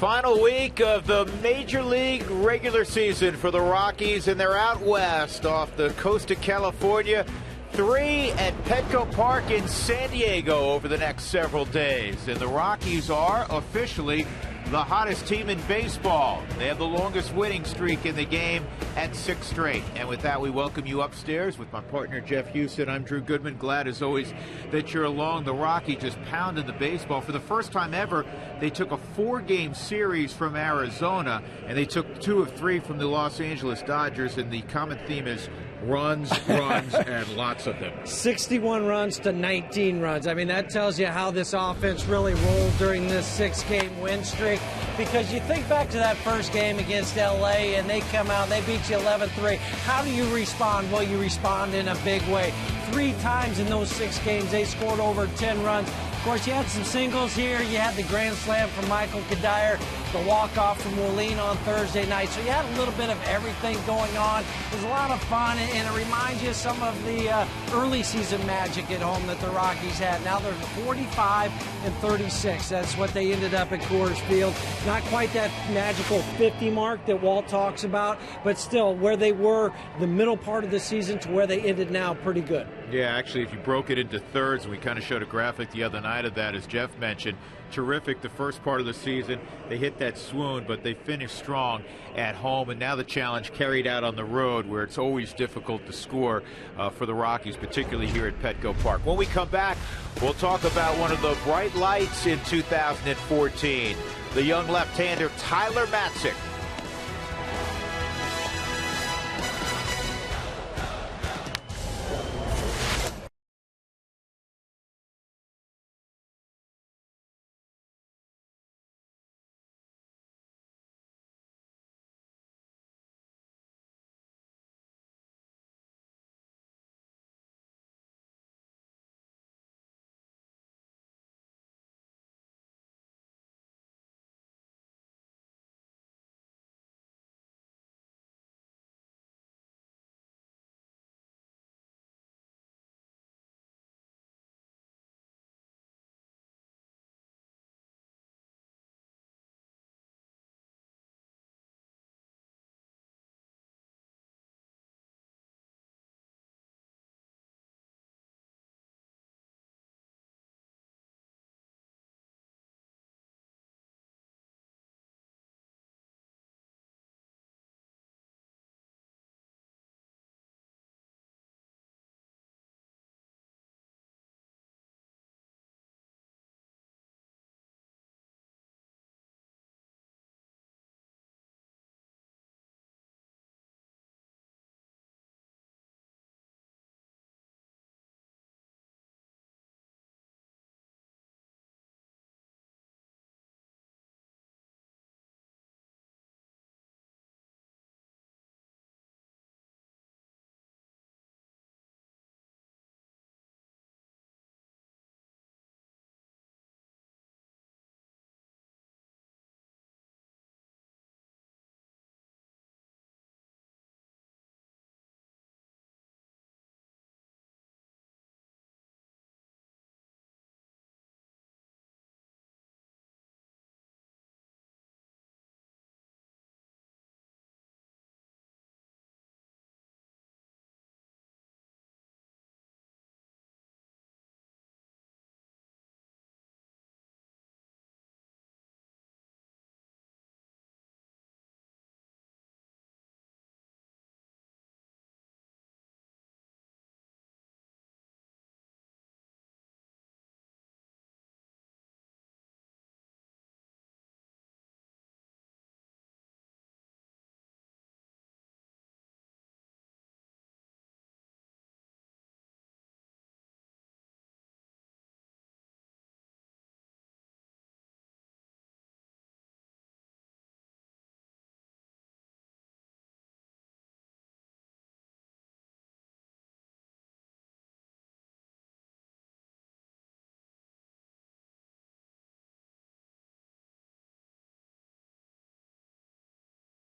Final week of the Major League regular season for the Rockies, and they're out west off the coast of California. 3 at Petco Park in San Diego over the next several days. And the Rockies are officially the hottest team in baseball. They have the longest winning streak in the game at 6 straight. And with that, we welcome you upstairs with my partner, Jeff Houston. I'm Drew Goodman. Glad, as always, that you're along. The Rockies just pounded the baseball. For the first time ever, they took a 4-game series from Arizona, and they took 2 of 3 from the Los Angeles Dodgers. And the common theme is runs, and lots of them. 61 runs to 19 runs. I mean, that tells you how this offense really rolled during this 6-game win streak. Because you think back to that first game against L.A., and they come out, they beat you 11-3. How do you respond? Well, you respond in a big way. 3 times in those 6 games, they scored over 10 runs. Of course, you had some singles here. You had the grand slam from Michael Kadire, the walk-off from Moline on Thursday night. So you had a little bit of everything going on. It was a lot of fun, and it reminds you of some of the early season magic at home that the Rockies had. Now they're 45-36. That's what they ended up at Coors Field. Not quite that magical 50 mark that Walt talks about, but still where they were the middle part of the season to where they ended now, pretty good. Yeah, actually, if you broke it into thirds, and we kind of showed a graphic the other night of that, as Jeff mentioned, terrific the first part of the season. They hit that swoon, but they finished strong at home, and now the challenge carried out on the road, where it's always difficult to score for the Rockies, particularly here at Petco Park. When we come back, we'll talk about one of the bright lights in 2014, the young left-hander Tyler Matzek.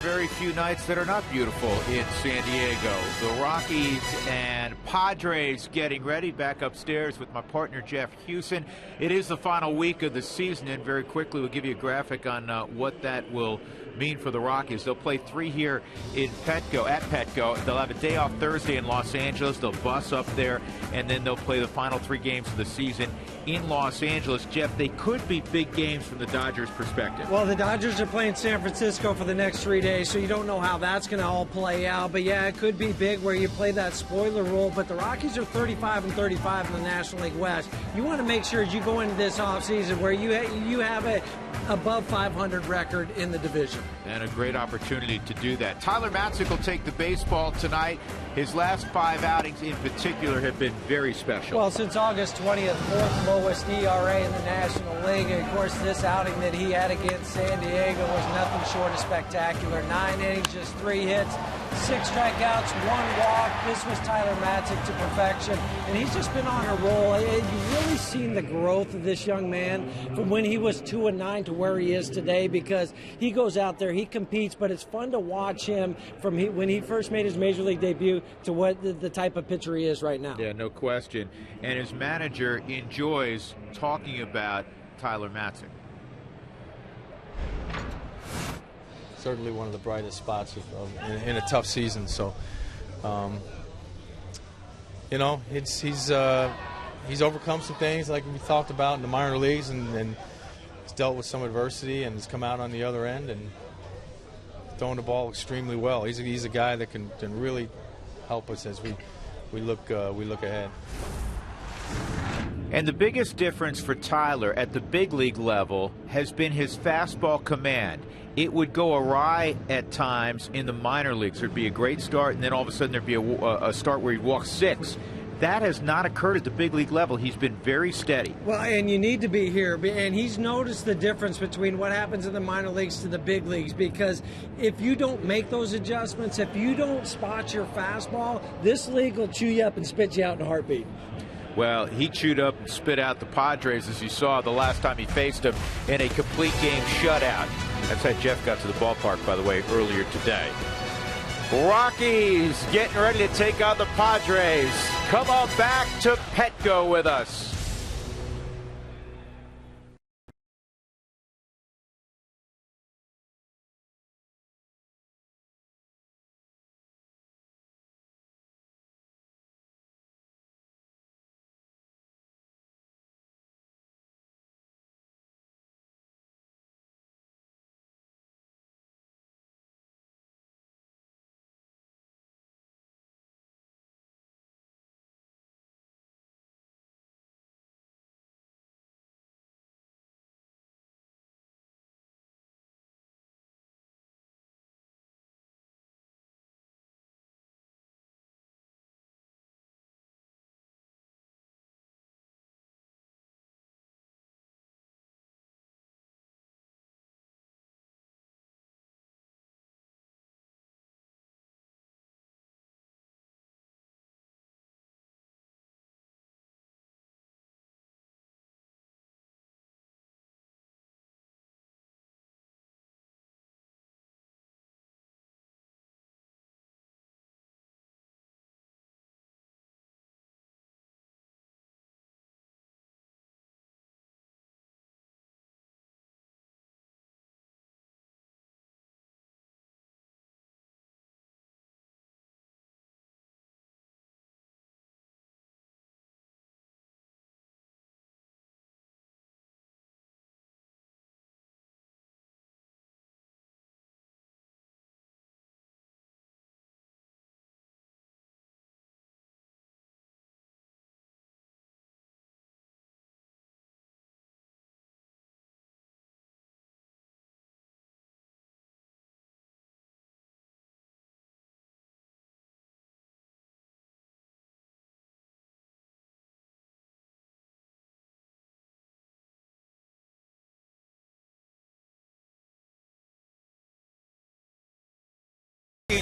Very few nights that are not beautiful in San Diego. The Rockies and Padres getting ready. Back upstairs with my partner Jeff Hewson. It is the final week of the season, and very quickly we'll give you a graphic on what that will mean for the Rockies. They'll play 3 here in Petco, at Petco. They'll have a day off Thursday in Los Angeles. They'll bus up there, and then they'll play the final 3 games of the season in Los Angeles. Jeff, they could be big games from the Dodgers' perspective. Well, the Dodgers are playing San Francisco for the next 3 days, so you don't know how that's going to all play out. But yeah, it could be big where you play that spoiler role. But the Rockies are 35-35 in the National League West. You want to make sure as you go into this offseason where you have a above 500 record in the division. And a great opportunity to do that. Tyler Matzik will take the baseball tonight. His last 5 outings in particular have been very special. Well, since August 20th, 4th lowest ERA in the National League. And of course, this outing that he had against San Diego was nothing short of spectacular. 9 innings, just 3 hits, 6 strikeouts, 1 walk. This was Tyler Matzik to perfection. And he's just been on a roll. You've really seen the growth of this young man from when he was 2-9 to where he is today, because he goes out there, he competes, but it's fun to watch him from when he first made his major league debut to what the type of pitcher he is right now. Yeah, no question. And his manager enjoys talking about Tyler Matzik. Certainly one of the brightest spots in a tough season. So, you know, he's overcome some things like we talked about in the minor leagues, and he's dealt with some adversity and has come out on the other end and throwing the ball extremely well. He's a guy that can really help us as we look ahead. And the biggest difference for Tyler at the big league level has been his fastball command. It would go awry at times in the minor leagues. There'd be a great start, and then all of a sudden there'd be a start where he'd walk 6. That has not occurred at the big league level. He's been very steady. Well, and you need to be here. And he's noticed the difference between what happens in the minor leagues to the big leagues, because if you don't make those adjustments, if you don't spot your fastball, this league will chew you up and spit you out in a heartbeat. Well, he chewed up and spit out the Padres, as you saw the last time he faced them, in a complete game shutout. That's how Jeff got to the ballpark, by the way, earlier today. Rockies getting ready to take on the Padres. Come on back to Petco with us.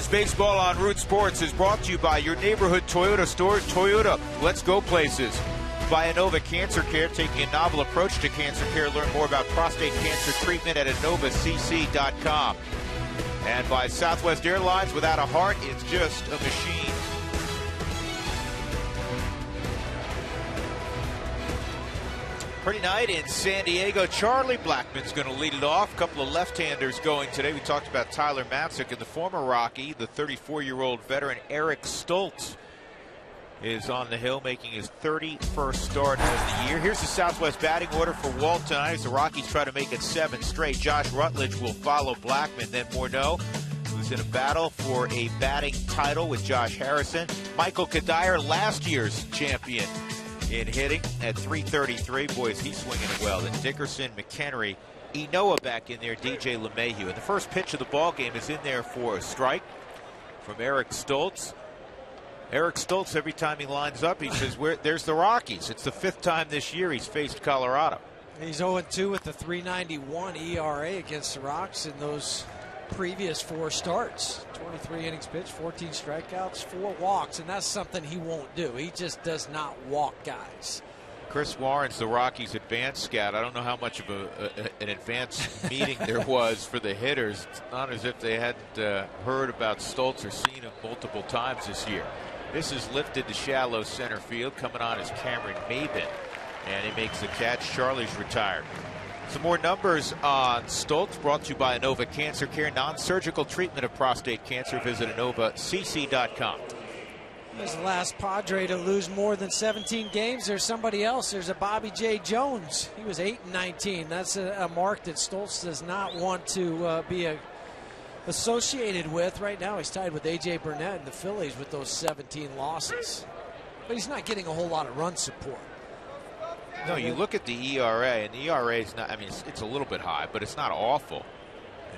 Baseball on Root Sports is brought to you by your neighborhood Toyota store. Toyota, let's go places. By Inova Cancer Care, taking a novel approach to cancer care. Learn more about prostate cancer treatment at InovaCC.com. And by Southwest Airlines, without a heart, it's just a machine. Pretty night in San Diego. Charlie Blackmon's going to lead it off. A couple of left-handers going today. We talked about Tyler Matzik and the former Rocky. The 34-year-old veteran Eric Stoltz is on the hill, making his 31st start of the year. Here's the Southwest batting order for Walt tonight as the Rockies try to make it 7 straight. Josh Rutledge will follow Blackmon, then Morneau, who's in a battle for a batting title with Josh Harrison. Michael Kadire, last year's champion in hitting at 333. Boys, he's swinging it well. Then Dickerson, McHenry, Enoa back in there, DJ LeMahieu. And the first pitch of the ball game is in there for a strike from Eric Stoltz. Eric Stoltz, every time he lines up, he says, there's the Rockies. It's the 5th time this year he's faced Colorado. He's 0-2 with the 3.91 ERA against the Rocks in those previous 4 starts. 23 innings pitched, 14 strikeouts, 4 walks, and that's something he won't do. He just does not walk guys. Chris Warren's the Rockies' advanced scout. I don't know how much of an advanced meeting there was for the hitters. It's not as if they hadn't heard about Stoltz or seen him multiple times this year. This is lifted to shallow center field. Coming on is Cameron Maben, and he makes the catch. Charlie's retired. Some more numbers on Stoltz, brought to you by Inova Cancer Care. Non-surgical treatment of prostate cancer. Visit InovaCC.com. There's the last Padre to lose more than 17 games. There's somebody else. There's a Bobby J. Jones. He was 8-19. That's a mark that Stoltz does not want to be associated with. Right now he's tied with A.J. Burnett and the Phillies with those 17 losses. But he's not getting a whole lot of run support. No, you look at the ERA, and the ERA is not, I mean, it's a little bit high, but it's not awful.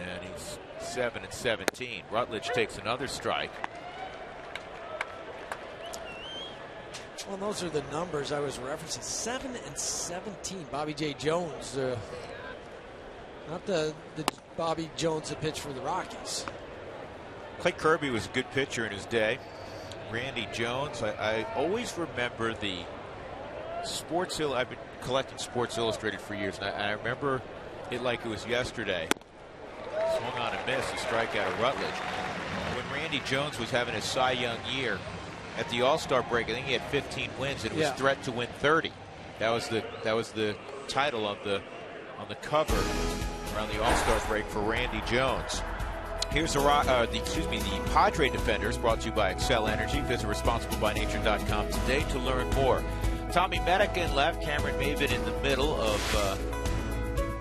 And he's 7-17. Rutledge takes another strike. Well, those are the numbers I was referencing. 7-17. Bobby J. Jones, not the Bobby Jones that pitched for the Rockies. Clay Kirby was a good pitcher in his day. Randy Jones, I always remember the I've been collecting Sports Illustrated for years, and I remember it like it was yesterday. Swung on a miss, a strikeout of Rutledge. When Randy Jones was having his Cy Young year at the All-Star break, I think he had 15 wins, and it was threat to win 30. That was the title on the cover around the All-Star break for Randy Jones. Here's the Padre Defenders, brought to you by Excel Energy. Visit responsiblebynature.com today to learn more. Tommy Medican left, Cameron Maben in the middle of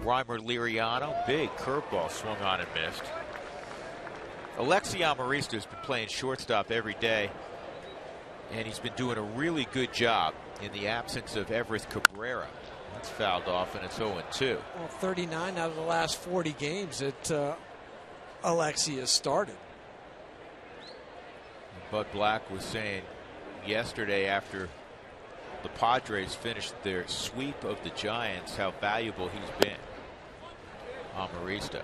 Reimer Liriano. Big curveball swung on and missed. Alexi Amarista has been playing shortstop every day, and he's been doing a really good job in the absence of Everett Cabrera. That's fouled off, and it's 0-2. Well, 39 out of the last 40 games that Alexi has started. Bud Black was saying yesterday, after the Padres finished their sweep of the Giants, how valuable he's been. Amarista.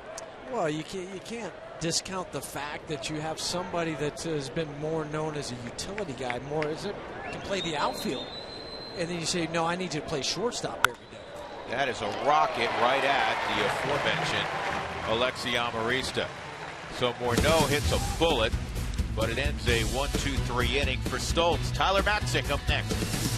Well, you can't discount the fact that you have somebody that has been more known as a utility guy, can play the outfield, and then you say, no, I need you to play shortstop every day. That is a rocket right at the aforementioned Alexi Amarista. So Morneau hits a bullet, but it ends a 1-2-3 inning for Stoltz. Tyler Matzik up next.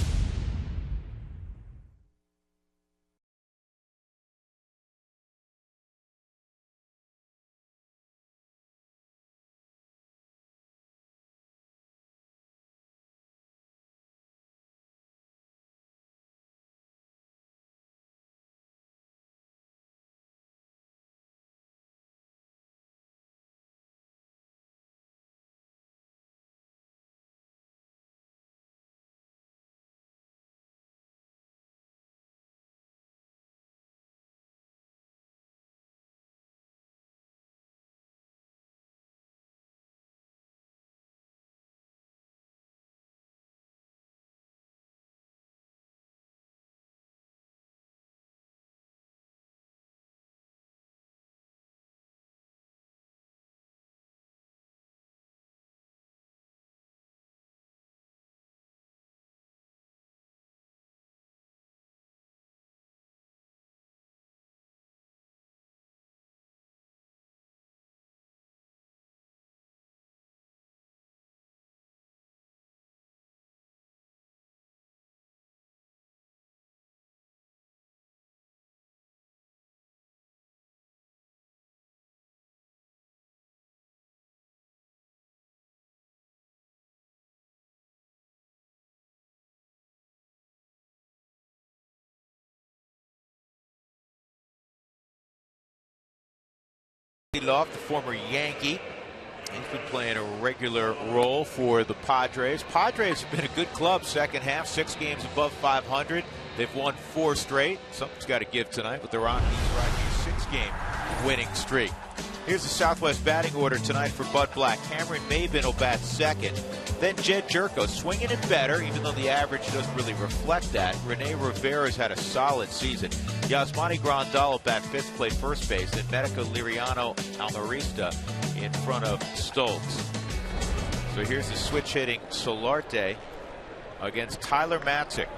off, the former Yankee. He's been playing a regular role for the Padres. Padres have been a good club second half, 6 games above 500. They've won 4 straight. Something's got to give tonight with the Rockies riding a 6-game winning streak. Here's the Southwest batting order tonight for Bud Black. Cameron Maybin will bat second. Then Jed Jerko swinging it better, even though the average doesn't really reflect that. Rene Rivera's had a solid season. Yasmani Grandal will bat fifth, play first base. And Medico Liriano Almarista in front of Stoltz. So here's the switch hitting Solarte against Tyler Matzik.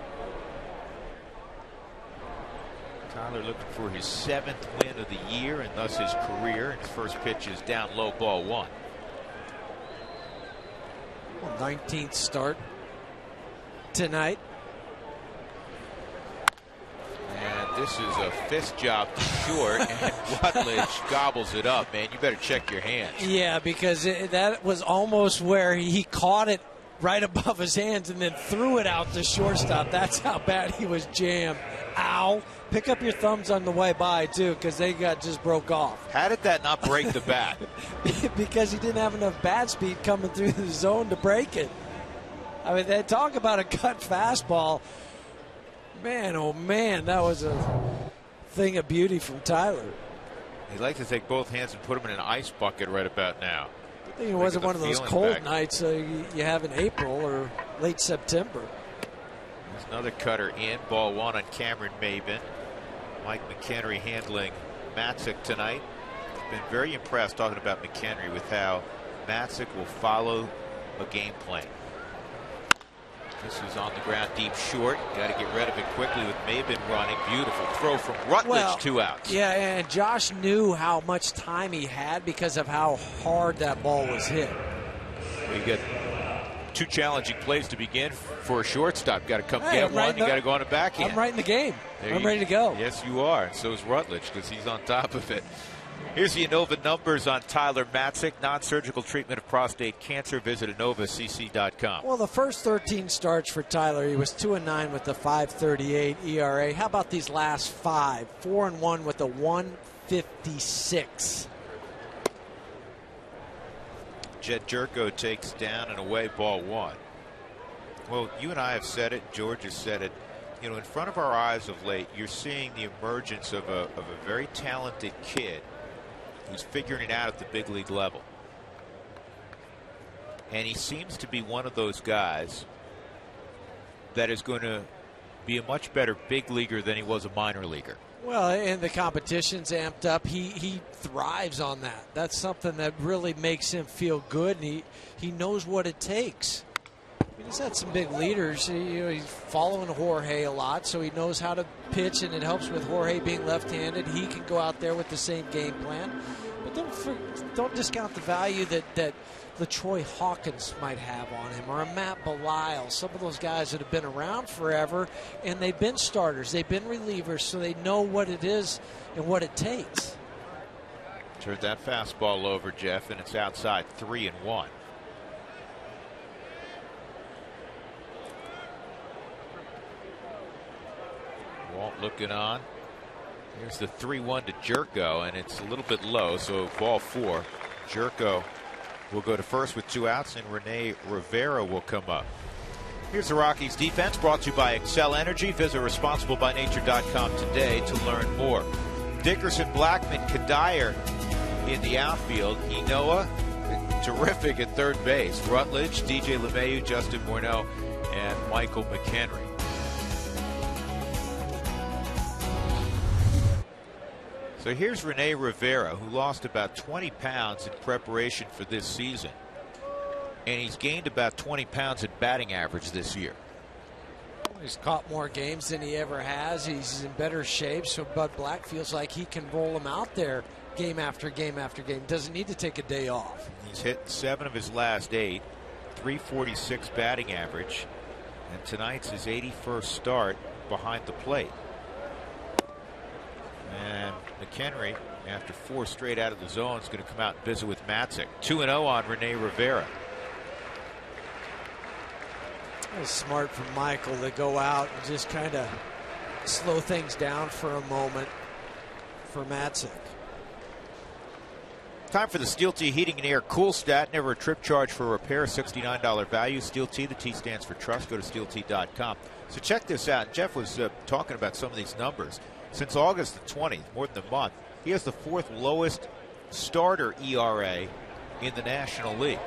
Tyler looking for his 7th win of the year and thus his career. His first pitch is down low, ball 1. 19th start tonight. And this is a fist job to short, and Rutledge gobbles it up. Man, you better check your hands. Yeah, because that was almost where he caught it right above his hands and then threw it out to shortstop. That's how bad he was jammed. Ow. Pick up your thumbs on the way by, too, because they just broke off. How did that not break the bat? Because he didn't have enough bat speed coming through the zone to break it. I mean, they talk about a cut fastball. Man, oh, man, that was a thing of beauty from Tyler. He'd like to take both hands and put them in an ice bucket right about now. I think it wasn't one of those cold nights you have in April or late September. There's another cutter in, ball 1 on Cameron Maybin. Mike McHenry handling Matzik tonight. Been very impressed talking about McHenry with how Matzik will follow a game plan. This is on the ground deep short. Got to get rid of it quickly with Maybin running. Beautiful throw from Rutledge, 2 outs. Yeah, and Josh knew how much time he had because of how hard that ball was hit. You get 2 challenging plays to begin for a shortstop. Got to come get one. You got to go on a backhand. I'm right in the game. I'm ready to go. Yes, you are. So is Rutledge because he's on top of it. Here's the Inova numbers on Tyler Matzik. Non-surgical treatment of prostate cancer. Visit InovaCC.com. Well, the first 13 starts for Tyler, he was 2-9 with the 5.38 ERA. How about these last 5? 4-1 with a 1.56. Jed Jerko takes down and away, ball 1. Well, you and I have said it. George has said it. You know, in front of our eyes of late, you're seeing the emergence of a very talented kid who's figuring it out at the big league level. And he seems to be one of those guys that is going to be a much better big leaguer than he was a minor leaguer. Well, and the competition's amped up. He thrives on that. That's something that really makes him feel good, and he knows what it takes. I mean, he's had some big leaders. He's following Jorge a lot, so he knows how to pitch, and it helps with Jorge being left-handed. He can go out there with the same game plan. But don't discount the value that LaTroy Hawkins might have on him, or a Matt Belisle, some of those guys that have been around forever, and they've been starters, they've been relievers, so they know what it is and what it takes. Turned that fastball over, Jeff, and it's outside, 3-1. Walt looking on. Here's the 3-1 to Jerko, and it's a little bit low, so ball 4. Jerko will go to first with 2 outs, and Rene Rivera will come up. Here's the Rockies defense, brought to you by Excel Energy. Visit responsiblebynature.com today to learn more. Dickerson, Blackman, Kadire in the outfield. Enoa, terrific at third base. Rutledge, DJ LeMahieu, Justin Morneau, and Michael McHenry. So here's Rene Rivera, who lost about 20 pounds in preparation for this season. And he's gained about 20 pounds in batting average this year. He's caught more games than he ever has. He's in better shape, so Bud Black feels like he can roll him out there game after game after game. Doesn't need to take a day off. He's hit 7 of his last 8, 346 batting average, and tonight's his 81st start behind the plate. And McHenry, after 4 straight out of the zone, is going to come out and visit with Matzik. 2-0 on Rene Rivera. It was smart from Michael to go out and just kind of slow things down for a moment for Matzik. Time for the Steel Tea Heating and Air Cool Stat. Never a trip charge for repair. $69 value. Steel Tea. The T stands for trust. Go to steeltea.com. So check this out. Jeff was talking about some of these numbers. Since August the 20th, more than a month, he has the 4th lowest starter ERA in the National League.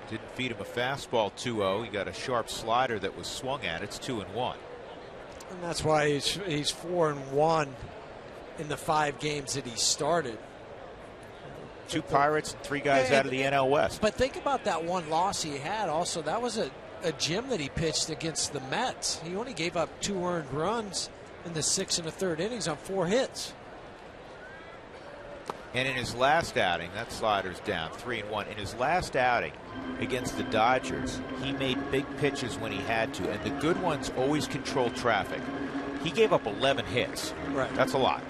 Didn't feed him a fastball 2-0. He got a sharp slider that was swung at. It's 2-1. And that's why he's 4-1 in the 5 games that he started. 2 Pirates and 3 guys out of the NL West. But think about that one loss he had also. That was a gem that he pitched against the Mets. He only gave up 2 earned runs in the 6 1/3 innings on 4 hits. And in his last outing, that slider's down 3-1. In his last outing against the Dodgers, he made big pitches when he had to, and the good ones always control traffic. He gave up 11 hits. Right. That's a lot.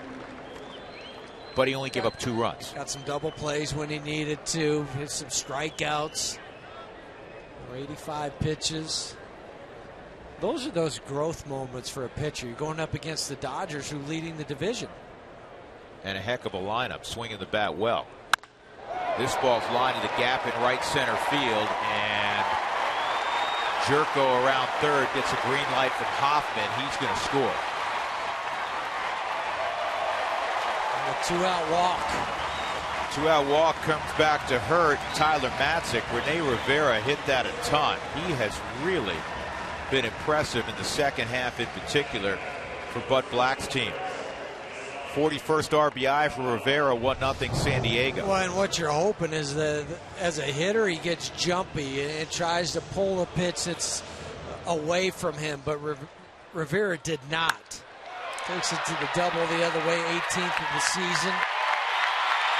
But he only gave up 2 runs. Got some double plays when he needed to. Hit some strikeouts. 85 pitches. Those are those growth moments for a pitcher. You're going up against the Dodgers, who are leading the division. And a heck of a lineup, swinging the bat well. This ball's lined in the gap in right center field, and Jerko around third gets a green light from Hoffman. He's going to score. And a 2-out walk. 2-out walk comes back to hurt Tyler Matzik. Rene Rivera hit that a ton. He has really been impressive in the second half in particular for Bud Black's team. 41st RBI for Rivera, 1-0 San Diego. Well, and what you're hoping is that as a hitter, he gets jumpy and tries to pull a pitch that's away from him, but Rivera did not. Takes it to the double the other way, 18th of the season,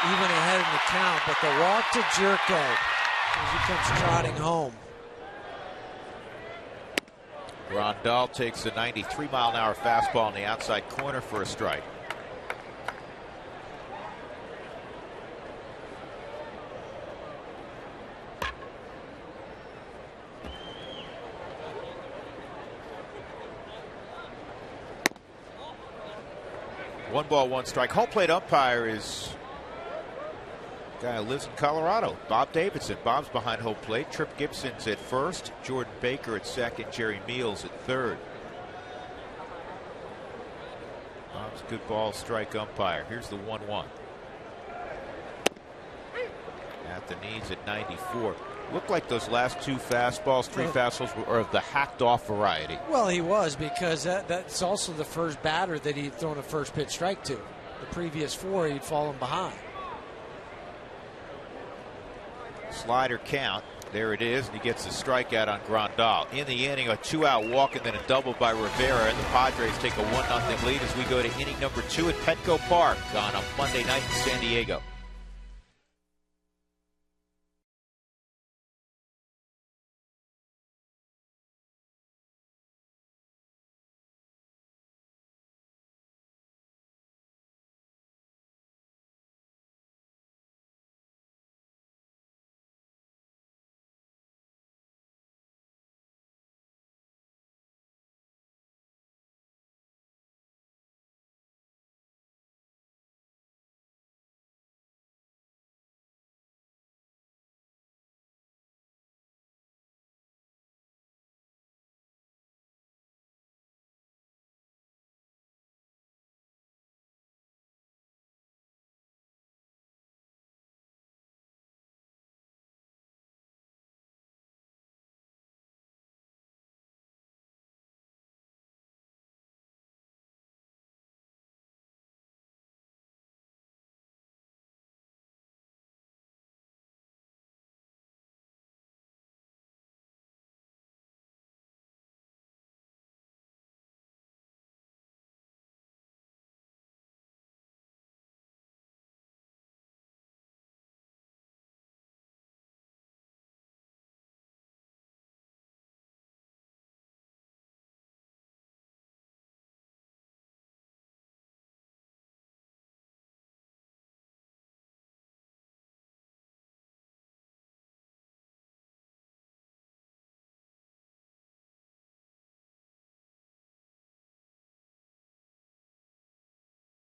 even ahead in the count, but the walk to Jerko as he comes trotting home. Grandal takes a 93-mile-an-hour fastball in the outside corner for a strike. One ball, one strike. Home plate umpire is a guy who lives in Colorado, Bob Davidson. Bob's behind home plate. Trip Gibson's at first. Jordan Baker at second. Jerry Meals at third. Bob's good ball strike umpire. Here's the 1-1. At the knees at 94. Looked like those last 2 fastballs, 3 fastballs were of the hacked off variety. Well, he was, because that's also the first batter that he'd thrown a first pitch strike to. The previous 4 he'd fallen behind. Slider count. There it is, and he gets the strikeout on Grandal. In the inning, a 2-out walk and then a double by Rivera, and the Padres take a 1-0 lead as we go to inning number 2 at Petco Park on a Monday night in San Diego.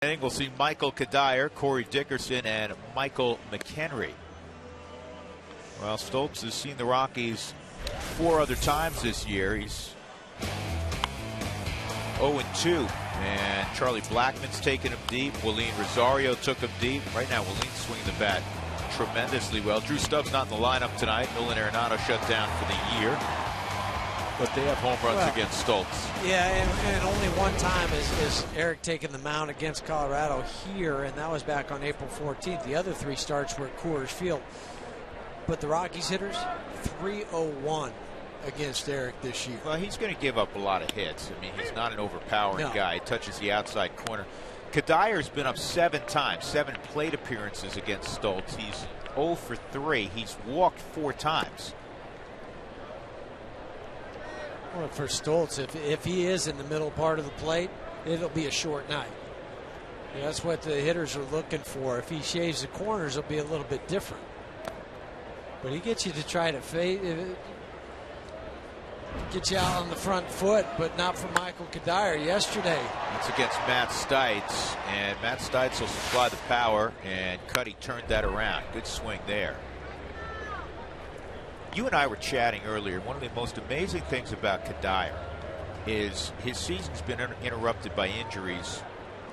We'll see Michael Kadire, Corey Dickerson, and Michael McHenry. Well, Stoltz has seen the Rockies 4 other times this year. He's 0-2, and Charlie Blackmon's taken him deep. Willeen Rosario took him deep. Right now, Willeen's swinging the bat tremendously well. Drew Stubbs not in the lineup tonight. Nolan Arenado shut down for the year. But they have home runs against Stoltz. Yeah, and only one time is Eric taking the mound against Colorado here, and that was back on April 14th. The other 3 starts were at Coors Field. But the Rockies hitters, 301 against Eric this year. Well, he's going to give up a lot of hits. I mean, he's not an overpowering guy. He touches the outside corner. Kadire's been up 7 times, 7 plate appearances against Stoltz. He's 0 for 3. He's walked 4 times. Well, for Stoltz, if he is in the middle part of the plate, it'll be a short night. Yeah, that's what the hitters are looking for. If he shaves the corners, it'll be a little bit different. But he gets you to try to get you out on the front foot, but not for Michael Kadire yesterday. It's against Matt Stites, and Matt Stites will supply the power, and Cuddy turned that around. Good swing there. You and I were chatting earlier. One of the most amazing things about Kadire is his season's been interrupted by injuries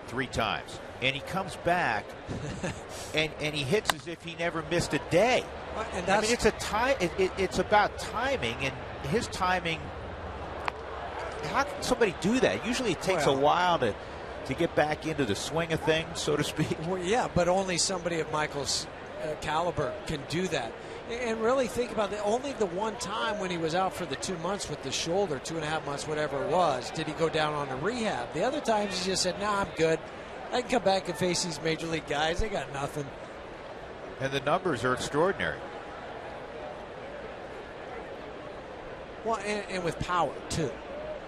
3 times. And he comes back and he hits as if he never missed a day. And I mean, it's about timing, and his timing. How can somebody do that? Usually it takes a while to get back into the swing of things, so to speak. Well, yeah, but only somebody of Michael's caliber can do that. And really think about it. Only the one time when he was out for the 2 months with the shoulder, 2.5 months, whatever it was, did he go down on a rehab. The other times he just said, "Nah, I'm good. I can come back and face these major league guys. They got nothing." And the numbers are extraordinary. Well, and with power, too.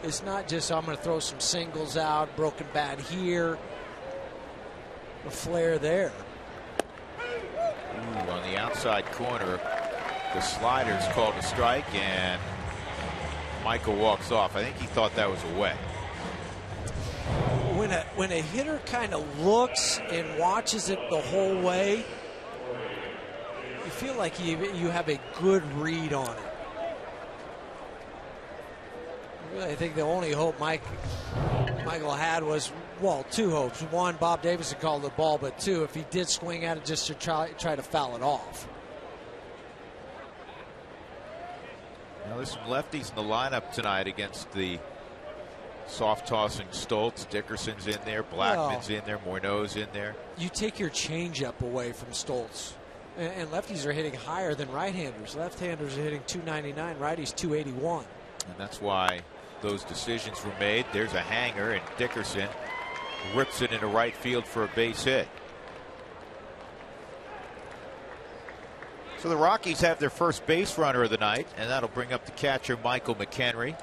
It's not just, I'm going to throw some singles out, broken bat here, a flare there. Ooh, on the outside corner, the slider's called a strike, and Michael walks off. I think he thought that was away. When a hitter kind of looks and watches it the whole way, you feel like you have a good read on it. I think the only hope Michael had was, well, 2 hopes. 1, Bob Davis had called the ball, but 2, if he did swing at it, just to try to foul it off. Now there's some lefties in the lineup tonight against the soft tossing Stoltz. Dickerson's in there, Blackmon's in there, Morneau's in there. You take your changeup away from Stoltz, and lefties are hitting higher than right-handers. Left-handers are hitting 299, righties 281. And that's why those decisions were made. There's a hanger, and Dickerson rips it into right field for a base hit. So the Rockies have their first base runner of the night, and that'll bring up the catcher Michael McHenry.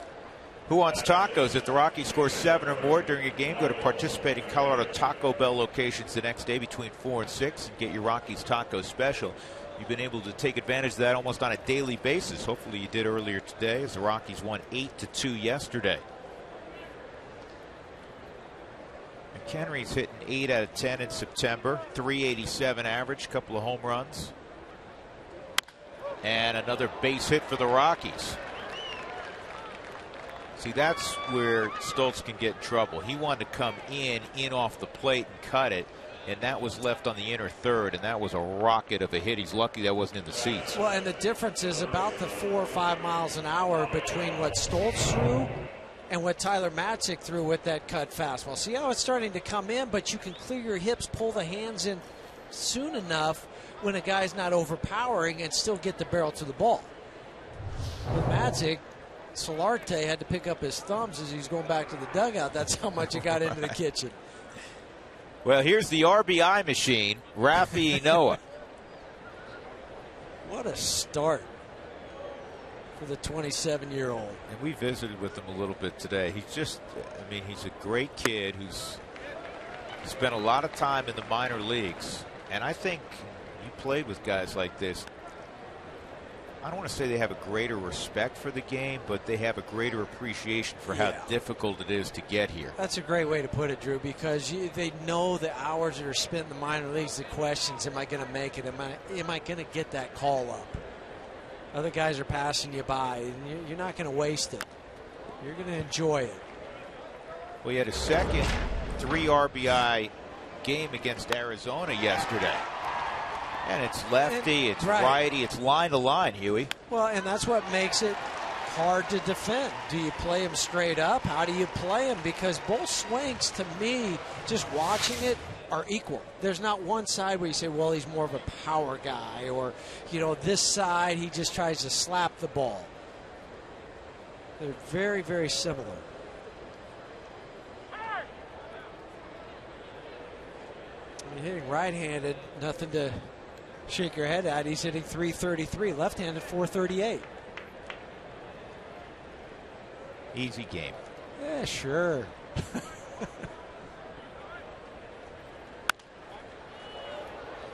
Who wants tacos? If the Rockies score 7 or more during a game, go to participating Colorado Taco Bell locations the next day between 4 and 6 and get your Rockies taco special. You've been able to take advantage of that almost on a daily basis. Hopefully you did earlier today, as the Rockies won 8-2 yesterday. McHenry's hitting 8 out of 10 in September, 387 average, couple of home runs, and another base hit for the Rockies. See, that's where Stoltz can get in trouble. He wanted to come in off the plate and cut it, and that was left on the inner third, and that was a rocket of a hit. He's lucky that wasn't in the seats. Well, and the difference is about the 4 or 5 miles an hour between what Stoltz threw and what Tyler Matzik threw with that cut fastball. See how it's starting to come in, but you can clear your hips, pull the hands in soon enough when a guy's not overpowering and still get the barrel to the ball. With Matzik, Solarte had to pick up his thumbs as he's going back to the dugout. That's how much it got into the kitchen. Well, here's the RBI machine, Rafi Noah. What a start for the 27-year-old. And we visited with him a little bit today. He's just, I mean, he's a great kid who's spent a lot of time in the minor leagues. And I think you played with guys like this. I don't want to say they have a greater respect for the game, but they have a greater appreciation for how difficult it is to get here. That's a great way to put it, Drew, because they know the hours that are spent in the minor leagues, the questions, am I going to make it? Am I going to get that call up? Other guys are passing you by, and you're not going to waste it. You're going to enjoy it. We had a second 3 RBI game against Arizona yesterday. And it's lefty, it's righty, it's line to line, Huey. Well, and that's what makes it hard to defend. Do you play him straight up? How do you play him? Because both swings, to me, just watching it, are equal. There's not one side where you say, well, he's more of a power guy, or, you know, this side, he just tries to slap the ball. They're very, very similar. I mean, hitting right-handed, nothing to shake your head at. He's hitting .333, left-handed .438. Easy game. Yeah, sure.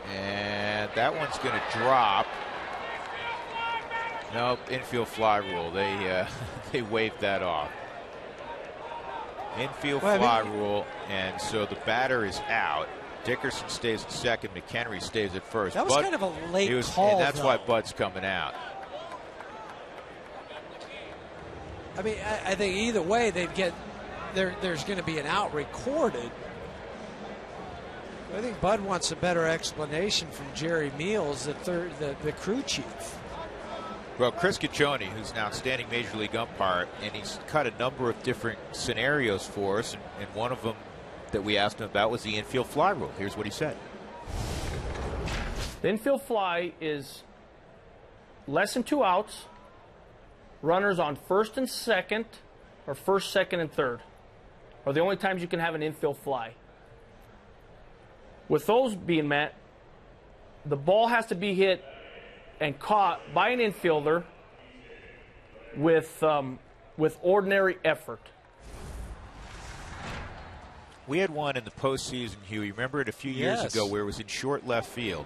And that one's going to drop. Nope, infield fly rule. They waved that off. Infield fly rule, and so the batter is out. Dickerson stays at second. McHenry stays at first. That was kind of a late call, and that's though. why Bud's coming out. I mean, I think either way they'd get there's going to be an out recorded. I think Bud wants a better explanation from Jerry Meals, the crew chief. Well, Chris Caccione, who's an outstanding Major League umpire, and he's cut a number of different scenarios for us, and one of them that we asked him about was the infield fly rule. Here's what he said. The infield fly is less than 2 outs, runners on first and second, or first, second, and third are the only times you can have an infield fly. With those being met, the ball has to be hit and caught by an infielder with ordinary effort. We had one in the postseason, Huey. Remember it a few years ago where it was in short left field,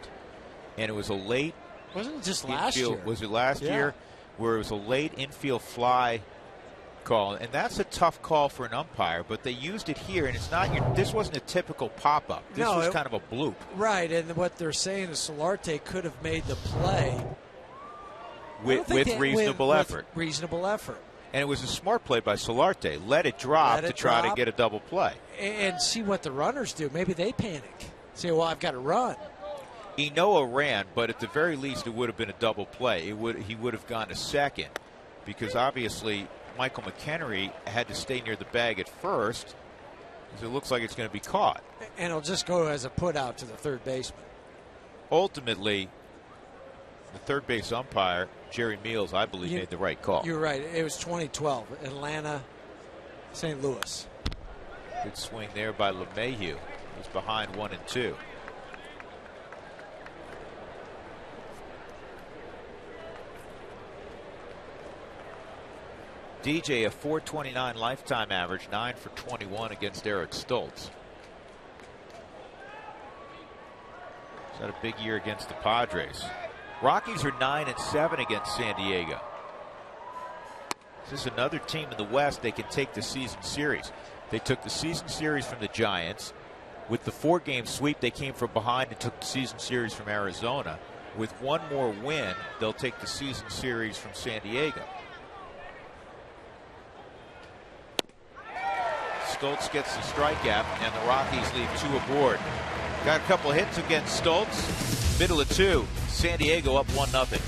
and it was a late. Wasn't it just last year? Was it last year where it was a late infield fly call? And that's a tough call for an umpire, but they used it here, and it's not. This wasn't a typical pop-up. This was kind of a bloop. Right, and what they're saying is Solarte could have made the play with reasonable effort. With reasonable effort. And it was a smart play by Solarte. Let it drop to try to get a double play. And see what the runners do. Maybe they panic. Say, well, I've got to run. Enoa ran, but at the very least it would have been a double play. He would have gone to second, because obviously Michael McHenry had to stay near the bag at first, because it looks like it's going to be caught. And it'll just go as a put out to the third baseman. Ultimately, the third base umpire, Jerry Meals, I believe, made the right call. You're right. It was 2012, Atlanta, St. Louis. Good swing there by LeMahieu. He's behind 1-2. DJ, a .429 lifetime average, 9 for 21 against Eric Stoltz. He's had a big year against the Padres. Rockies are 9-7 against San Diego. This is another team in the West they can take the season series. They took the season series from the Giants. With the 4-game sweep, they came from behind and took the season series from Arizona. With one more win, they'll take the season series from San Diego. Stoltz gets the strikeout, and the Rockies leave 2 aboard. Got a couple hits against Stoltz. Middle of 2. San Diego up 1-0.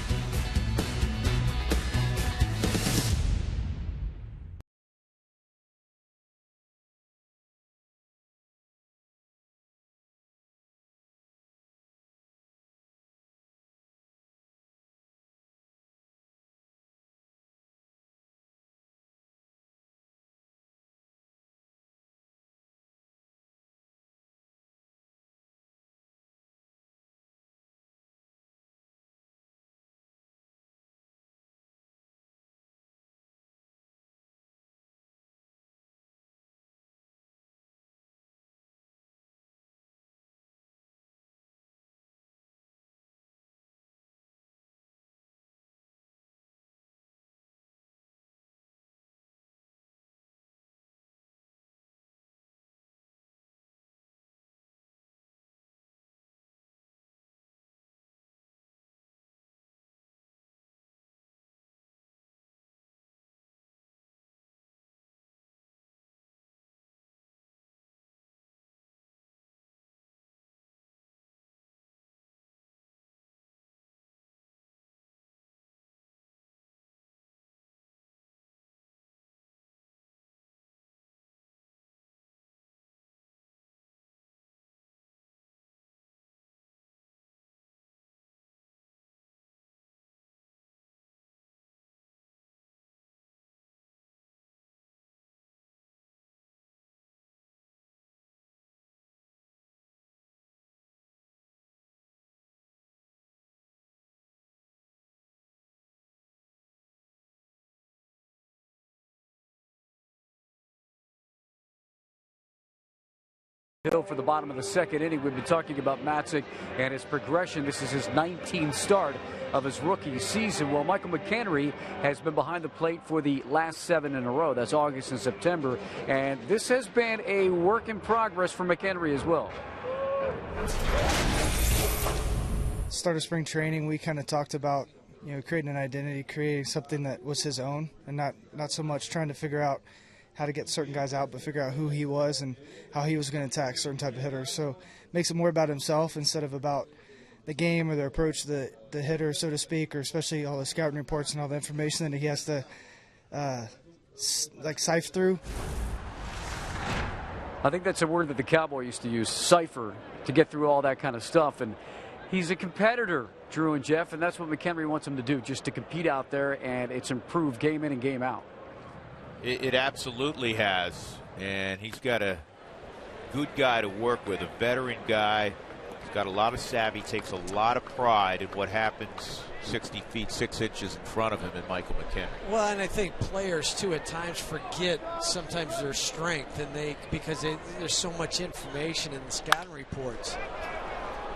Hill for the bottom of the second inning. We've been talking about Matzik and his progression. This is his 19th start of his rookie season. Well, Michael McHenry has been behind the plate for the last 7 in a row. That's August and September. And this has been a work in progress for McHenry as well. Start of spring training, we kind of talked about, creating an identity, creating something that was his own, and not so much trying to figure out how to get certain guys out, but figure out who he was and how he was going to attack certain type of hitters. So makes it more about himself instead of about the game or the approach to the hitter, so to speak, or especially all the scouting reports and all the information that he has to sift through. I think that's a word that the Cowboy used to use, cipher, to get through all that kind of stuff. And he's a competitor, Drew and Jeff, and that's what McHenry wants him to do, just to compete out there, and it's improved game in and game out. It absolutely has, and he's got a good guy to work with, a veteran guy. He's got a lot of savvy, takes a lot of pride in what happens 60 feet 6 inches in front of him in Michael McHenry. Well, and I think players too at times forget sometimes their strength, and because there's so much information in the scouting reports.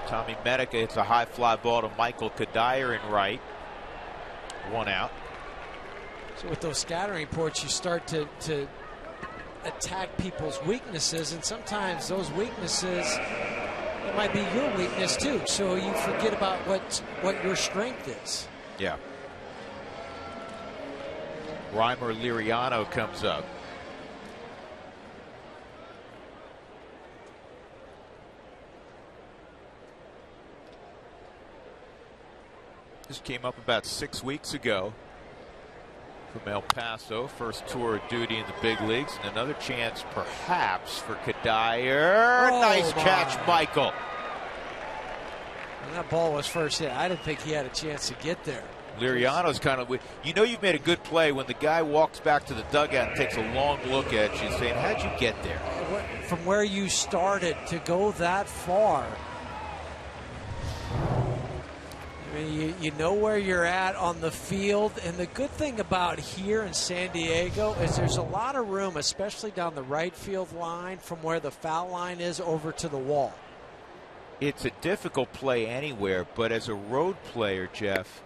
Tommy Medica hits a high fly ball to Michael Kadire in right. 1 out. So with those scattering reports, you start to attack people's weaknesses, and sometimes those weaknesses, it might be your weakness too. So you forget about what your strength is. Yeah. Reimer Liriano comes up. This came up about 6 weeks ago from El Paso. First tour of duty in the big leagues, and another chance perhaps for Kadire. Oh, nice catch, Michael. And that ball was first hit. I didn't think he had a chance to get there. Liriano's kind of, you've made a good play when the guy walks back to the dugout and takes a long look at you saying, how'd you get there? From where you started to go that far. I mean, you know where you're at on the field, and the good thing about here in San Diego is there's a lot of room, especially down the right field line from where the foul line is over to the wall. It's a difficult play anywhere, but as a road player, Jeff,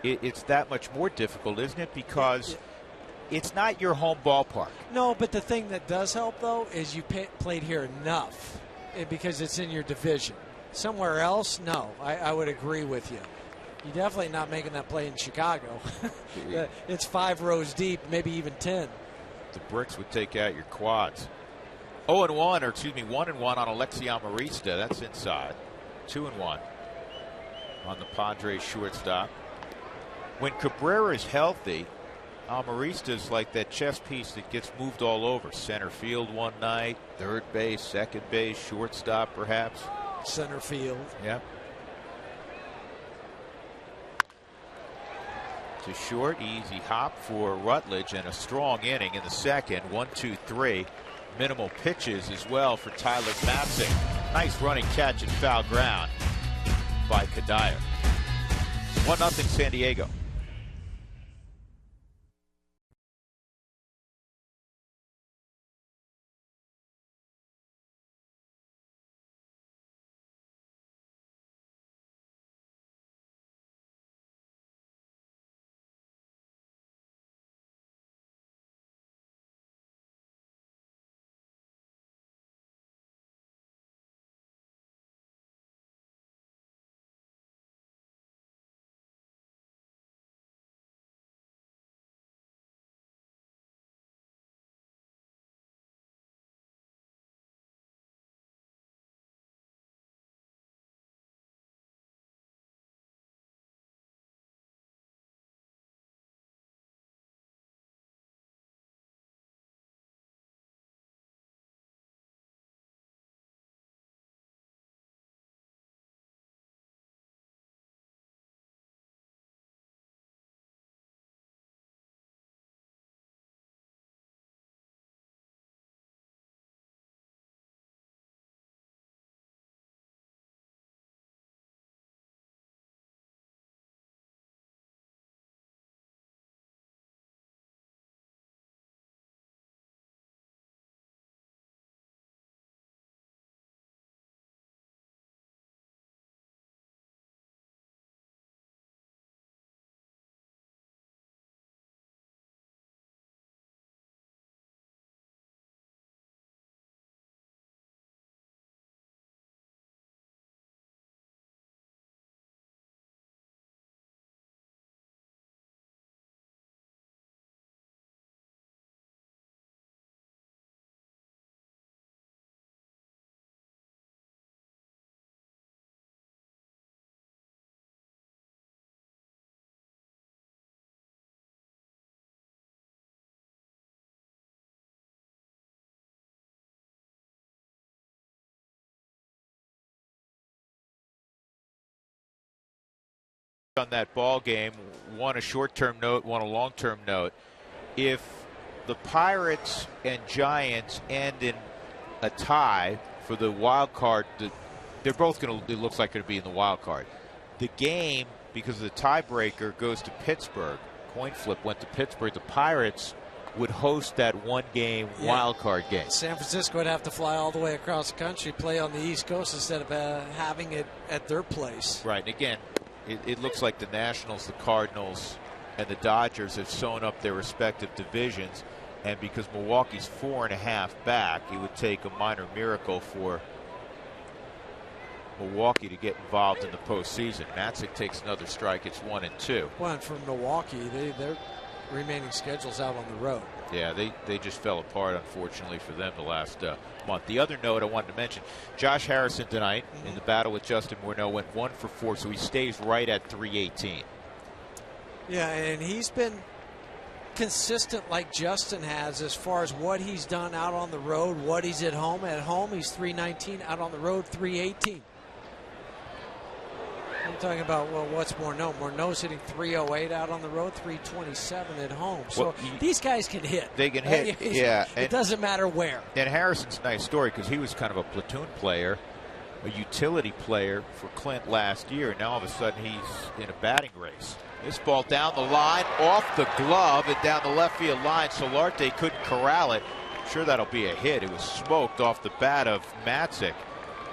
it's that much more difficult, isn't it? Because it's not your home ballpark. No, but the thing that does help, though, is you played here enough because it's in your division. Somewhere else, no, I would agree with you. You're definitely not making that play in Chicago. It's 5 rows deep, maybe even 10. The bricks would take out your quads. 1-1 on Alexi Amarista. That's inside. 2-1 on the Padres shortstop. When Cabrera is healthy, Amarista's like that chess piece that gets moved all over. Center field one night, third base, second base, shortstop perhaps. Center field. Yeah. To short, easy hop for Rutledge, and a strong inning in the second. 1-2-3. Minimal pitches as well for Tyler Matzik. Nice running catch and foul ground by Kadire. 1-0 San Diego. on that ball game, one a short-term note, one a long-term note. If the Pirates and Giants end in a tie for the wild card, they're both going to, it looks like, going to be in the wild card. The game, because of the tiebreaker, goes to Pittsburgh. Coin flip went to Pittsburgh. The Pirates would host that one-game wild card game. San Francisco would have to fly all the way across the country, play on the East Coast instead of having it at their place. Right. And again, it looks like the Nationals, the Cardinals, and the Dodgers have sewn up their respective divisions. And because Milwaukee's 4.5 back, it would take a minor miracle for Milwaukee to get involved in the postseason. Matzik takes another strike. It's 1-2. Well, and for Milwaukee, their remaining schedule's out on the road. Yeah, they just fell apart, unfortunately, for them the last month. The other note I wanted to mention, Josh Harrison tonight in the battle with Justin Morneau went 1 for 4, so he stays right at 318. Yeah, and he's been consistent like Justin has as far as what he's done out on the road, what he's at home. At home, he's 319. Out on the road, 318. I'm talking about, well, what's Morneau? Morneau's hitting 308 out on the road, 327 at home. So well, these guys can hit. They can hit, yeah. It doesn't matter where. And Harrison's a nice story because he was kind of a platoon player, a utility player for Clint last year. Now all of a sudden he's in a batting race. This ball down the line, off the glove, and down the left field line. Solarte couldn't corral it. I'm sure that'll be a hit. It was smoked off the bat of Matzik.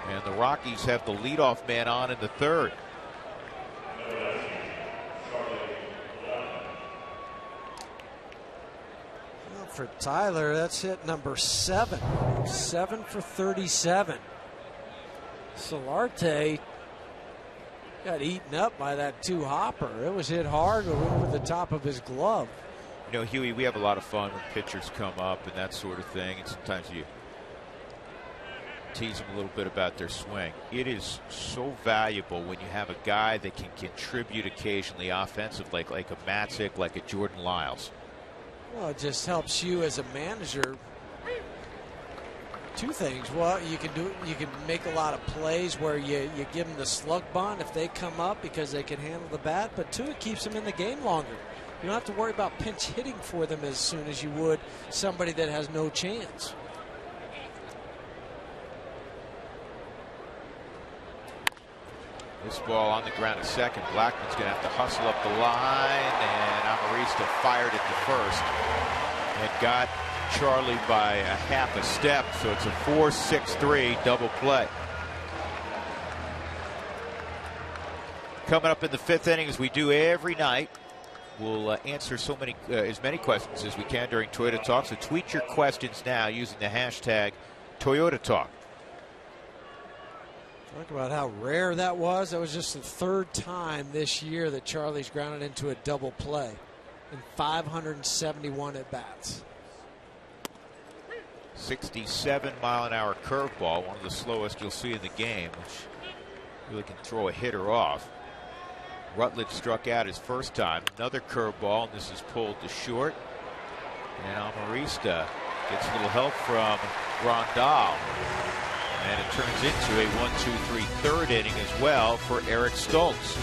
And the Rockies have the leadoff man on in the third. Well, for Tyler, that's hit number 7. 7 for 37. Solarte got eaten up by that 2-hopper. It was hit hard over the top of his glove. You know, Huey, we have a lot of fun when pitchers come up and that sort of thing, and sometimes you tease them a little bit about their swing. It is so valuable when you have a guy that can contribute occasionally offensively, like a Matzik, like a Jordan Lyles. Well, it just helps you as a manager. Two things. Well, you can make a lot of plays where you give them the slug bunt if they come up because they can handle the bat. But two, it keeps them in the game longer. You don't have to worry about pinch hitting for them as soon as you would somebody that has no chance. This ball on the ground at second. Blackman's going to have to hustle up the line, and Amarista fired it to first and got Charlie by a half a step, so it's a 4-6-3 double play. Coming up in the 5th inning, as we do every night, we'll answer as many questions as we can during Toyota Talk. So tweet your questions now using the hashtag Toyota Talk. Talk about how rare that was. That was just the 3rd time this year that Charlie's grounded into a double play in 571 at bats. 67-mile-an-hour curveball, one of the slowest you'll see in the game, which really can throw a hitter off. Rutledge struck out his first time. Another curveball, and this is pulled to short. And Amarista gets a little help from Grandal. And it turns into a 1-2-3 third inning as well for Eric Stoltz.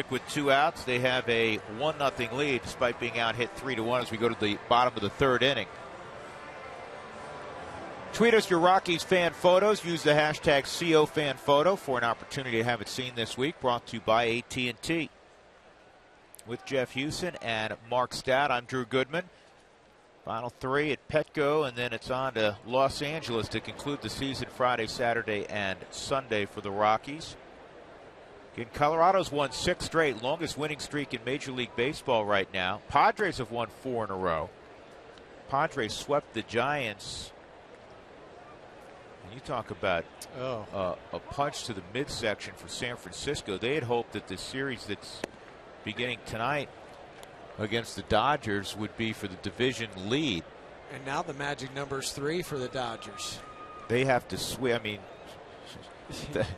With 2 outs, they have a 1-0 lead despite being out hit 3-1 as we go to the bottom of the 3rd inning. Tweet us your Rockies fan photos. Use the hashtag COFanPhoto for an opportunity to have it seen this week. Brought to you by AT&T. With Jeff Hewson and Mark Stout, I'm Drew Goodman. Final 3 at Petco, and then it's on to Los Angeles to conclude the season Friday, Saturday, and Sunday for the Rockies. Again, Colorado's won 6 straight, longest winning streak in Major League Baseball right now. Padres have won 4 in a row. Padres swept the Giants. And you talk about a punch to the midsection for San Francisco. They had hoped that the series that's beginning tonight against the Dodgers would be for the division lead. And now the magic number is 3 for the Dodgers. They have to swim. I mean,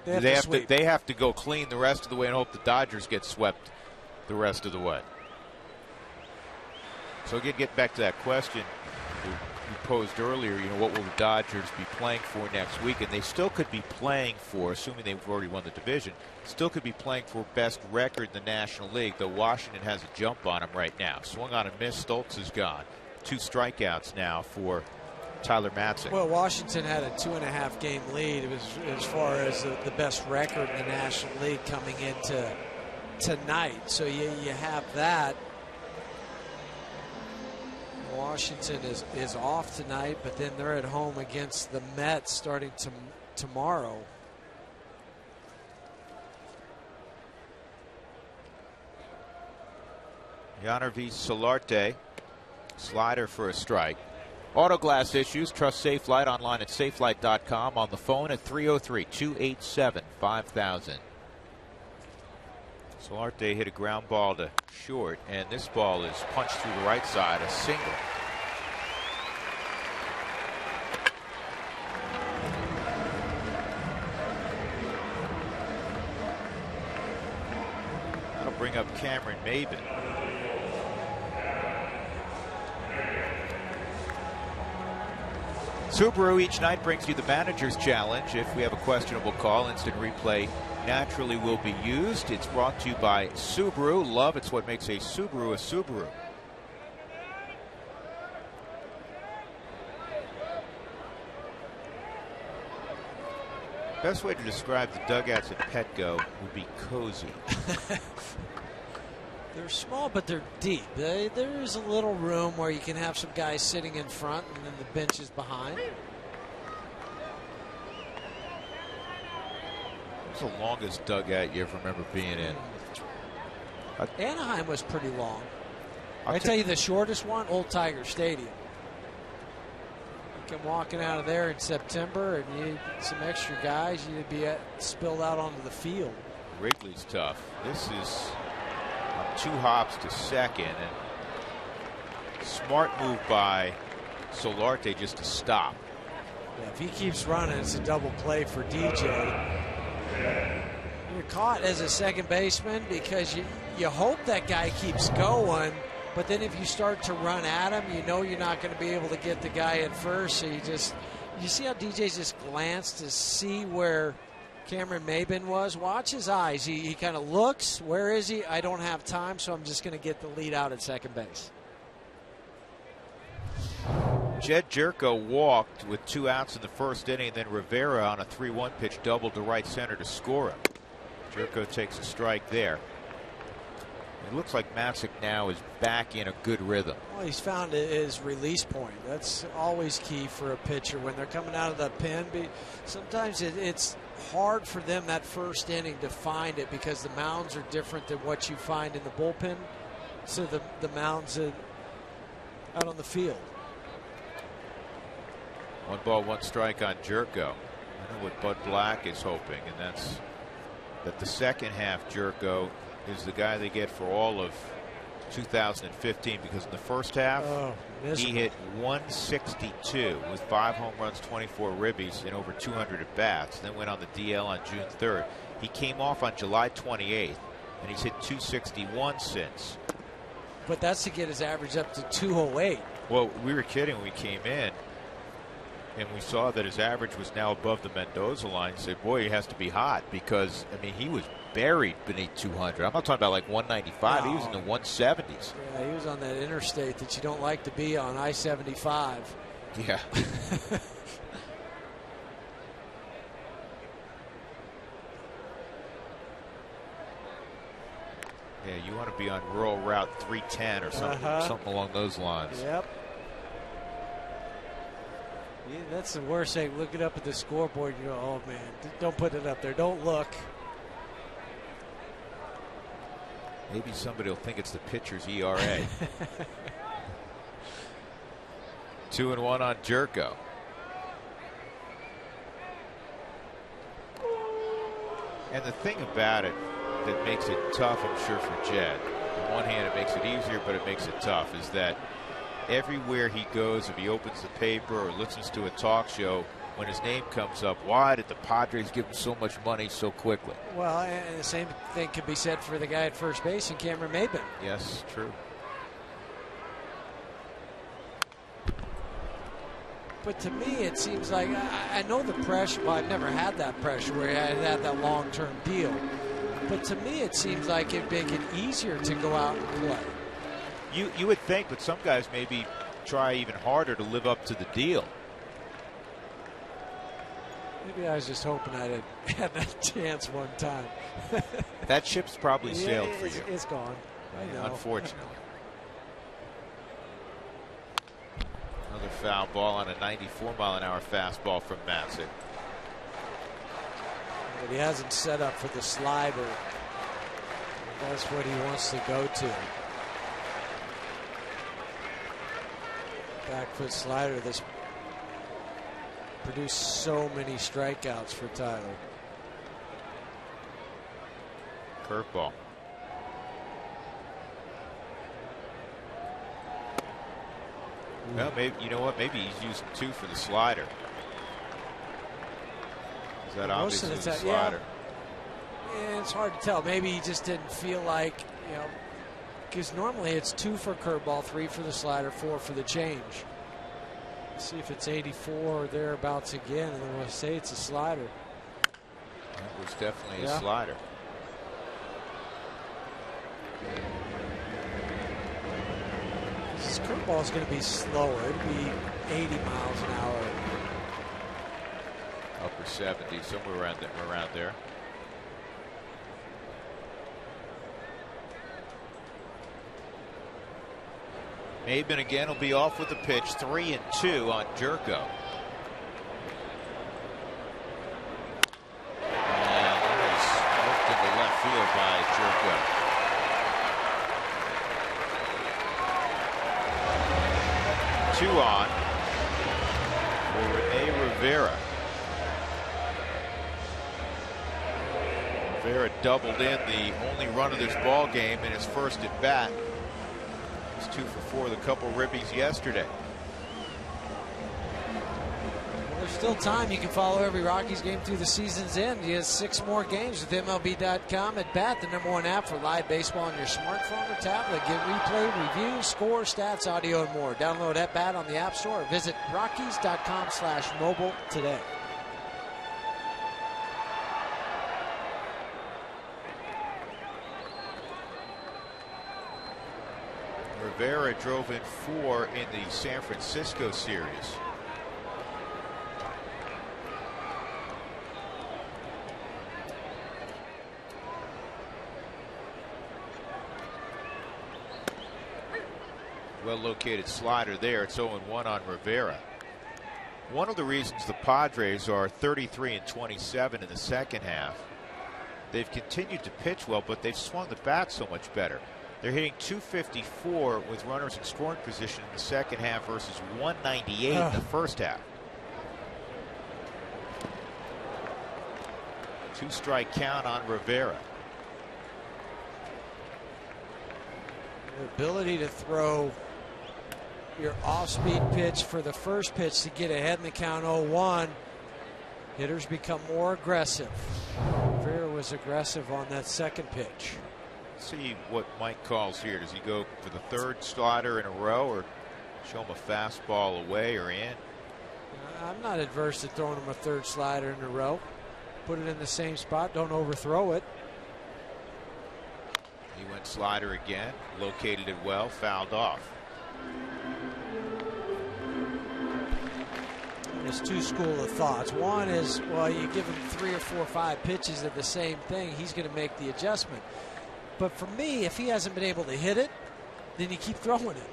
they have to go clean the rest of the way and hope the Dodgers get swept the rest of the way. So again, get back to that question you posed earlier. You know, what will the Dodgers be playing for next week? And they still could be playing for, assuming they've already won the division, still could be playing for best record in the National League, though Washington has a jump on them right now. Swung on and missed. Stoltz is gone. 2 strikeouts now for Tyler Matzek. Well, Washington had a 2.5 game lead. It was as far as the best record in the National League coming into tonight. So you have that. Washington is off tonight, but then they're at home against the Mets starting tomorrow. Yannervis Solarte, slider for a strike. Auto glass issues, trust Safelite online at safelite.com, on the phone at 303-287-5000. Solarte hit a ground ball to short, and this ball is punched through the right side, a single. That'll bring up Cameron Maybin. Subaru each night brings you the manager's challenge. If we have a questionable call, instant replay naturally will be used. It's brought to you by Subaru. Love, it's what makes a Subaru a Subaru. Best way to describe the dugouts at Petco would be cozy. They're small, but they're deep. There is a little room where you can have some guys sitting in front and then the benches behind. What's the longest dugout you ever remember being in? Anaheim was pretty long. I tell you the shortest one, Old Tiger Stadium. You come walking out of there in September and you need some extra guys, you'd be spilled out onto the field. Wrigley's tough. This is 2 hops to second, and smart move by Solarte just to stop. Yeah, if he keeps running, it's a double play for DJ. You're caught as a second baseman because you hope that guy keeps going, but then if you start to run at him, you know you're not going to be able to get the guy at first. So you see how DJ just glanced to see where Cameron Maybin was. Watch his eyes. He kind of looks. Where is he? I don't have time, so I'm just going to get the lead out at second base. Jed Jerko walked with 2 outs in the first inning, and then Rivera on a 3-1 pitch doubled to right center to score him. Jerko takes a strike there. It looks like Matzek now is back in a good rhythm. Well, he's found his release point. That's always key for a pitcher when they're coming out of the pen. Sometimes it's hard for them that first inning to find it because the mounds are different than what you find in the bullpen. So the mounds out on the field. 1 ball, 1 strike on Jerko. I know what Bud Black is hoping, and that's that the second half Jerko is the guy they get for all of 2015, because in the first half he hit 162 with 5 home runs, 24 ribbies, and over 200 at bats. Then went on the DL on June 3rd. He came off on July 28th, and he's hit 261 since. But that's to get his average up to 208. Well, we were kidding when we came in, and we saw that his average was now above the Mendoza line. Said, boy, he has to be hot, because I mean he was buried beneath 200. I'm not talking about like 195. No. He was in the 170s. Yeah, he was on that interstate that you don't like to be on, I-75. Yeah. Yeah, you want to be on rural route 310 or something along those lines. Yep. Yeah, that's the worst thing. Looking up at the scoreboard, you go, oh man, don't put it up there. Don't look. Maybe somebody will think it's the pitcher's ERA. 2-1 on Jerko. And the thing about it that makes it tough, I'm sure, for Jed, on one hand it makes it easier, but it makes it tough, is that everywhere he goes, if he opens the paper or listens to a talk show, when his name comes up, why did the Padres give him so much money so quickly? Well, and the same thing could be said for the guy at first base and Cameron Maybin. Yes, true. But to me, it seems like I know the pressure. Well, I've never had that pressure where I had that long-term deal. But to me, it seems like it'd make it easier to go out and play. You would think, but some guys maybe try even harder to live up to the deal. Maybe I was just hoping I had that chance one time. That ship's probably sailed for you. It's gone. I know. Unfortunately. Another foul ball on a 94-mile-an-hour fastball from Matzik. But he hasn't set up for the slider. That's what he wants to go to. Back foot slider that's produced so many strikeouts for Tyler. Curveball. Well, maybe, you know what? Maybe he's using 2 for the slider. Is that obviously the slider? Yeah, it's hard to tell. Maybe he just didn't feel like, because normally it's 2 for curveball, 3 for the slider, 4 for the change. Let's see if it's 84 or thereabouts again, and then we'll say it's a slider. That was definitely a slider. This curveball is going to be slower. It'll be 80 miles an hour. Upper 70, somewhere around there. Maybin again will be off with the pitch. 3-2 on Jerko. And that is worked into left field by Jerko. 2 on for Rene Rivera. Rivera doubled in the only run of this ball game in his first at bat. 2 for 4 with a couple ribbies yesterday. Well, there's still time. You can follow every Rockies game through the season's end. He has 6 more games with MLB.com at Bat, the #1 app for live baseball on your smartphone or tablet. Get replay, reviews, score, stats, audio, and more. Download at Bat on the App Store or visit Rockies.com/mobile today. Rivera drove in 4 in the San Francisco series. Well located slider there. It's 0-1 on Rivera. One of the reasons the Padres are 33-27 in the second half, they've continued to pitch well, but they've swung the bat so much better. They're hitting .254 with runners in scoring position in the second half versus .198 in the first half. 2-strike count on Rivera. The ability to throw your off-speed pitch for the first pitch to get ahead in the count 0-1. Hitters become more aggressive. Rivera was aggressive on that second pitch. See what Mike calls here. Does he go for the 3rd slider in a row or show him a fastball away or in? I'm not adverse to throwing him a 3rd slider in a row. Put it in the same spot. Don't overthrow it. He went slider again, located it well, fouled off. There's two schools of thoughts. One is, well, you give him 3 or 4 or 5 pitches of the same thing, he's going to make the adjustment. But for me, if he hasn't been able to hit it, then you keep throwing it.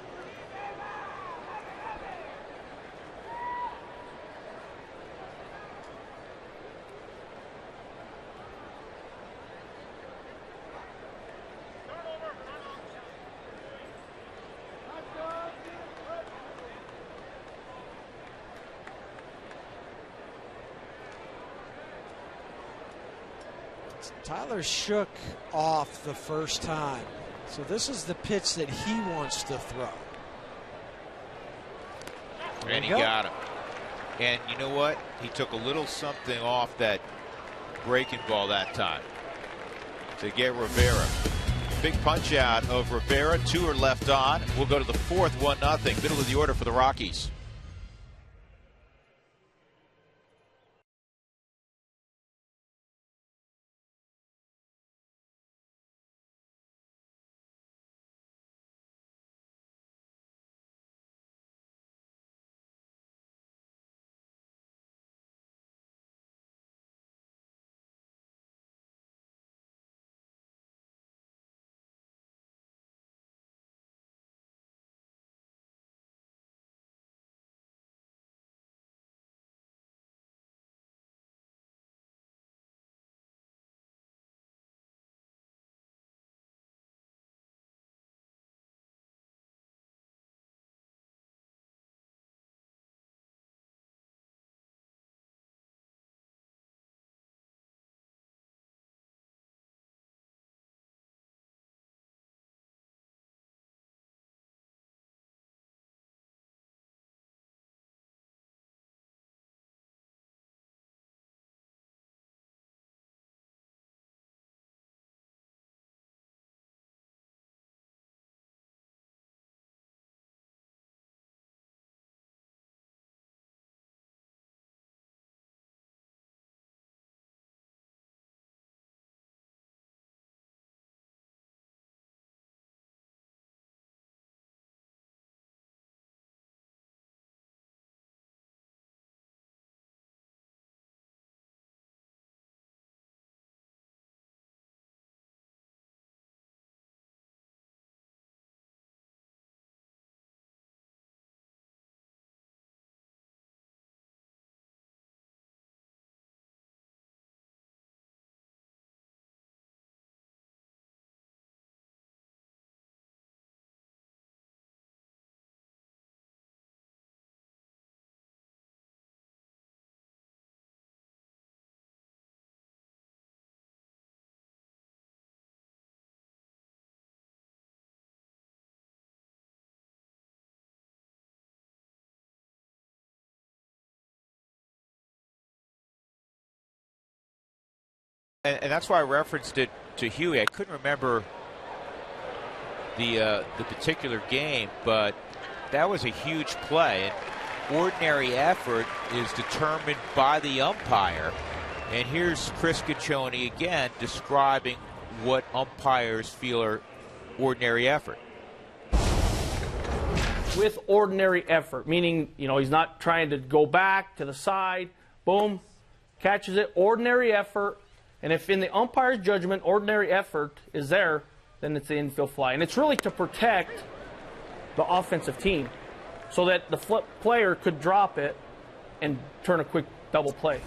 Tyler shook off the first time. So this is the pitch that he wants to throw. And he got him. And you know what? He took a little something off that breaking ball that time to get Rivera. Big punch out of Rivera. 2 are left on. We'll go to the 4th, 1-0. Middle of the order for the Rockies. And that's why I referenced it to Huey. I couldn't remember the particular game, but that was a huge play. And ordinary effort is determined by the umpire. And here's Chris Caccione again describing what umpires feel are ordinary effort. With ordinary effort, meaning, you know, he's not trying to go back to the side, boom, catches it, ordinary effort. And if in the umpire's judgment ordinary effort is there, then it's the infield fly. And it's really to protect the offensive team so that the player could drop it and turn a quick double play.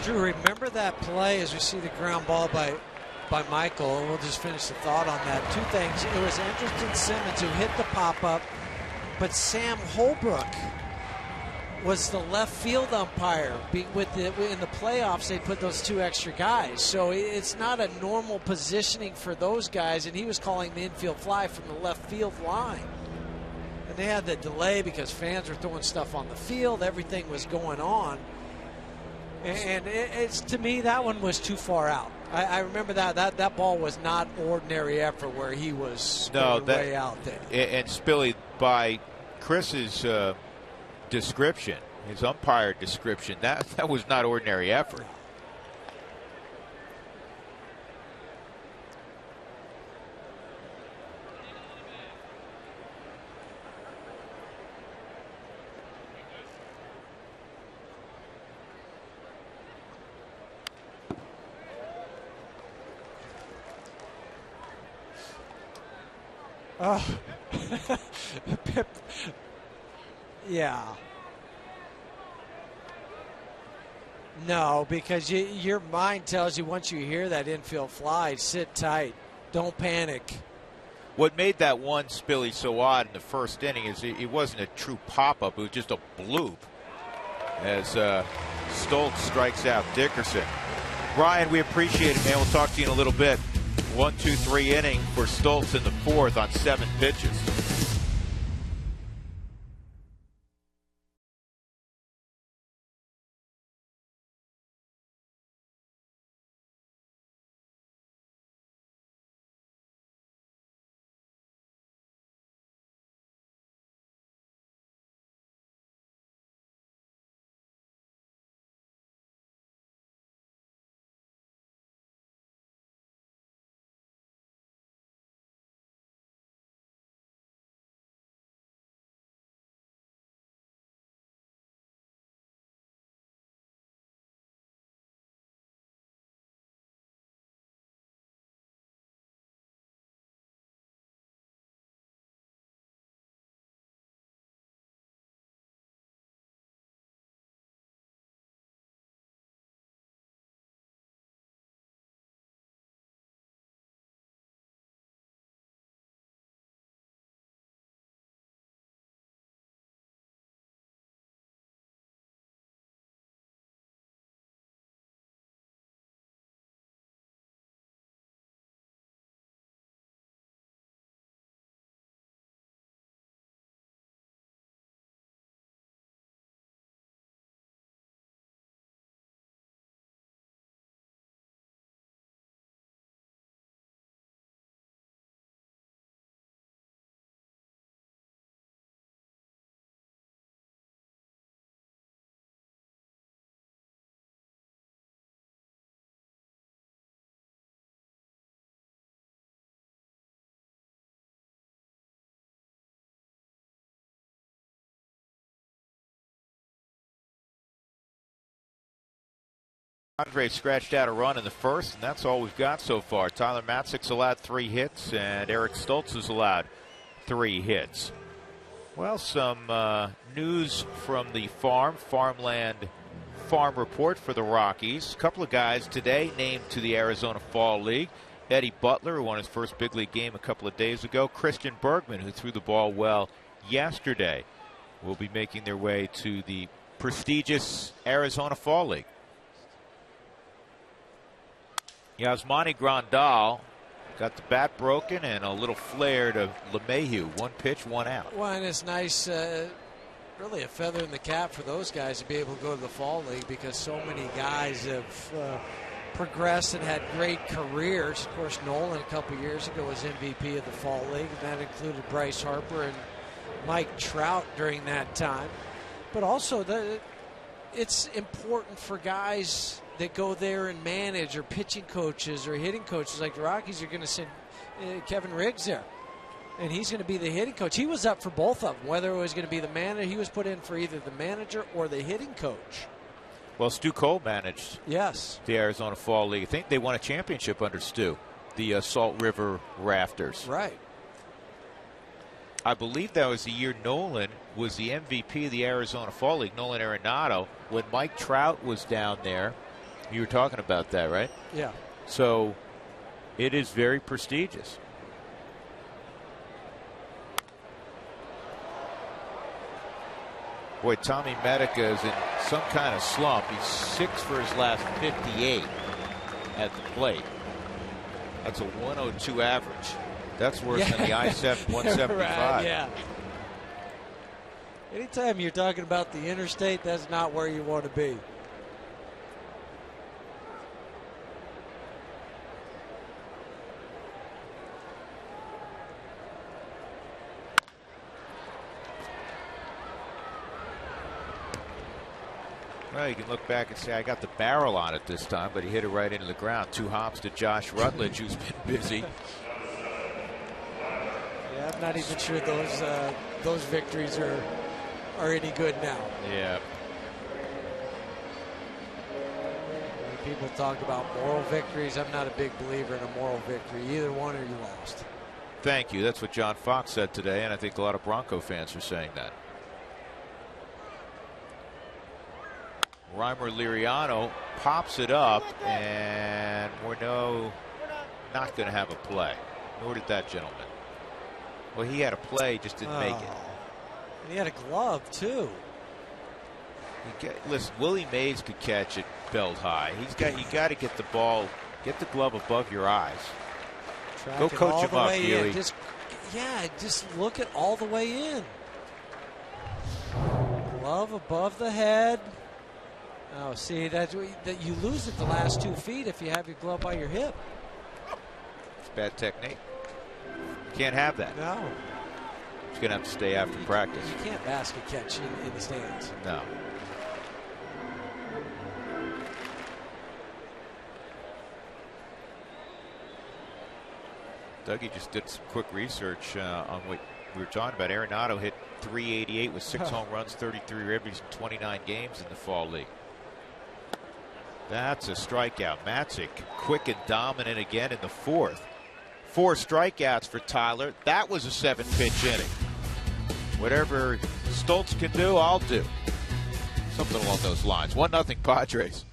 Drew, remember that play as we see the ground ball by Michael, and we'll just finish the thought on that. 2 things. It was Andrelton Simmons who hit the pop-up, but Sam Holbrook was the left field umpire. In the playoffs, they put those 2 extra guys. So it's not a normal positioning for those guys, and he was calling the infield fly from the left field line. And they had the delay because fans were throwing stuff on the field. Everything was going on. And it's to me, that one was too far out. I remember that ball was not ordinary effort where he was way out there. And Spilly, by Chris's description, his umpire description, that was not ordinary effort. Oh. Yeah. No, because your mind tells you once you hear that infield fly, sit tight. Don't panic. What made that one Spilly so odd in the first inning is it wasn't a true pop-up. It was just a bloop as Stoltz strikes out Dickerson. Brian, we appreciate it, man. We'll talk to you in a little bit. 1-2-3 inning for Stoltz in the fourth on 7 pitches. Andre scratched out a run in the first, and that's all we've got so far. Tyler Matzek's allowed 3 hits, and Eric Stoltz has allowed 3 hits. Well, some news from the farmland farm report for the Rockies. A couple of guys today named to the Arizona Fall League. Eddie Butler, who won his first big league game a couple of days ago. Christian Bergman, who threw the ball well yesterday, will be making their way to the prestigious Arizona Fall League. Yasmani Grandal got the bat broken and a little flare to LeMahieu. 1 pitch, 1 out. Well, and it's nice, really a feather in the cap for those guys to be able to go to the Fall League because so many guys have progressed and had great careers. Of course, Nolan a couple years ago was MVP of the Fall League, and that included Bryce Harper and Mike Trout during that time. But also, it's important for guys that go there and manage, or pitching coaches or hitting coaches like the Rockies. You're going to send Kevin Riggs there, and he's going to be the hitting coach. He was up for both of them, whether it was going to be the manager. He was put in for either the manager or the hitting coach. Well, Stu Cole managed the Arizona Fall League. I think they won a championship under Stu, the Salt River Rafters. Right. I believe that was the year Nolan was the MVP of the Arizona Fall League, Nolan Arenado, when Mike Trout was down there. You were talking about that, right? Yeah. So it is very prestigious. Boy, Tommy Medica is in some kind of slump. He's 6 for his last 58 at the plate. That's a 102 average. That's worse than the I-7 175. Right, yeah. Anytime you're talking about the interstate, that's not where you want to be. Well, you can look back and say, I got the barrel on it this time, but he hit it right into the ground. 2 hops to Josh Rutledge, who's been busy. Yeah, I'm not even sure those victories are any good now. Yeah. When people talk about moral victories, I'm not a big believer in a moral victory. Either one or you lost. Thank you. That's what John Fox said today, and I think a lot of Bronco fans are saying that. Reimer Liriano pops it up, and Morneau not going to have a play. Nor did that gentleman. Well, he had a play, just didn't make it. And he had a glove, too. Listen, Willie Mays could catch it belt high. You got to get the ball, get the glove above your eyes. Go coach him up, Healy. Just look at all the way in. Glove above the head. Oh, see, that you lose it the last 2 feet if you have your glove by your hip. It's bad technique. Can't have that. No. He's going to have to stay after practice. You can't basket catch in the stands. No. Dougie just did some quick research on what we were talking about. Arenado hit .388 with 6 home runs, 33 ribbies in 29 games in the fall league. That's a strikeout. Matzik quick and dominant again in the 4th. 4 strikeouts for Tyler. That was a 7-pitch inning. Whatever Stoltz can do, I'll do. Something along those lines. 1-0 Padres.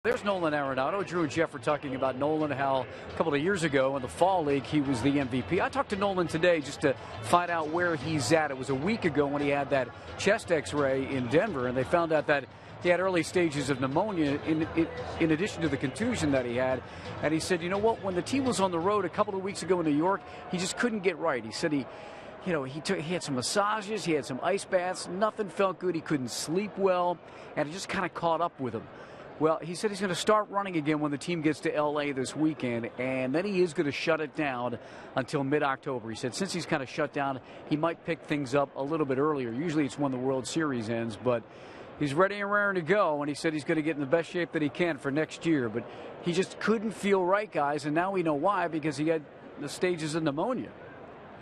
There's Nolan Arenado. Drew and Jeff were talking about Nolan, how a couple of years ago in the fall league he was the MVP. I talked to Nolan today just to find out where he's at. It was a week ago when he had that chest x-ray in Denver, and they found out that he had early stages of pneumonia in addition to the contusion that he had. And he said, you know what, when the team was on the road a couple of weeks ago in New York, he just couldn't get right. He said he had some massages, he had some ice baths, nothing felt good, he couldn't sleep well, and it just kind of caught up with him. Well, he said he's going to start running again when the team gets to L.A. this weekend, and then he is going to shut it down until mid-October. He said since he's kind of shut down, he might pick things up a little bit earlier. Usually it's when the World Series ends, but he's ready and raring to go, and he said he's going to get in the best shape that he can for next year. But he just couldn't feel right, guys, and now we know why, because he had the stages of pneumonia.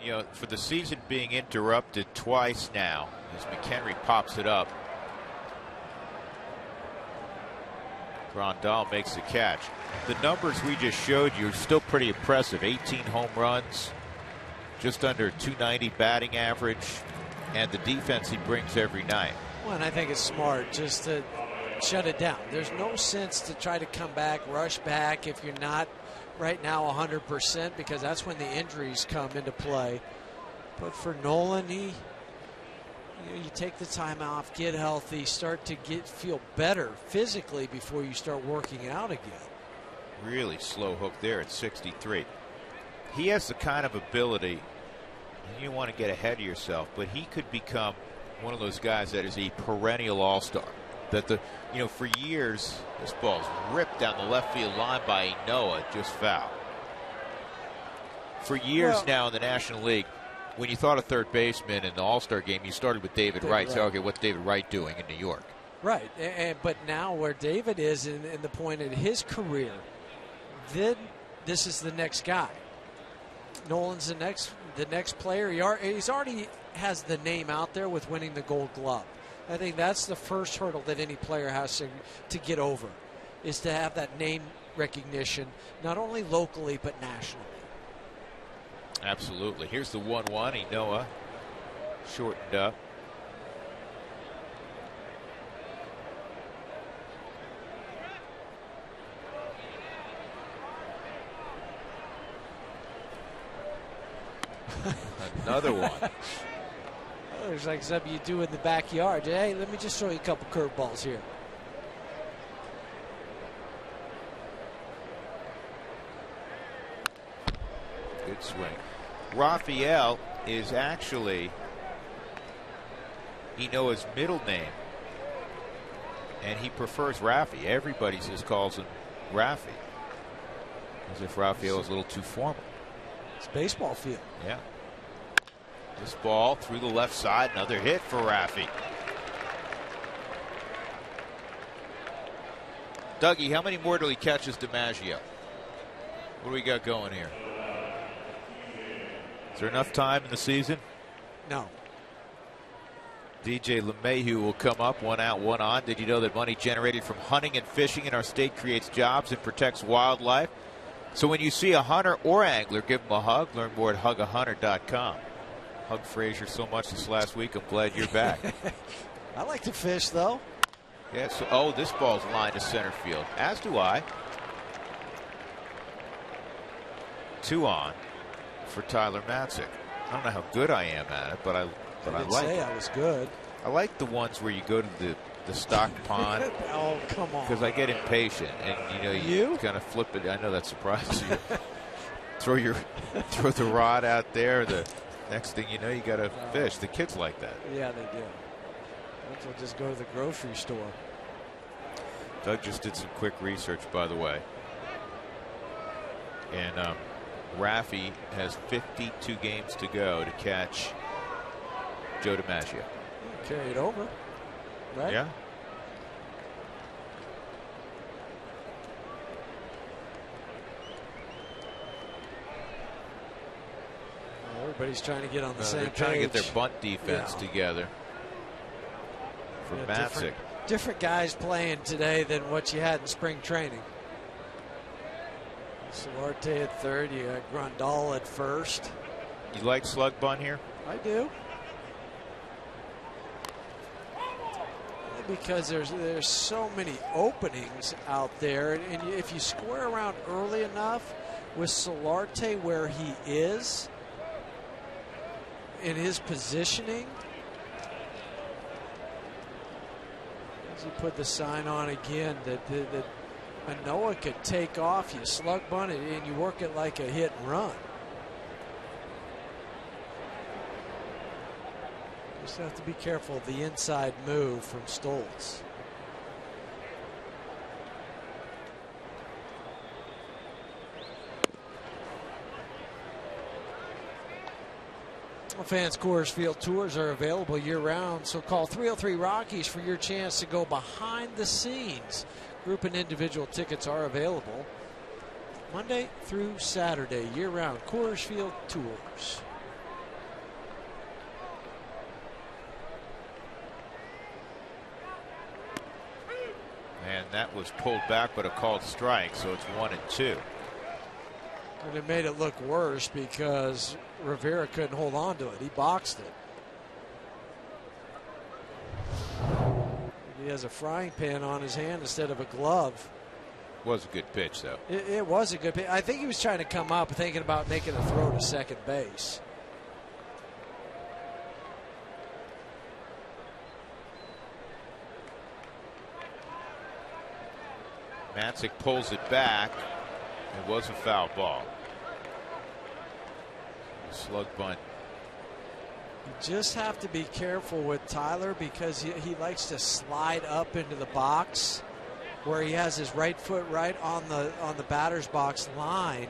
You know, for the season being interrupted twice now, as McHenry pops it up, Grandal makes the catch. The numbers we just showed you are still pretty impressive. 18 home runs, just under 290 batting average, and the defense he brings every night. Well, and I think it's smart just to shut it down. There's no sense to try to come back, rush back if you're not right now 100%, because that's when the injuries come into play. But for Nolan, you take the time off, get healthy, start to feel better physically before you start working out again. Really slow hook there at 63. He has the kind of ability, and you want to get ahead of yourself, but he could become one of those guys that is a perennial all-star. That for years, this ball's ripped down the left field line by Noah, just foul. For years now in the National League, when you thought of third baseman in the All-Star game, you started with David Wright. So, okay, what's David Wright doing in New York? Right, but now where David is in the point in his career, then this is the next guy. Nolan's the next player. He's already has the name out there with winning the Gold Glove. I think that's the first hurdle that any player has to get over, is to have that name recognition, not only locally but nationally. Absolutely. Here's the 1-1. Noah shortened up. Another one. There's like something you do in the backyard. Hey, let me just throw you a couple curveballs here. Good swing. Raphael is actually Noah's middle name, and he prefers Rafi. Everybody just calls him Rafi, as if Raphael is a little too formal. It's baseball field. Yeah. This ball through the left side, another hit for Rafi. Dougie, how many more till he catches DiMaggio? What do we got going here? Is there enough time in the season? No. DJ LeMahieu will come up, 1 out, 1 on. Did you know that money generated from hunting and fishing in our state creates jobs and protects wildlife? So when you see a hunter or angler, give them a hug. Learn more at hugahunter.com. Hug Frazier so much this last week. I'm glad you're back. I like to fish, though. Yeah, so, this ball's lined to center field, as do I. 2 on for Tyler Matzik. I don't know how good I am at it, but I like it. I was good. I like the ones where you go to the stock pond. Oh, come on. Because I get impatient, and you kind of flip it. I know that surprises you. throw the rod out there. The next thing you know, you got to fish. The kids like that. Yeah, they do. We'll just go to the grocery store. Doug just did some quick research, by the way, and Rafi has 52 games to go to catch Joe DiMaggio. Carried over, right? Yeah. Everybody's trying to get on the same page. They're trying to get their bunt defense together for Matzik. Different guys playing today than what you had in spring training. Solarte at third, you got Grandal at first. You like slug bunt here? I do. Because there's so many openings out there, and if you square around early enough with Solarte where he is in his positioning, as you put the sign on again that Manoah could take off, you slug bunt it, and you work it like a hit and run. Just have to be careful of the inside move from Stoltz. Fans Coors Field tours are available year-round, so call 303 Rockies for your chance to go behind the scenes. Group and individual tickets are available Monday through Saturday, year-round. Coors Field tours. And that was pulled back, but a called strike, so it's 1-2. And it made it look worse because Rivera couldn't hold on to it. He boxed it. He has a frying pan on his hand instead of a glove. Was a good pitch, though. It was a good pitch. I think he was trying to come up thinking about making a throw to second base. Matzik pulls it back. It was a foul ball. Slug bunt. You just have to be careful with Tyler because he likes to slide up into the box where he has his right foot right on the batter's box line.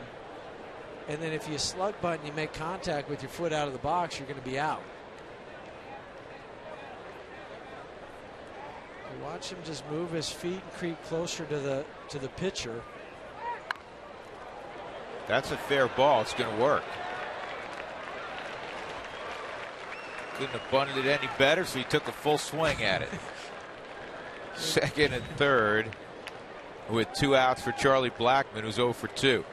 And then if you slug bunt and you make contact with your foot out of the box, you're going to be out. You watch him just move his feet and creep closer to the pitcher. That's a fair ball. It's going to work. Couldn't have bunted it any better, so he took a full swing at it. Second and third with 2 outs for Charlie Blackmon, who's 0 for 2.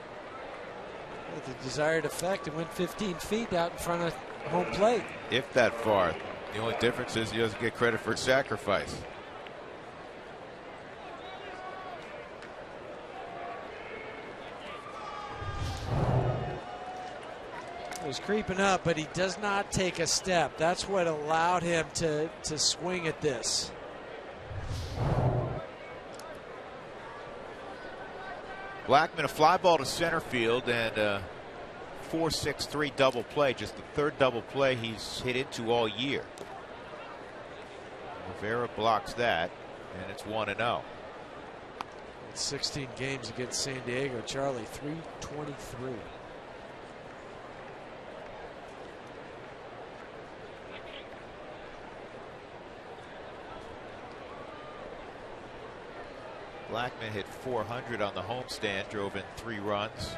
With the desired effect, it went 15 feet out in front of home plate. If that far. The only difference is he doesn't get credit for sacrifice. He was creeping up, but he does not take a step. That's what allowed him to swing at this. Blackmon, a fly ball to center field, and 4-6-3 double play. Just the third double play he's hit into all year. Rivera blocks that, and it's 1-0. 16 games against San Diego. Charlie, 323. Blackmon hit 400 on the homestand, drove in 3 runs.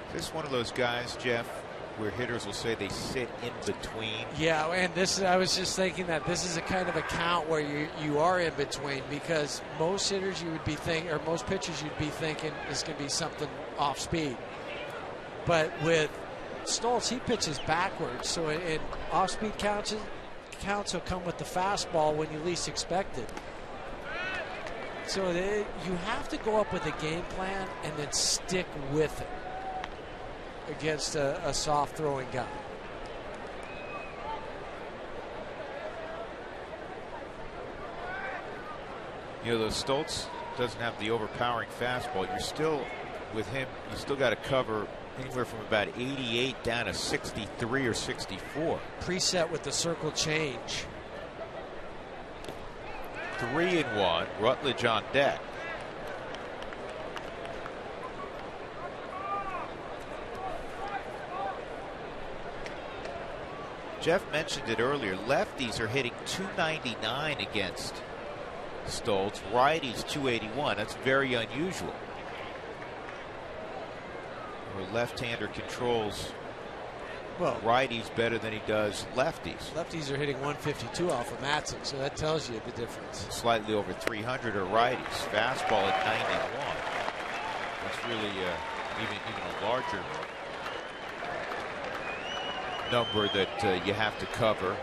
Is this one of those guys, Jeff, where hitters will say they sit in between? Yeah, and this, I was just thinking that this is a kind of a count where you are in between, because most hitters you would be thinking, or most pitchers you'd be thinking is going to be something off speed. But with Stoltz, he pitches backwards, so in off speed counts will come with the fastball when you least expect it. So you have to go up with a game plan and then stick with it against a soft throwing guy. You know, though Stoltz doesn't have the overpowering fastball, you're still, with him, you still got to cover anywhere from about 88 down to 63 or 64. Preset with the circle change. 3-1, Rutledge on deck. Jeff mentioned it earlier. Lefties are hitting .299 against Stoltz. Righties .281. That's very unusual. Where left-hander controls righties better than he does lefties. Lefties are hitting 152 off of Matson, so that tells you the difference. Slightly over 300 are righties. Fastball at 91. That's really even a larger number that you have to cover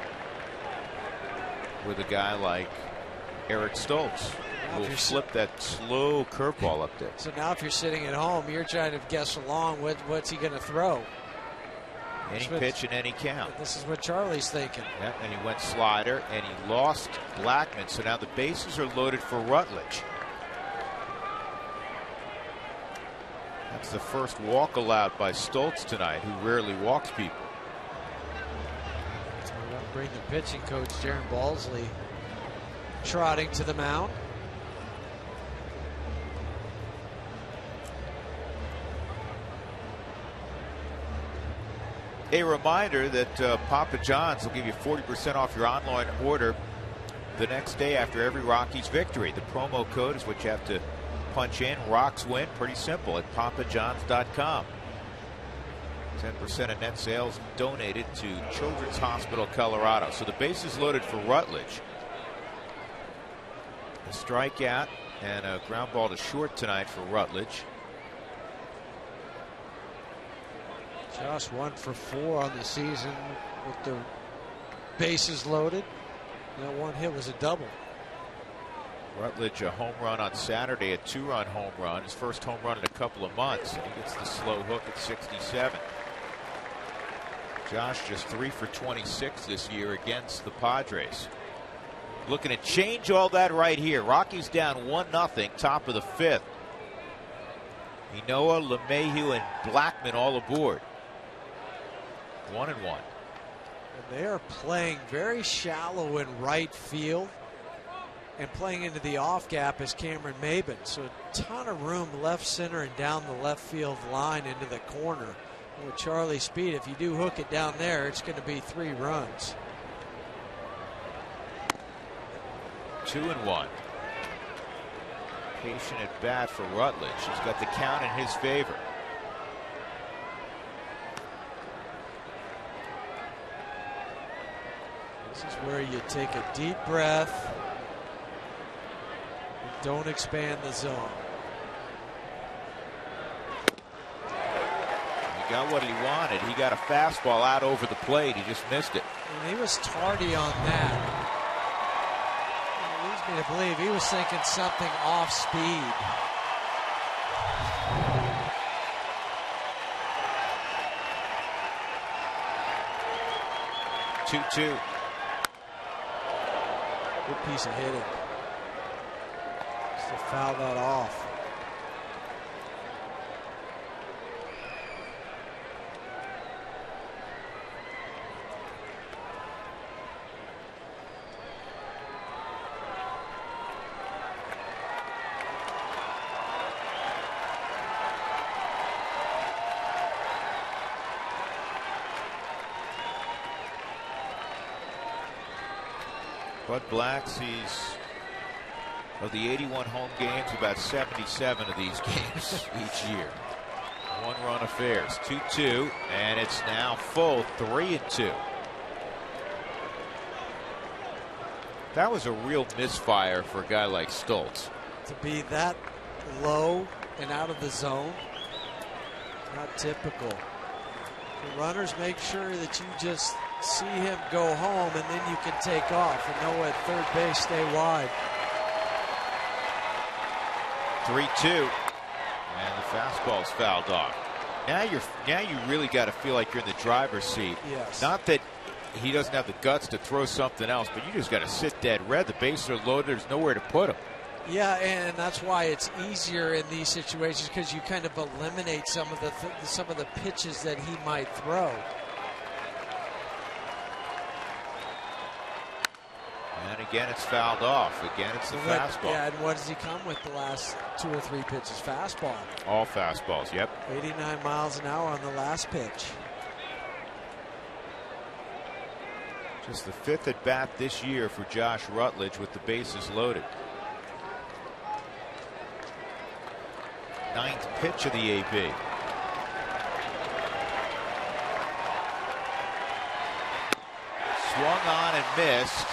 with a guy like Eric Stoltz, who will flip that slow curveball up there. So now if you're sitting at home, you're trying to guess along what's he going to throw. Any pitch and any count. This is what Charlie's thinking. Yeah, and he went slider, and he lost Blackmon, so now the bases are loaded for Rutledge. That's the first walk allowed by Stoltz tonight, who rarely walks people. Bring the pitching coach, Jaron Balsley, trotting to the mound. A reminder that Papa John's will give you 40% off your online order the next day after every Rockies victory. The promo code is what you have to punch in. Rocks win. Pretty simple at papajohns.com. 10% of net sales donated to Children's Hospital Colorado. So the base is loaded for Rutledge. A strikeout and a ground ball to short tonight for Rutledge. Josh 1 for 4 on the season with the bases loaded. That one hit was a double. Rutledge a home run on Saturday, a 2-run home run, his first home run in a couple of months, and he gets the slow hook at 67. Josh just 3 for 26 this year against the Padres. Looking to change all that right here. Rockies down 1-0, top of the 5th. Manoah, LeMahieu, and Blackmon all aboard. 1-1. And they are playing very shallow in right field. and playing into the off gap is Cameron Maben. So a ton of room left center and down the left field line into the corner. And with Charlie Speed, if you do hook it down there, it's going to be 3 runs. 2-1. Patient at bat for Rutledge. He's got the count in his favor. This is where you take a deep breath and don't expand the zone. He got what he wanted. He got a fastball out over the plate. He just missed it. And he was tardy on that. It leads me to believe he was thinking something off speed. Two. Good piece of hitting. Just to foul that off. Bud Black sees, of the 81 home games, about 77 of these games each year. 1-run affairs. 2-2, and it's now full 3-2. That was a real misfire for a guy like Stoltz. To be that low and out of the zone, not typical. The runners make sure that you just see him go home, and then you can take off and know at third base stay wide. 3-2, and the fastball's fouled off. Now you really got to feel like you're in the driver's seat. Yes. Not that he doesn't have the guts to throw something else, but you just got to sit dead red. The bases are loaded. There's nowhere to put them. Yeah, and that's why it's easier in these situations, because you kind of eliminate some of the pitches that he might throw. And again, it's fouled off. Again, it's the fastball. Yeah, and what does he come with the last 2 or 3 pitches? Fastball. All fastballs, yep. 89 miles an hour on the last pitch. Just the 5th at bat this year for Josh Rutledge with the bases loaded. 9th pitch of the AB. Swung on and missed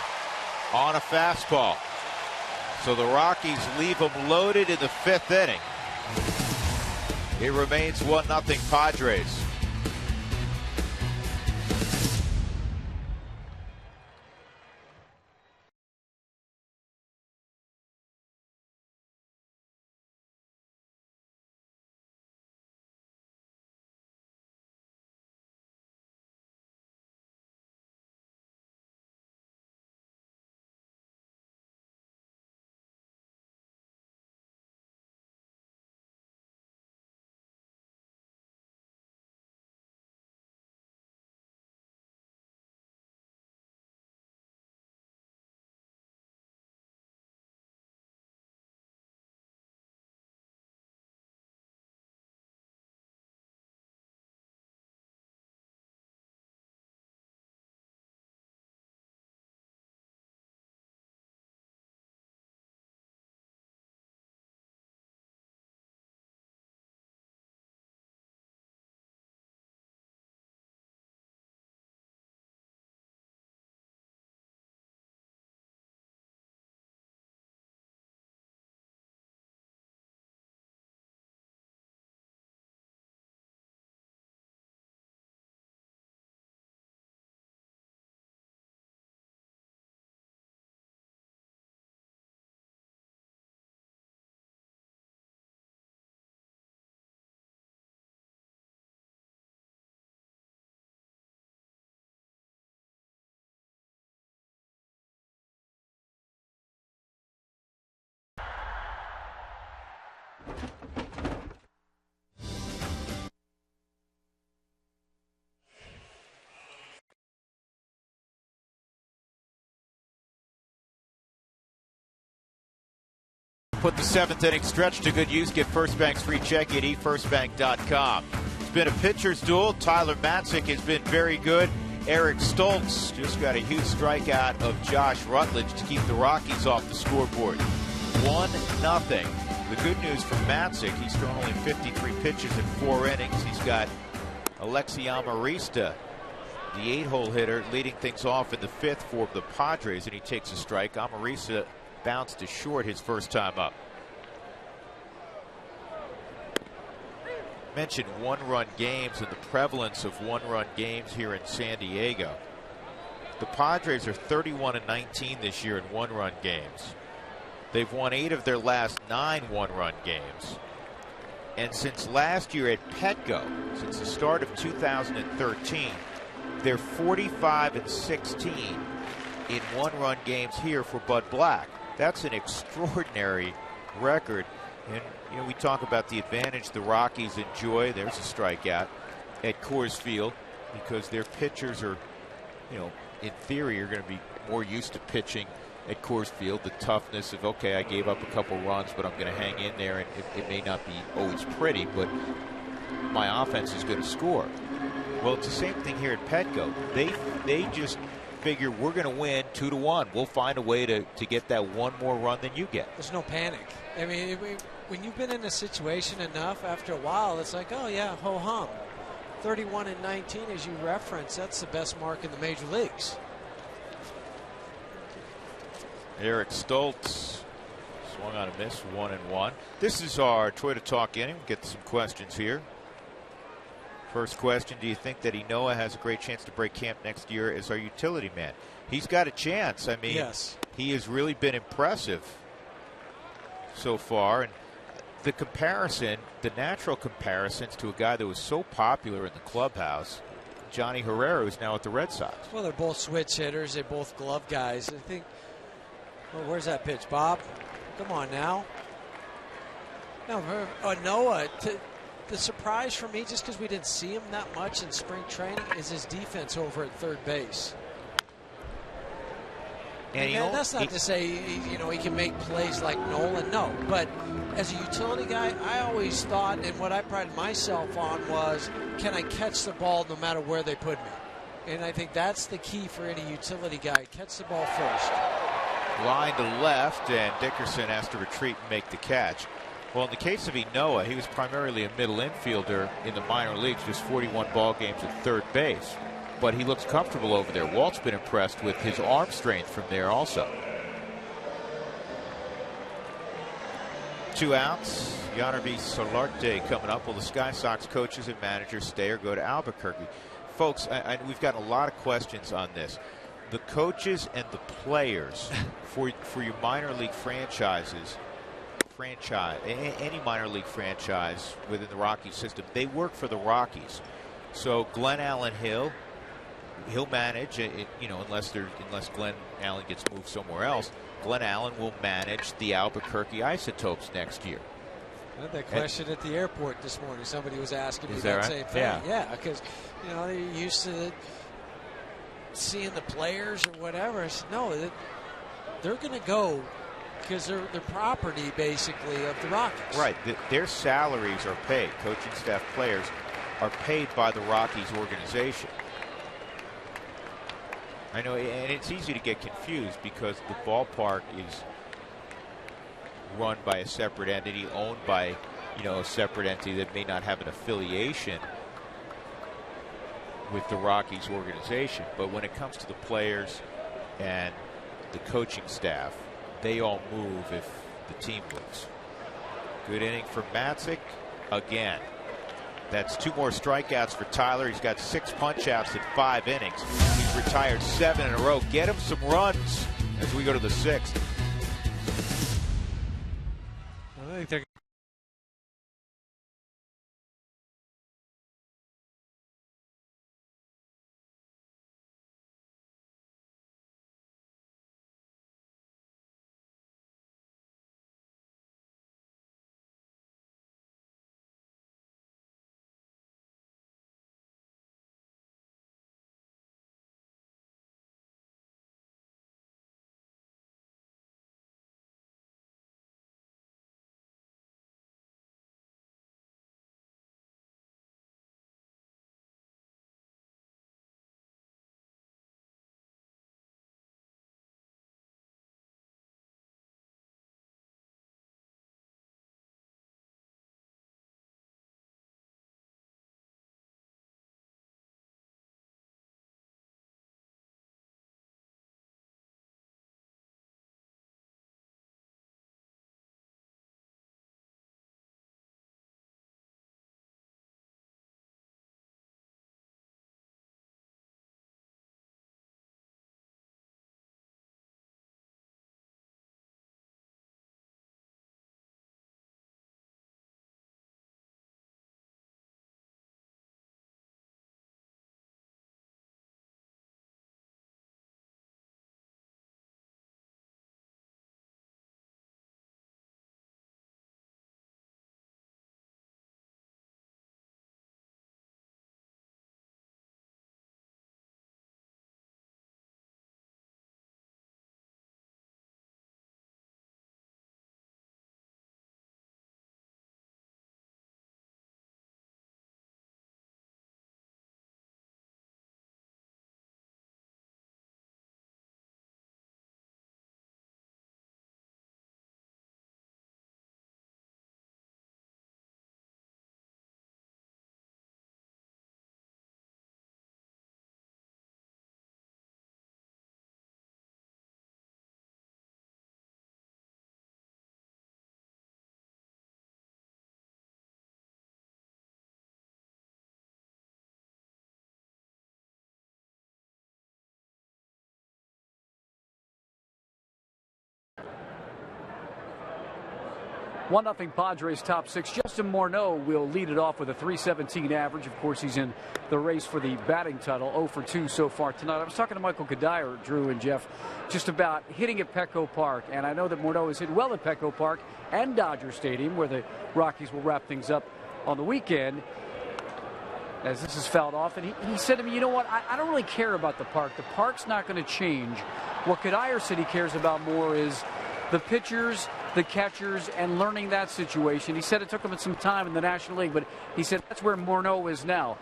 on a fastball. So the Rockies leave them loaded in the 5th inning. It remains 1-0 Padres. Put the 7th inning stretch to good use. Get First Bank's free check at efirstbank.com. It's been a pitcher's duel. Tyler Matzik has been very good. Eric Stoltz just got a huge strikeout of Josh Rutledge to keep the Rockies off the scoreboard. 1-0. The good news for Matzik, he's thrown only 53 pitches in 4 innings. He's got Alexi Amarista, the 8-hole hitter, leading things off in the 5th for the Padres, and he takes a strike. Amarista bounced to short his first time up. Mentioned one-run games and the prevalence of one-run games here in San Diego. The Padres are 31-19 this year in one-run games. They've won 8 of their last 9 one-run games. And since last year at Petco, since the start of 2013, they're 45-16 in one-run games here for Bud Black. That's an extraordinary record. And, you know, we talk about the advantage the Rockies enjoy. There's a strikeout at Coors Field because their pitchers are, you know, in theory, are going to be more used to pitching at Coors Field. The toughness of, okay, I gave up a couple runs, but I'm going to hang in there, and it may not be always pretty, but my offense is going to score. Well, it's the same thing here at Petco. They just figure we're going to win 2-1. We'll find a way to get that one more run than you get. There's no panic. I mean, when you've been in a situation enough, after a while, it's like, oh yeah, ho hum. 31-19, as you reference, that's the best mark in the major leagues. Eric Stoltz swung on a miss, 1-1. This is our Toyota Talk inning. We'll get some questions here. First question, do you think that Inoa has a great chance to break camp next year as our utility man? He's got a chance. I mean, yes. He has really been impressive so far. And the comparison, the natural comparisons to a guy that was so popular in the clubhouse, Johnny Herrera, who's now at the Red Sox. Well, they're both switch hitters. They're both glove guys. I think, well, where's that pitch, Bob? Come on now. No, Noah, the surprise for me, just because we didn't see him that much in spring training, is his defense over at third base. And that's not to say he can make plays like Nolan, no. But as a utility guy, I always thought, and what I prided myself on was, can I catch the ball no matter where they put me? And I think that's the key for any utility guy. Catch the ball first. Line to left, and Dickerson has to retreat and make the catch. Well, in the case of Inoa, he was primarily a middle infielder in the minor leagues, just 41 ball games at third base. But he looks comfortable over there. Walt's been impressed with his arm strength from there also. 2 outs. Yannerby Solarte coming up. Will the Sky Sox coaches and managers stay or go to Albuquerque? Folks, we've gotten a lot of questions on this. The coaches and the players for your minor league franchises, any minor league franchise within the Rockies system, they work for the Rockies. So Glenn Allen he'll manage, unless Glenn Allen gets moved somewhere else. Glenn Allen will manage the Albuquerque Isotopes next year. I had that question at the airport this morning. Somebody was asking me that that same thing. Yeah, because they're used to seeing the players or whatever. I said, no, they're going to go because they're property basically of the Rockies. Right. Their salaries are paid. Coaching staff, players are paid by the Rockies organization. I know, and it's easy to get confused because the ballpark is run by a separate entity, owned by, a separate entity that may not have an affiliation with the Rockies organization. But when it comes to the players and the coaching staff, they all move if the team moves. Good inning for Matzik again. That's 2 more strikeouts for Tyler. He's got 6 punch-outs in 5 innings. He's retired 7 in a row. Get him some runs as we go to the 6th. I think they're 1-0 Padres top 6. Justin Morneau will lead it off with a .317 average. Of course, he's in the race for the batting title. 0 for 2 so far tonight. I was talking to Michael Kadire, Drew and Jeff, just about hitting at Petco Park. And I know that Morneau has hit well at Petco Park and Dodger Stadium, where the Rockies will wrap things up on the weekend, as this is fouled off. And he said to me, you know what, I don't really care about the park. The park's not going to change. What Kadire said he cares about more is the pitchers, the catchers, and learning that situation. He said it took him some time in the National League, but he said that's where Morneau is now.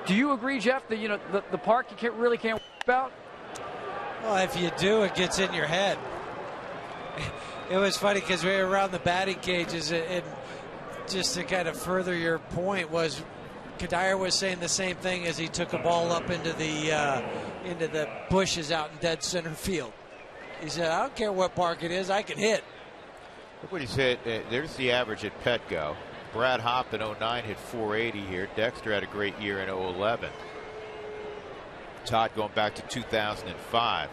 Do you agree, Jeff, that the park you really can't worry about? Well, if you do, it gets in your head. It was funny because we were around the batting cages, and just to kind of further your point was Kadire was saying the same thing as he took a ball up into the bushes out in dead center field. He said, I don't care what park it is, I can hit. Look what he's hit. There's the average at Petco. Brad Hopp in 09 hit .480 here. Dexter had a great year in 011. Todd going back to 2005.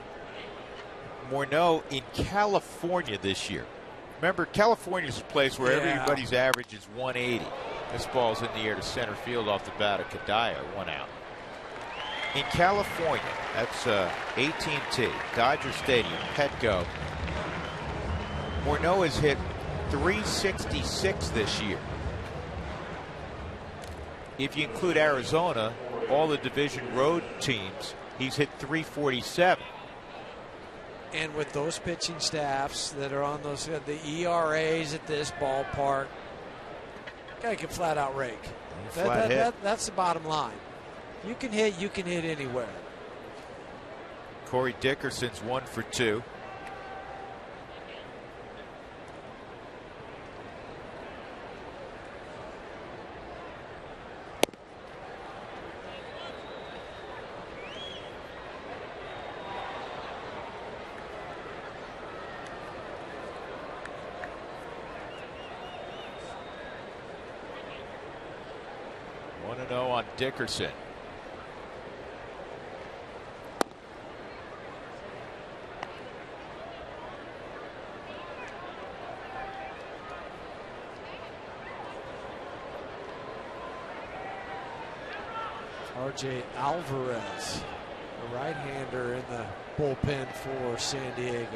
Morneau in California this year. Remember, California's a place where everybody's average is 180. This ball's in the air to center field off the bat of Kadire, 1 out. In California, that's AT&T, Dodger Stadium, Petco. Morneau has hit .366 this year. If you include Arizona, all the division road teams, he's hit .347. And with those pitching staffs that are on those, the ERAs at this ballpark, guy can flat out rake. That's the bottom line. You can hit anywhere. Corey Dickerson's 1 for 2. On Dickerson. RJ Alvarez, a right-hander in the bullpen for San Diego.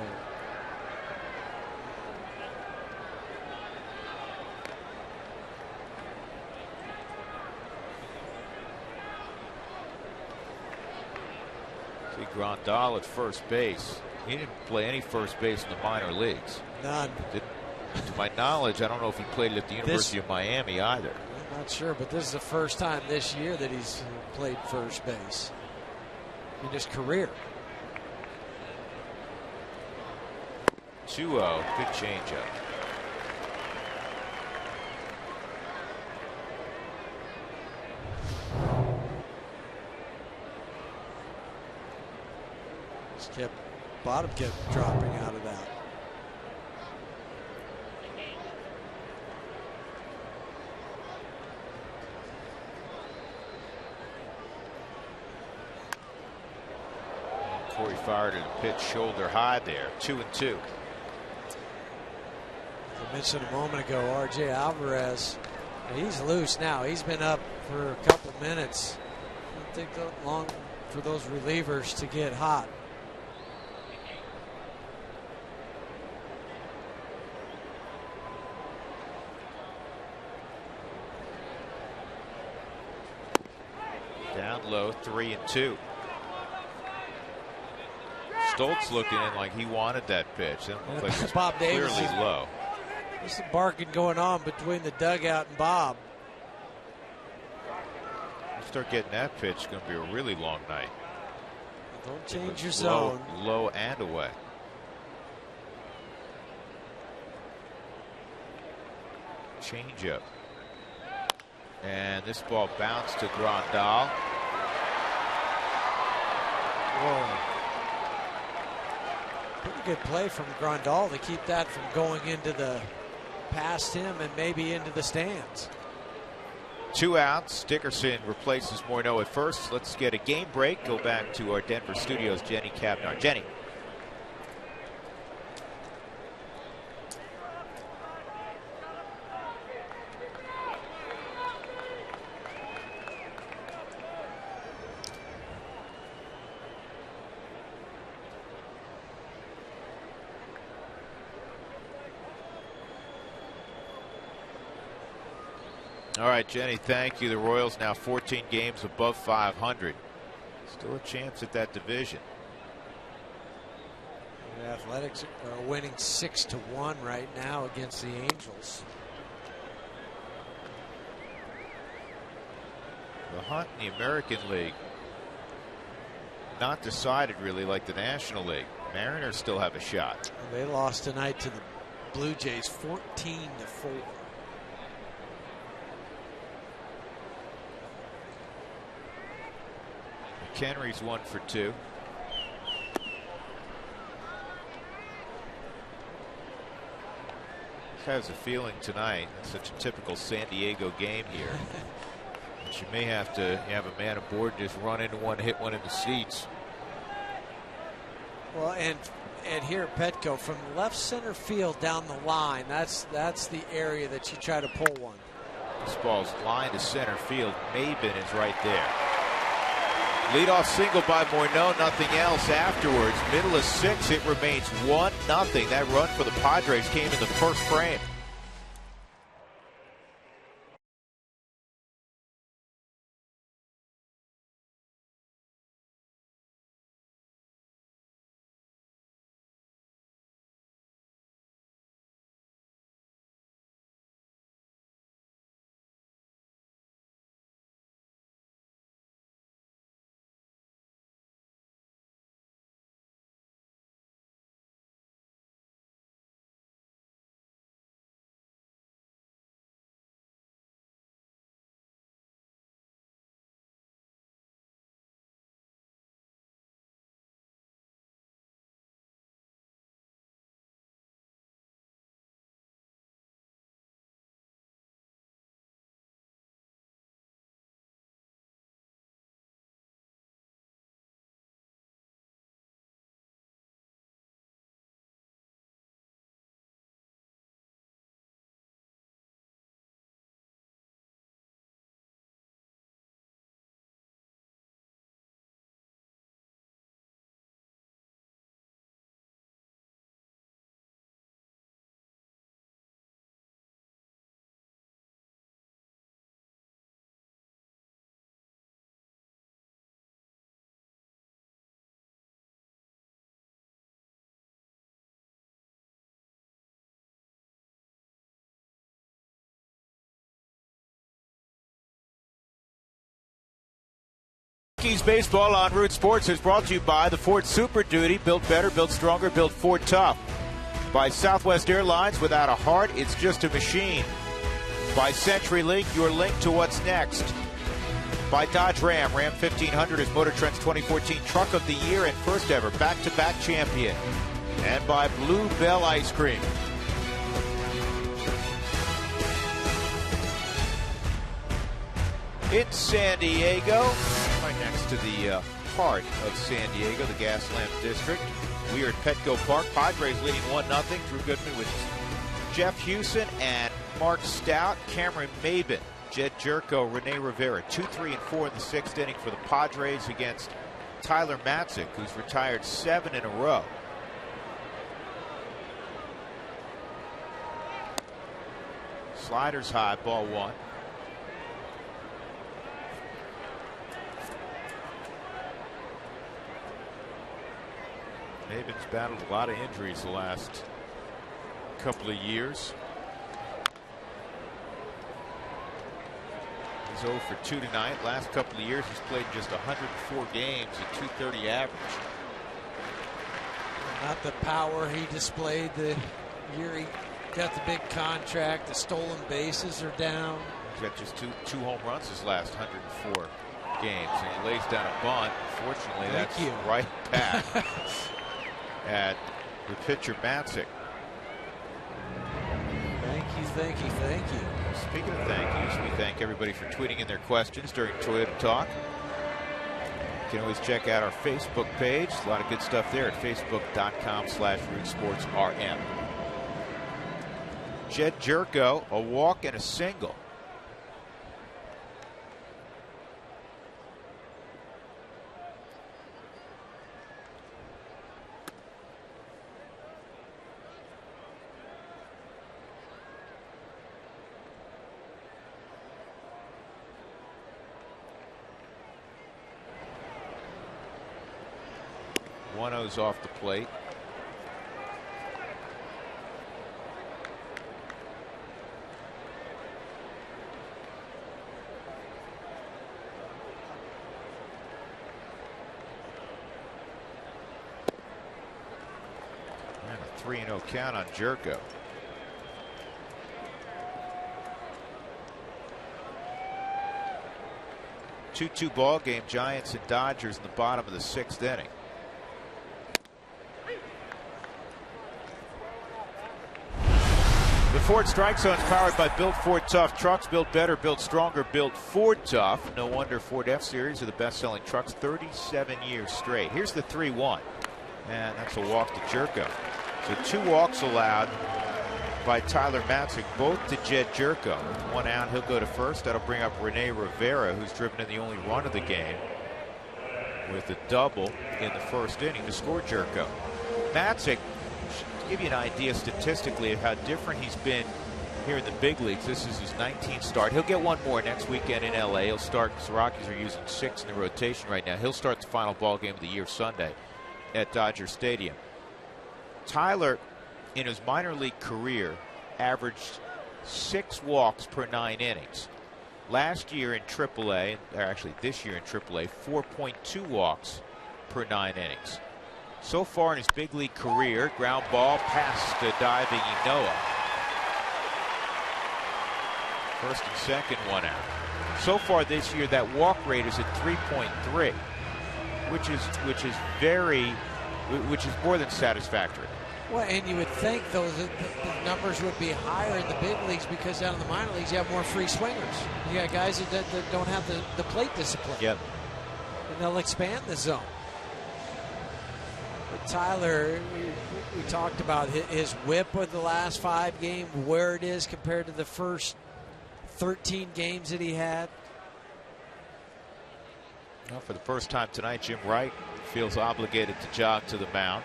Grandal at first base. He didn't play any first base in the minor leagues. None. To my knowledge, I don't know if he played at the University of Miami either. I'm not sure, but this is the first time this year that he's played first base in his career. 2-0. Good changeup. Bottom kept dropping out of that. Corey fired at a pitch shoulder high there. 2-2. As I mentioned a moment ago, RJ Alvarez, he's loose now. He's been up for a couple minutes. It doesn't take long for those relievers to get hot. Down low, 3-2. Stoltz looking in like he wanted that pitch. That looked like it's Bob Davis clearly low. There's some barking going on between the dugout and Bob. You start getting that pitch, it's going to be a really long night. Don't change your zone. Low and away. Changeup. And this ball bounced to Grandal. Whoa. Pretty good play from Grandal to keep that from going into the past him and maybe into the stands. 2 outs. Dickerson replaces Morneau at first. Let's get a game break. Go back to our Denver studios. Jenny Cavnar. Jenny. All right, Jenny, thank you. The Royals now 14 games above 500. Still a chance at that division. The Athletics are winning 6-1 right now against the Angels. The hunt in the American League not decided really like the National League. Mariners still have a shot. They lost tonight to the Blue Jays 14-4. McHenry's 1 for 2. Has a feeling tonight, it's such a typical San Diego game here, that you may have to have a man aboard, just run into one, hit one in the seats. Well, and here at Petco, from left center field down the line, that's the area that you try to pull one. This ball's line to center field. Maben is right there. Leadoff single by Morneau, nothing else afterwards. Middle of 6, it remains 1-0. That run for the Padres came in the first frame. Rockies baseball on Root Sports is brought to you by the Ford Super Duty. Built better, built stronger, built Ford tough. By Southwest Airlines, without a heart, it's just a machine. By CenturyLink, your link to what's next. By Dodge Ram. Ram 1500 is Motor Trend's 2014 Truck of the Year and first ever back-to-back champion. And by Blue Bell Ice Cream. It's San Diego, right next to the heart of San Diego, the Gaslamp District. We are at Petco Park. Padres leading 1-0. Drew Goodman with Jeff Hewson and Mark Stout, Cameron Maben, Jed Jerko, Rene Rivera. 2, 3, and 4 in the 6th inning for the Padres against Tyler Matzik, who's retired 7 in a row. Sliders high, ball 1. Maben's battled a lot of injuries the last couple of years. He's 0 for 2 tonight. Last couple of years, he's played just 104 games at .230 average. Not the power he displayed the year he got the big contract. The stolen bases are down. He's got just two home runs his last 104 games, and he lays down a bunt. Fortunately, that's right back at the pitcher Matzik. Thank you. Speaking of thank yous, we thank everybody for tweeting in their questions during Toyota Talk. You can always check out our Facebook page. A lot of good stuff there at facebook.com/RootSportsRM. Jed Jerko, a walk and a single. 1-0's off the plate. And a 3-0 count on Jerko. Two ball game, Giants and Dodgers in the bottom of the 6th inning. The Ford Strike Zone is powered by Built Ford Tough trucks. Built better, built stronger, built Ford Tough. No wonder Ford F-Series are the best-selling trucks 37 years straight. Here's the 3-1, and that's a walk to Jerko. So 2 walks allowed by Tyler Matzik, both to Jed Jerko. With 1 out, he'll go to first. That'll bring up Rene Rivera, who's driven in the only run of the game, with a double in the 1st inning to score Jerko. Matzik, to give you an idea statistically of how different he's been here in the big leagues, this is his 19th start. He'll get 1 more next weekend in LA. He'll start, because the Rockies are using 6 in the rotation right now. He'll start the final ball game of the year Sunday at Dodger Stadium. Tyler, in his minor league career, averaged 6 walks per 9 innings. Last year in AAA, or actually this year in AAA, 4.2 walks per 9 innings. So far in his big league career, ground ball past the diving Inoa. 1st and 2nd, 1 out. So far this year, that walk rate is at 3.3, which is more than satisfactory. Well, and you would think those the numbers would be higher in the big leagues because down in the minor leagues you have more free swingers. You got guys that don't have the plate discipline. Yep. And they'll expand the zone. But Tyler, we talked about his whip of the last 5 games, where it is compared to the first 13 games that he had. Well, for the first time tonight, Jim Wright feels obligated to jog to the mound.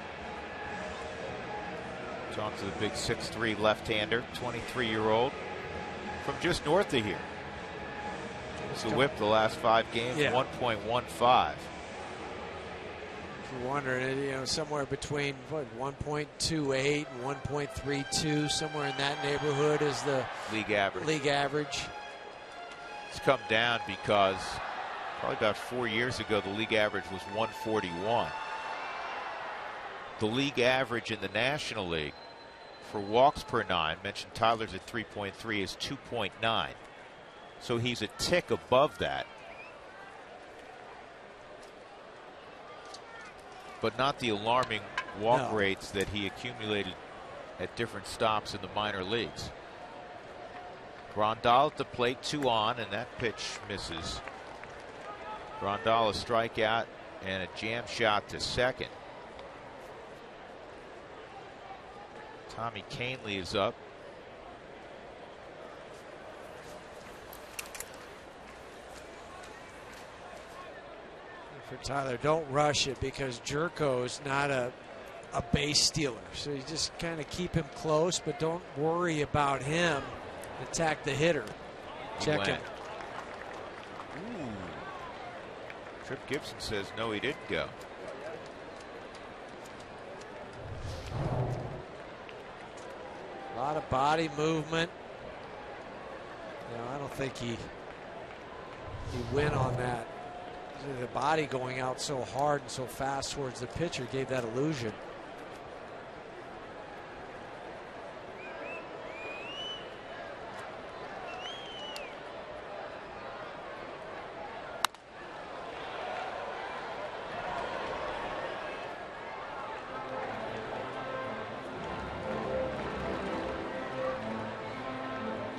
Talk to the big 6'3" left-hander, 23-year-old from just north of here. It's a whip the last 5 games, 1.15. If you're wondering, somewhere between 1.28 and 1.32, somewhere in that neighborhood is the league average. It's come down because probably about 4 years ago the league average was 141. The league average in the National League for walks per 9, mentioned Tyler's at 3.3, is 2.9. So he's a tick above that. But not the alarming walk rates that he accumulated at different stops in the minor leagues. Grandal at the plate, 2 on, and that pitch misses. Grandal a strikeout and a jam shot to second. Tommy Kahnle is up. For Tyler, don't rush it because Jerko is not a base stealer. So you just kind of keep him close, but don't worry about him. Attack the hitter. Check him. Trip Gibson says no, he didn't go. A lot of body movement. I don't think he went on that. The body going out so hard and so fast towards the pitcher gave that illusion.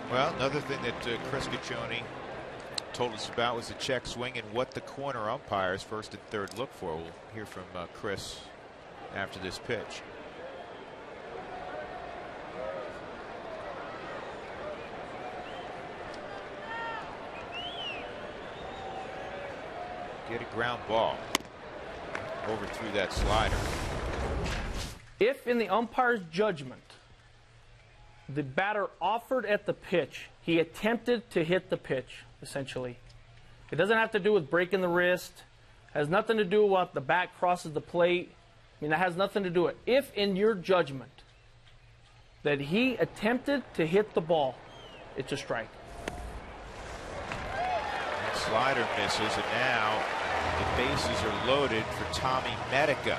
Well, another thing that Chris Caccione told us about was the check swing and what the corner umpires, 1st and 3rd, look for. We'll hear from Chris after this pitch. Get a ground ball over through that slider. If in the umpire's judgment the batter offered at the pitch, he attempted to hit the pitch, essentially. It doesn't have to do with breaking the wrist. It has nothing to do with what the bat crosses the plate. mean, that has nothing to do with it. If in your judgment that he attempted to hit the ball, it's a strike. Slider misses, and now the bases are loaded for Tommy Medica.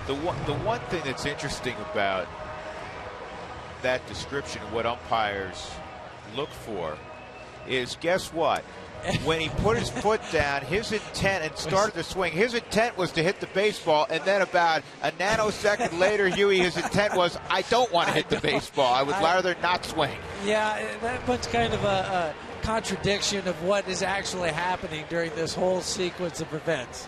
The one thing that's interesting about that description of what umpires look for is, guess what? When he put his foot down, his intent, and started to swing, his intent was to hit the baseball, and then about a nanosecond later, Huey, his intent was, I don't want to hit the baseball. I would rather not swing. Yeah, that puts kind of a contradiction of what is actually happening during this whole sequence of events.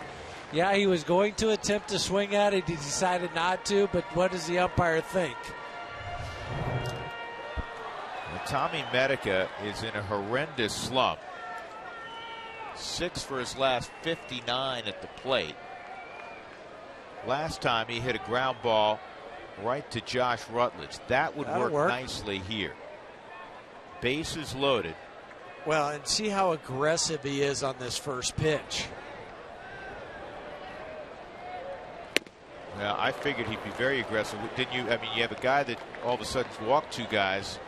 Yeah, he was going to attempt to swing at it. He decided not to, but what does the umpire think? Well, Tommy Medica is in a horrendous slump. 6 for his last 59 at the plate. Last time he hit a ground ball right to Josh Rutledge. That would work nicely here. Bases loaded. Well, and see how aggressive he is on this first pitch. Well, I figured he'd be very aggressive. Didn't you? I mean, you have a guy that all of a sudden walked 2 guys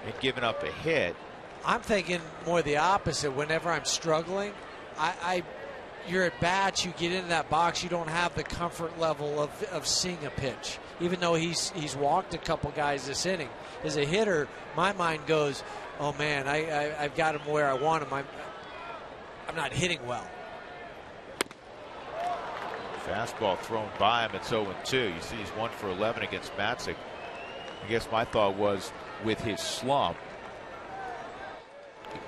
and given up a hit. I'm thinking more the opposite. Whenever I'm struggling, you're at bats, you get into that box, you don't have the comfort level of seeing a pitch. Even though he's walked a couple guys this inning. As a hitter, my mind goes, oh man, I've got him where I want him. I'm not hitting well. Fastball thrown by him. It's 0-2. You see he's 1 for 11 against Matzik. I guess my thought was, with his slump,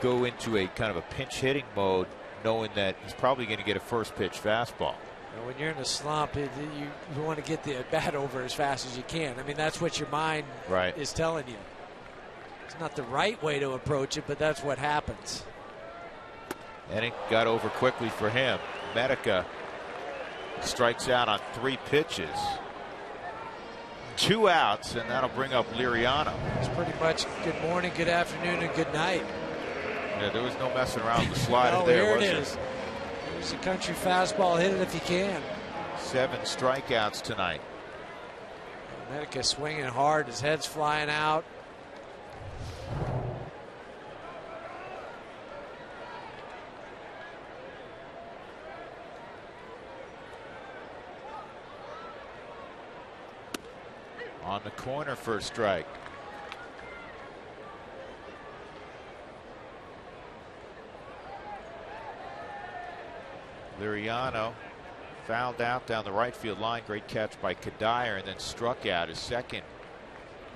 go into a kind of a pinch hitting mode, knowing that he's probably going to get a first pitch fastball. When you're in a slump, you want to get the at bat over as fast as you can. I mean, that's what your mind is telling you. It's not the right way to approach it, but that's what happens. And it got over quickly for him. Medica strikes out on 3 pitches. 2 outs, and that'll bring up Liriano. It's pretty much good morning, good afternoon, and good night. Yeah, there was no messing around with the slider no, there, was it is. There's a country fastball. Hit it if you can. 7 strikeouts tonight. Medica swinging hard. His head's flying out. On the corner for a strike. Liriano fouled out down the right field line. Great catch by Kadire, and then struck out his second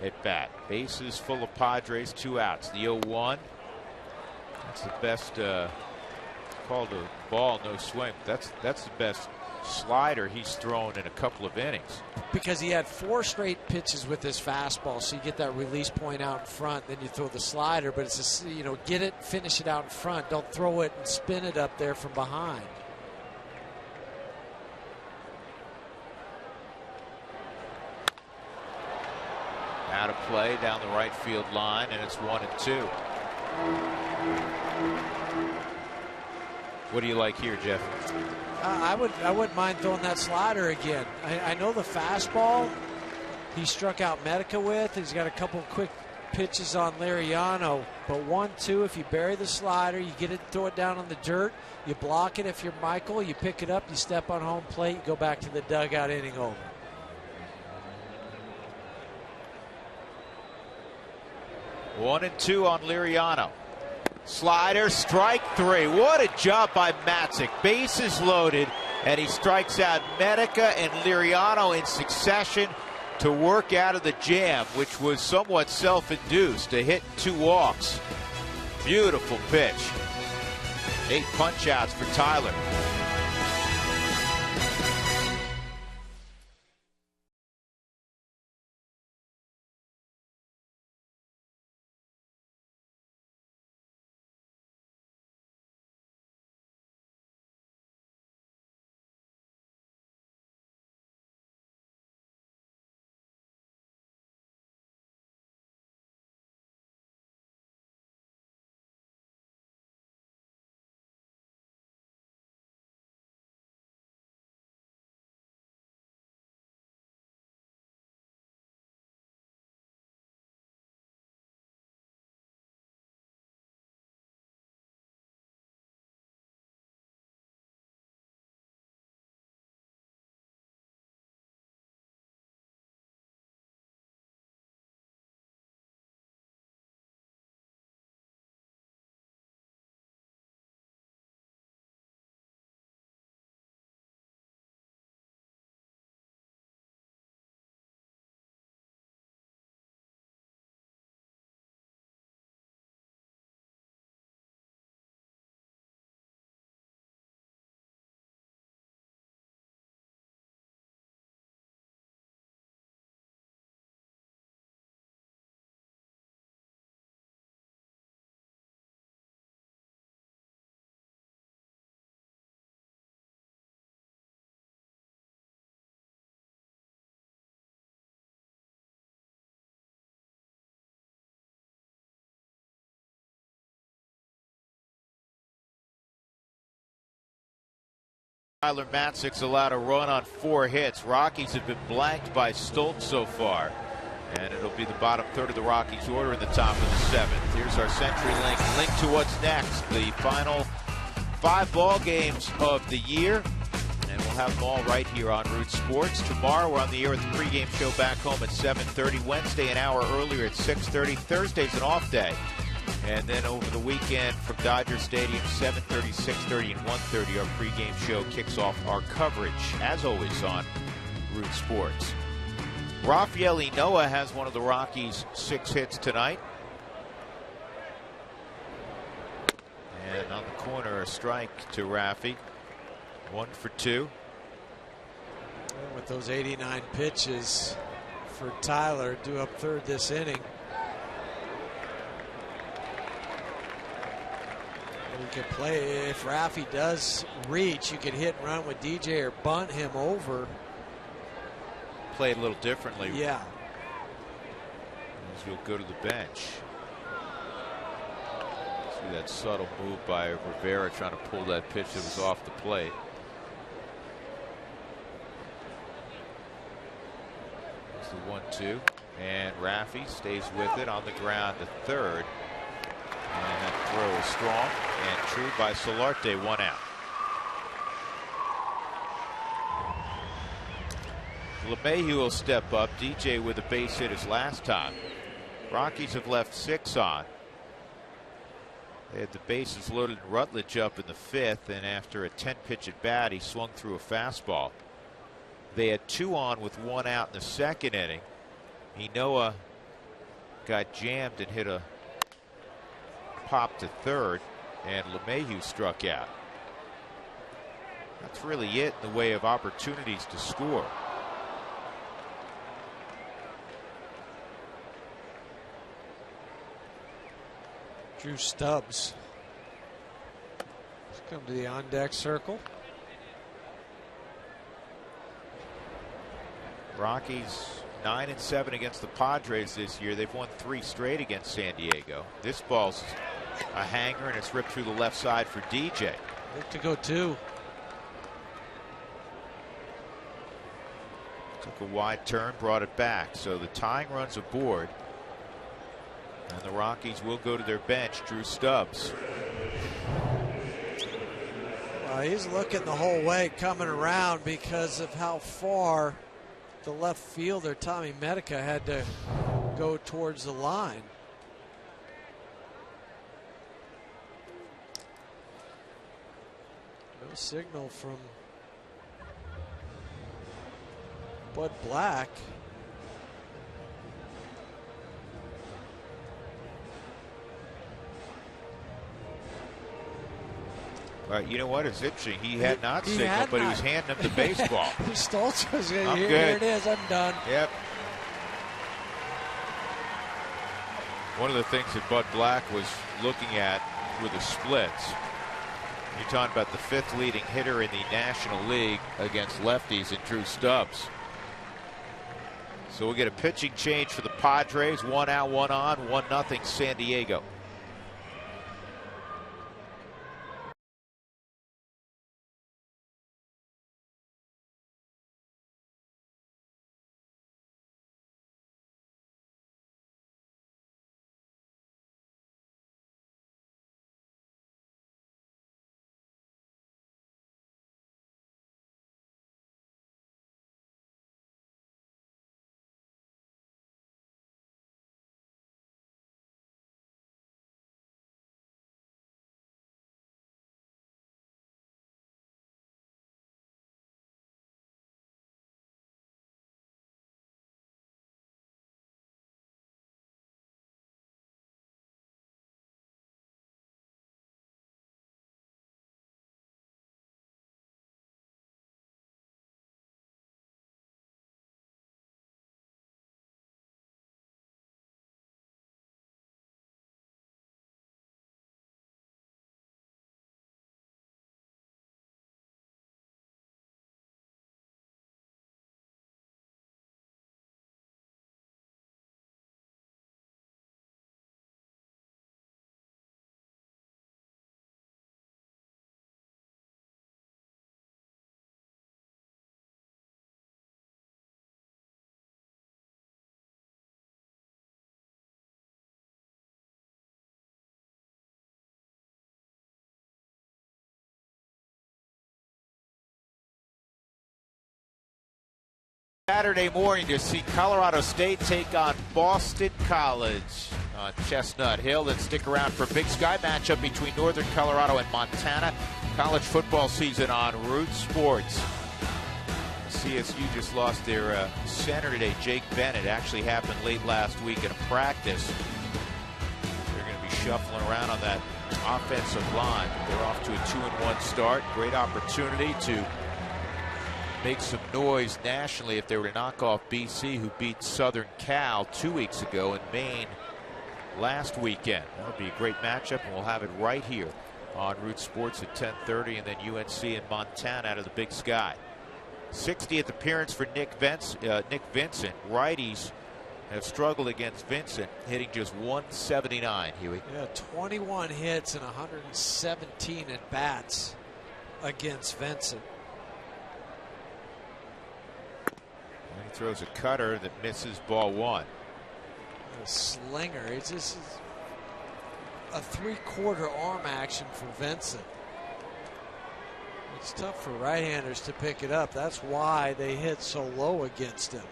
at bat. Bases full of Padres, 2 outs. The 0-1. That's the best called a ball, no swing. That's the best slider he's thrown in a couple of innings. Because he had 4 straight pitches with his fastball, so you get that release point out in front, then you throw the slider, but it's just, get it, finish it out in front. Don't throw it and spin it up there from behind. Out of play down the right field line, and it's 1-2. What do you like here, Jeff? I wouldn't mind throwing that slider again. I know the fastball he struck out Medica with. He's got a couple quick pitches on Liriano, but 1-2. If you bury the slider, you get it, throw it down on the dirt. You block it. If you're Michael, you pick it up. You step on home plate. You go back to the dugout. Inning over. One and 2 on Liriano. Slider, strike 3. What a job by Matzik. Bases loaded, and he strikes out Medica and Liriano in succession to work out of the jam, which was somewhat self-induced. A hit, 2 walks. Beautiful pitch. 8 punch-outs for Tyler. Tyler Matzek's allowed a run on 4 hits. Rockies have been blanked by Stoltz so far. And it'll be the bottom third of the Rockies order in the top of the 7th. Here's our CenturyLink link to what's next. The final 5 ball games of the year. And we'll have them all right here on Root Sports. Tomorrow we're on the air with the pregame show back home at 7:30. Wednesday an hour earlier at 6:30. Thursday's an off day. And then over the weekend from Dodger Stadium, 7:30, 6:30, and 1:30, our pregame show kicks off our coverage, as always, on Root Sports. Rafael Ynoa has one of the Rockies' 6 hits tonight. And on the corner, a strike to Rafi. 1 for 2. With those 89 pitches for Tyler, due up third this inning. You can play, if Rafi does reach, you can hit and run with DJ or bunt him over. Play it a little differently. Yeah. As we'll go to the bench. See that subtle move by Rivera trying to pull that pitch that was off the plate. There's the 1-2. And Rafi stays with it on the ground to third. And that throw is strong and true by Solarte, 1 out. LeMahieu will step up. DJ with a base hit his last time. Rockies have left 6 on. They had the bases loaded and Rutledge up in the 5th, and after a 10-pitch at bat, he swung through a fastball. They had 2 on with 1 out in the 2nd inning. Ynoa got jammed and hit a pop to third, and LeMahieu struck out. That's really it in the way of opportunities to score. Drew Stubbs. Let's come to the on-deck circle. Rockies 9-7 against the Padres this year. They've won 3 straight against San Diego. This ball's a hanger, and it's ripped through the left side for DJ. Look to go 2. Took a wide turn, brought it back. So the tying run's aboard. And the Rockies will go to their bench. Drew Stubbs. Well, he's looking the whole way coming around because of how far the left fielder, Tommy Medica, had to go towards the line. No signal from Bud Black. Well, you know what? It's interesting. He had not signaled, but he was handing him the baseball. Stoltz was I'm here. good. Here it is. I'm done. Yep. One of the things that Bud Black was looking at were the splits. You're talking about the 5th leading hitter in the National League against lefties in Drew Stubbs. So we'll get a pitching change for the Padres. 1 out, 1 on, 1-0 San Diego. Saturday morning to see Colorado State take on Boston College on Chestnut Hill. Then stick around for Big Sky matchup between Northern Colorado and Montana. College football season on Root Sports. CSU just lost their center today, Jake Bennett. Actually happened late last week in a practice. They're going to be shuffling around on that offensive line. They're off to a 2-1 start. Great opportunity to make some noise nationally if they were to knock off BC, who beat Southern Cal 2 weeks ago, in Maine last weekend. That'll be a great matchup, and we'll have it right here on Root Sports at 10:30, and then UNC and Montana out of the Big Sky. 60th appearance for Nick Vincent. Righties have struggled against Vincent, hitting just 179, Huey. Yeah, 21 hits and 117 at bats against Vincent. And he throws a cutter that misses ball one. A slinger. It's just a three-quarter arm action for Vincent. It's tough for right-handers to pick it up. That's why they hit so low against him.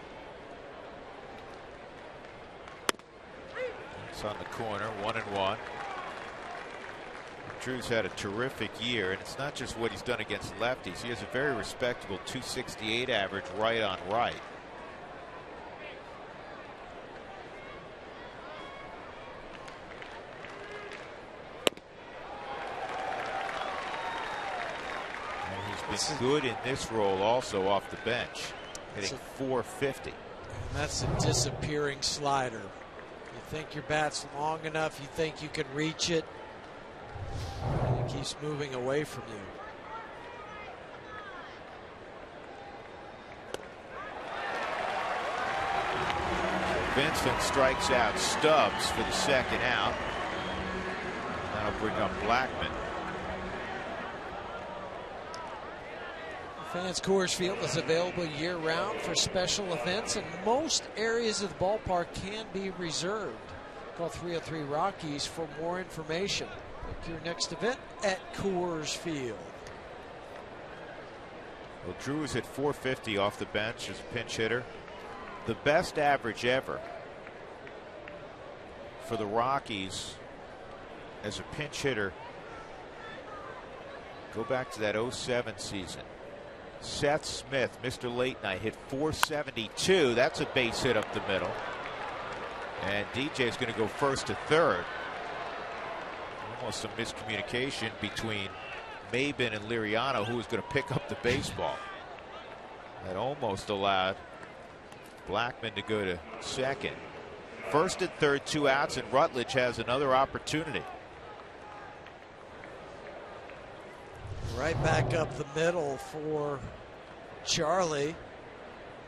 It's on the corner, 1-1. Drew's had a terrific year, and it's not just what he's done against lefties. He has a very respectable .268 average right on right. He's been good in this role also off the bench, hitting .450. And that's a disappearing slider. You think your bat's long enough, you think you can reach it, and it keeps moving away from you. Vincent strikes out Stubbs for the second out. That'll bring up Blackman. Fans Coors Field is available year-round for special events, and most areas of the ballpark can be reserved. Call 303 Rockies for more information. Book your next event at Coors Field. Well, Drew is at .450 off the bench as a pinch hitter. The best average ever for the Rockies as a pinch hitter. Go back to that '07 season. Seth Smith, Mr. Late Night, hit .472. That's a base hit up the middle. And DJ is going to go first to third. Almost some miscommunication between Maben and Liriano, who was going to pick up the baseball. That almost allowed Blackman to go to second. First and third, 2 outs, and Rutledge has another opportunity. Right back up the middle for Charlie.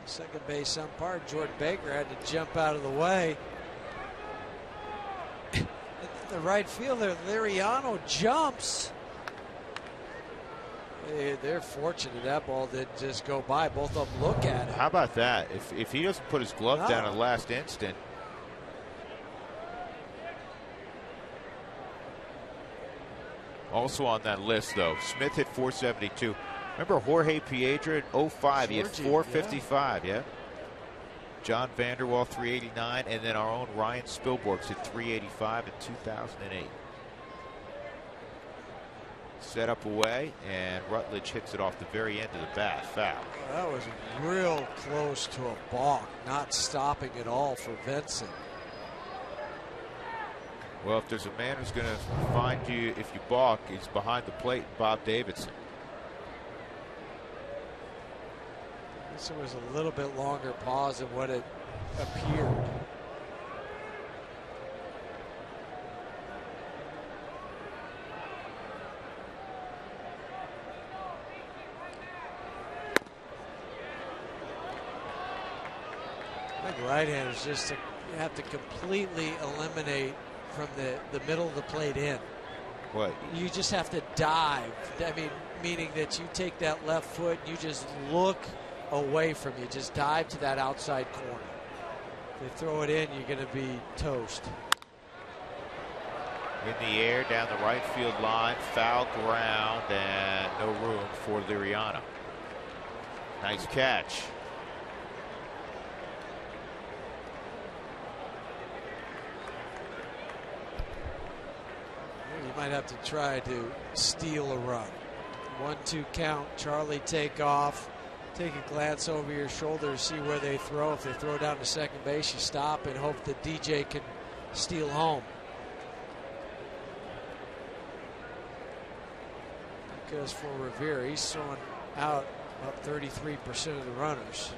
Second base umpire Jordan Baker had to jump out of the way. The right fielder Liriano jumps. They're fortunate that ball didn't just go by. Both of them look at it. How about that? If he doesn't put his glove down at the last instant. Also on that list, though, Smith hit .472. Remember Jorge Piedra in '05? He had .455, yeah. John Vanderwall, .389, and then our own Ryan Spilborghs hit .385 in 2008. Set up away, and Rutledge hits it off the very end of the bat. Foul. That was real close to a balk, not stopping at all for Vincent. Well, if there's a man who's going to find you if you balk, he's behind the plate, Bob Davidson. This was a little bit longer pause than what it appeared. I think right-handers just have to completely eliminate from the middle of the plate in. What? You just have to dive. I mean, meaning that you take that left foot, you just look away from you. Just dive to that outside corner. If they throw it in, you're going to be toast. In the air, down the right field line, foul ground, and no room for Liriano. Nice catch. You might have to try to steal a run. 1-2 count. Charlie take off. Take a glance over your shoulder to see where they throw. If they throw down to second base, you stop and hope that DJ can steal home. Because for Revere, he's throwing out about 33% of the runners.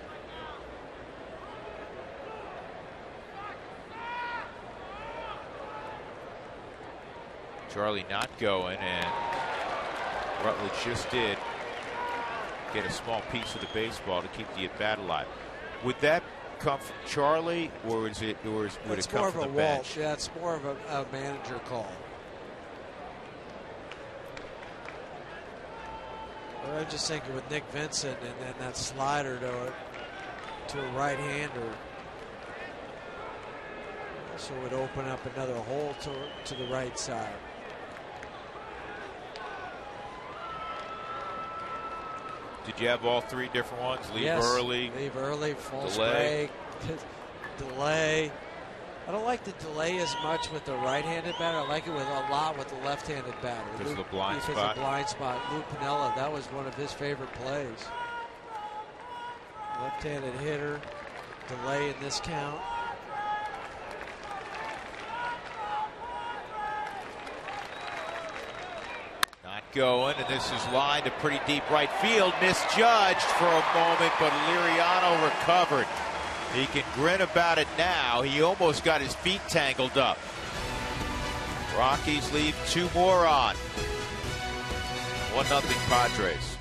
Charlie not going, and Rutledge just did get a small piece of the baseball to keep the at-bat alive. Would that come from Charlie, or would it come from the bench? Yeah, it's more of a manager call. But I'm just thinking with Nick Vincent and then that slider to a right-hander, so it would open up another hole to the right side. Did you have all three different ones? Leave early? Leave early, false delay. break, delay. I don't like the delay as much with the right-handed batter. I like it a lot with the left-handed batter. Because of the blind spot? Because of the blind spot. Lou Piniella, that was one of his favorite plays. Left-handed hitter, delay in this count. Going, and this is lined to pretty deep right field, misjudged for a moment, but Liriano recovered. He can grin about it now. He almost got his feet tangled up. Rockies leave 2 more on. 1-0 Padres.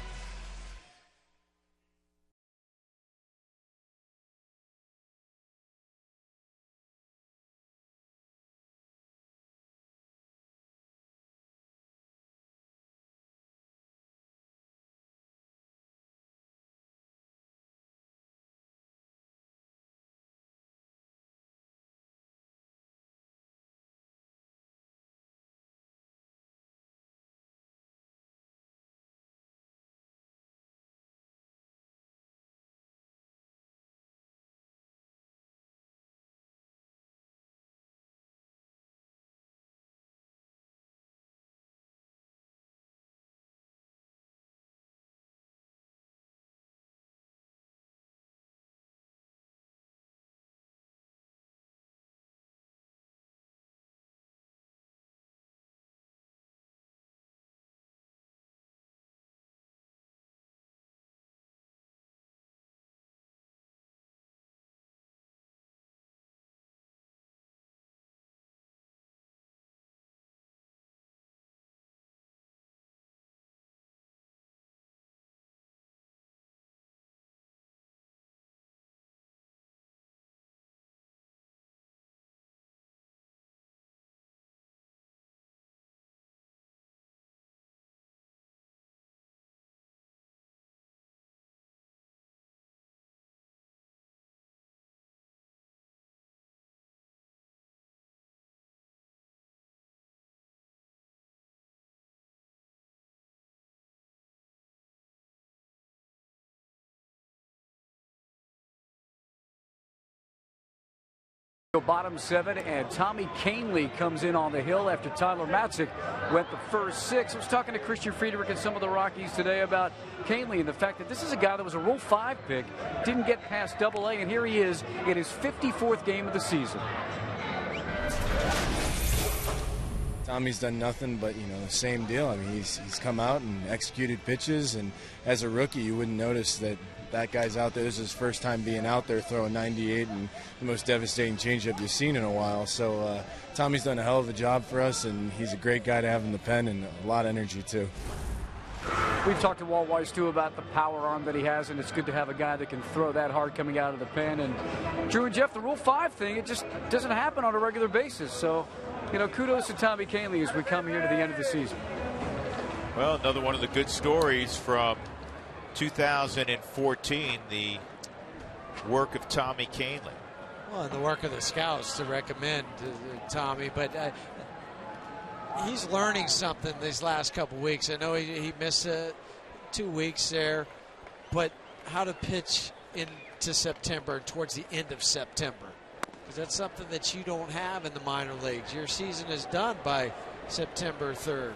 Bottom 7, and Tommy Kahnle comes in on the hill after Tyler Matzik went the first 6. I was talking to Christian Friedrich and some of the Rockies today about Kahnle and the fact that this is a guy that was a Rule 5 pick, didn't get past Double-A, and here he is in his 54th game of the season. Tommy's done nothing but, the same deal. I mean, he's come out and executed pitches, and as a rookie, you wouldn't notice that guy's out there. This is his first time being out there throwing 98 and the most devastating changeup you've seen in a while. So Tommy's done a hell of a job for us, and he's a great guy to have in the pen and a lot of energy too. We've talked to Walt Weiss too about the power arm that he has, and it's good to have a guy that can throw that hard coming out of the pen. And Drew and Jeff, the Rule 5 thing, it just doesn't happen on a regular basis. So, kudos to Tommy Kahnle as we come here to the end of the season. Well, another one of the good stories from 2014, the work of Tommy Kahnle. Well, and the work of the scouts to recommend Tommy, but he's learning something these last couple weeks. I know he missed 2 weeks there, but how to pitch into September, towards the end of September, because that's something that you don't have in the minor leagues. Your season is done by September 3rd,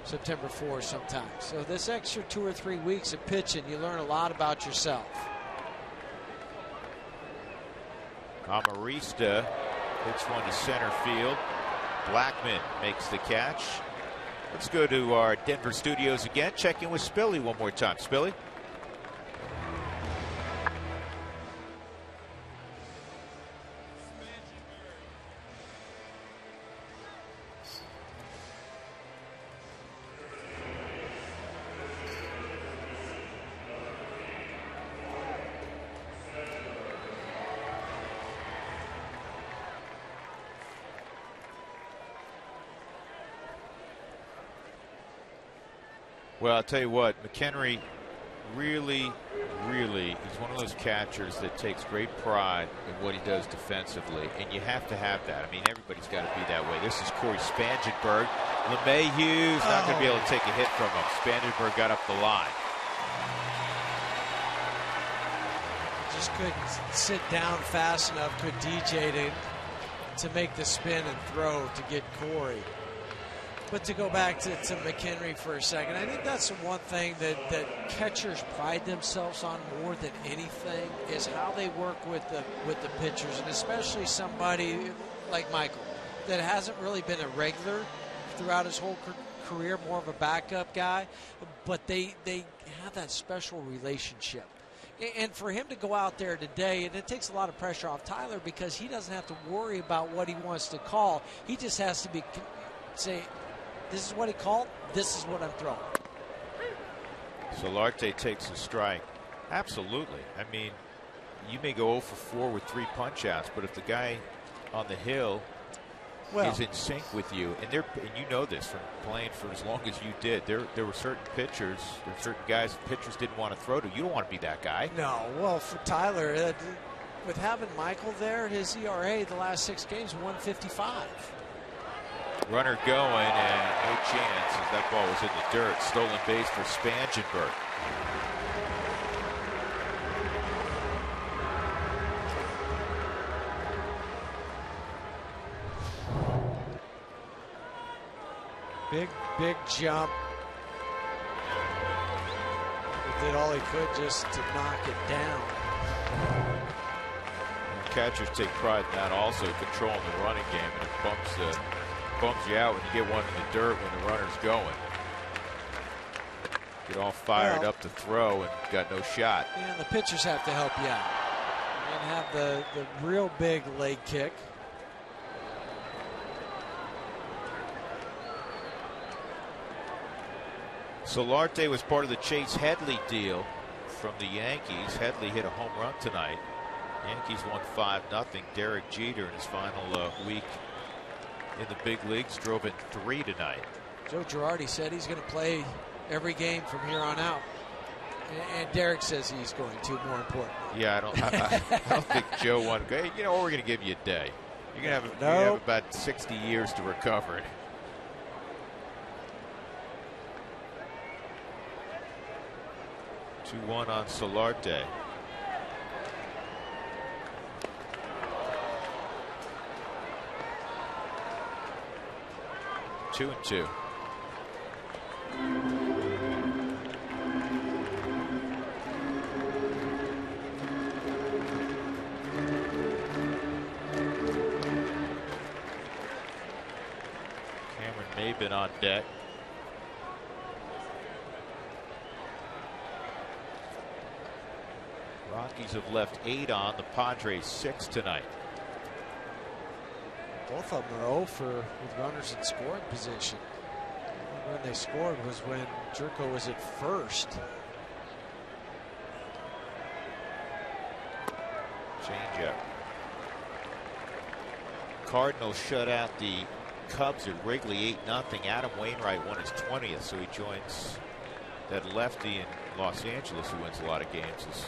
September 4th sometimes. So this extra 2 or 3 weeks of pitching, you learn a lot about yourself. Amarista hits one to center field. Blackman makes the catch. Let's go to our Denver studios again. Check in with Spilly one more time. Spilly? Well, I'll tell you what, McHenry really is one of those catchers that takes great pride in what he does defensively, and you have to have that. I mean, everybody's got to be that way. This is Corey Spangenberg. LeMahieu's not going to be able to take a hit from him. Spangenberg got up the line. Just couldn't sit down fast enough, could DJ to make the spin and throw to get Corey. But to go back to McHenry for a second, I think that's the one thing that catchers pride themselves on more than anything is how they work with the pitchers, and especially somebody like Michael that hasn't really been a regular throughout his whole career, more of a backup guy, but they have that special relationship. And for him to go out there today, and it takes a lot of pressure off Tyler because he doesn't have to worry about what he wants to call. He just has to say, this is what he called, this is what I'm throwing. Solarte takes a strike. Absolutely. I mean, you may go 0 for 4 with 3 punch outs, but if the guy on the hill is in sync with you, and you know this from playing for as long as you did, there were certain pitchers, certain guys pitchers didn't want to throw to. You don't want to be that guy. No. Well, for Tyler, with having Michael there, his ERA the last 6 games 155. Runner going, and no chance as that ball was in the dirt. Stolen base for Spangenberg. Big jump. He did all he could just to knock it down. And catchers take pride in that also, controlling the running game, and it bumps you out when you get one in the dirt when the runner's going. Get all fired up to throw and got no shot. And the pitchers have to help you out. And have the real big leg kick. Solarte was part of the Chase Headley deal from the Yankees. Headley hit a home run tonight. Yankees won 5-0. Derek Jeter in his final week in the big leagues drove in 3 tonight. Joe Girardi said he's going to play every game from here on out. And Derek says he's going to, more important. Yeah, I don't think Joe wanted to go, hey, you know, we're going to give you a day. You're going to have about 60 years to recover it. Two-1 on Solarte. Two and two. Cameron Maybin on deck. Rockies have left 8 on. The Padres 6 tonight. Both of them are 0 for with runners in scoring position. When they scored was when Jerko was at first. Changeup. Cardinals shut out the Cubs at Wrigley 8-0. Adam Wainwright won his 20th, so he joins that lefty in Los Angeles who wins a lot of games. Is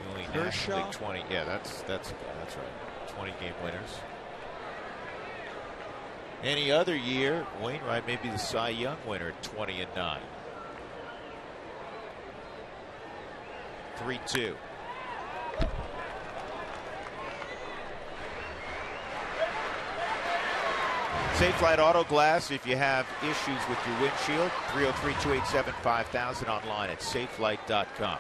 the only National League 20. Yeah, that's right. 20 game winners. Any other year, Wainwright may be the Cy Young winner at 20-9. 3-2. Safe Flight Auto Glass, if you have issues with your windshield, 303-287-5000 online at safelight.com.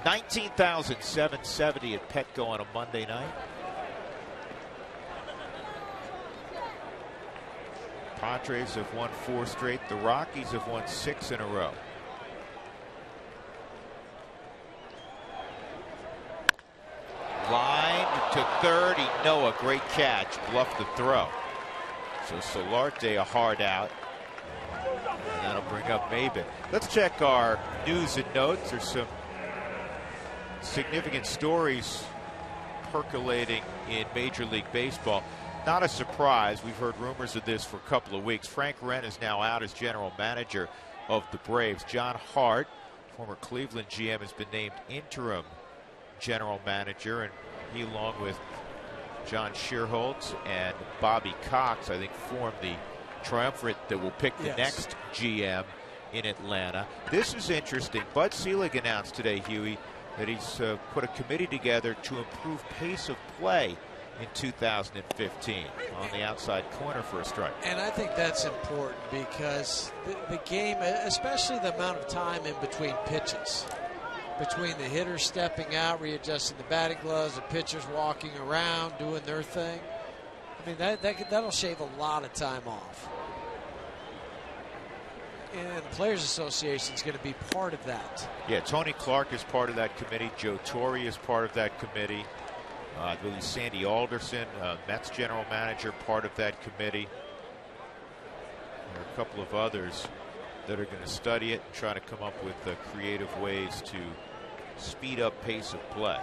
19,770 at Petco on a Monday night. Padres have won 4 straight. The Rockies have won 6 in a row. Line to third. Noah, great catch. Bluffed the throw. So Solarte a hard out. And that'll bring up Maben. Let's check our news and notes. There's some significant stories percolating in Major League Baseball. Not a surprise. We've heard rumors of this for a couple of weeks. Frank Wren is now out as general manager of the Braves. John Hart, former Cleveland GM, has been named interim general manager, and he, along with John Shearholtz and Bobby Cox, I think, formed the triumvirate that will pick the next GM in Atlanta. This is interesting. Bud Selig announced today, Huey, that he's put a committee together to improve pace of play in 2015 on the outside corner for a strike. And I think that's important because the game, especially the amount of time in between pitches, between the hitters stepping out, readjusting the batting gloves, the pitchers walking around, doing their thing. I mean, that'll shave a lot of time off. And the Players Association is going to be part of that. Yeah, Tony Clark is part of that committee. Joe Torre is part of that committee. I believe Sandy Alderson, Mets general manager, part of that committee. There are a couple of others that are going to study it and try to come up with creative ways to speed up pace of play.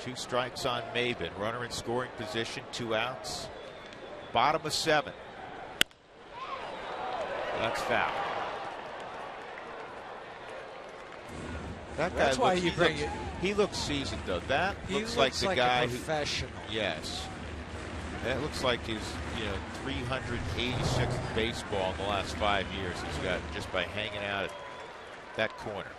2 strikes on Maben. Runner in scoring position, 2 outs. Bottom of 7. That's foul. That guy That's why you bring it. He looks seasoned, though. That looks like the guy who. Yes. That looks like his, 386th baseball in the last 5 years he's got just by hanging out at that corner.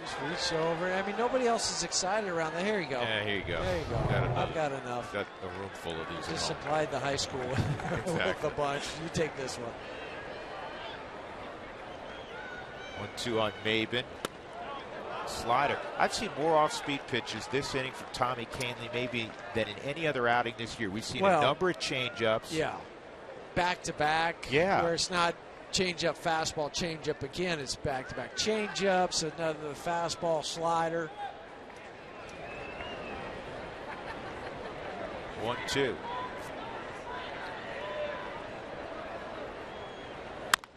Just reach over. I mean, nobody else is excited around there. Here you go. Yeah, here you go. There you go. I've got enough. Got a room full of these. Just supplied the high school with the bunch. You take this one. 1-2 on Maben. Slider. I've seen more off-speed pitches this inning from Tommy Kahnle maybe than in any other outing this year. We've seen a number of change-ups. Yeah. Back-to-back. Yeah. Where it's not change-up, fastball, change-up again. It's back-to-back change-ups, another fastball, slider. 1-2.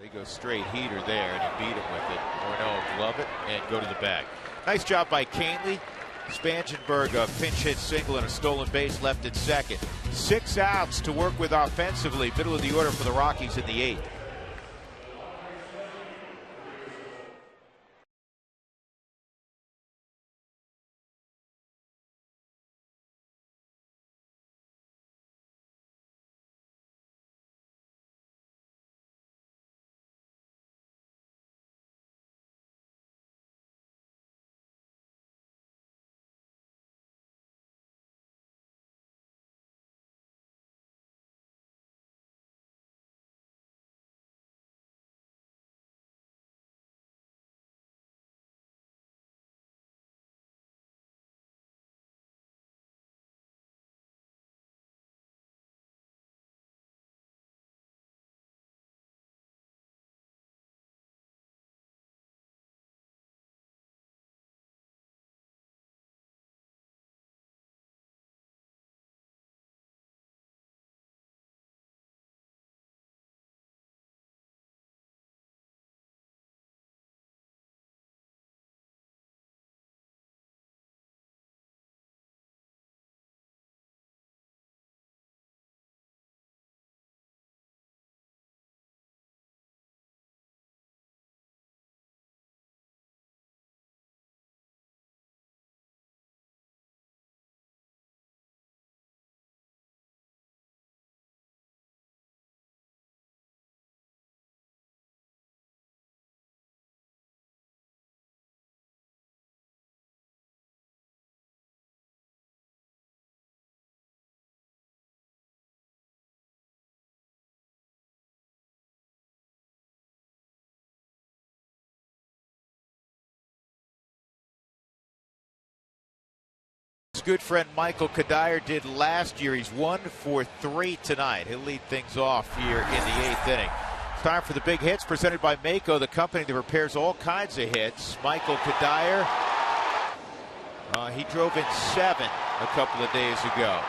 They go straight heater there, and he beat him with it. Morneau glove it and go to the bag. Nice job by Kahnle. Spangenberg, a pinch hit single and a stolen base left at second. 6 outs to work with offensively. Middle of the order for the Rockies in the 8th. good friend Michael Kadire did last year. He's 1 for 3 tonight. He'll lead things off here in the 8th inning. Time for the big hits presented by Mako, the company that repairs all kinds of hits. Michael Kadire, he drove in 7 a couple of days ago.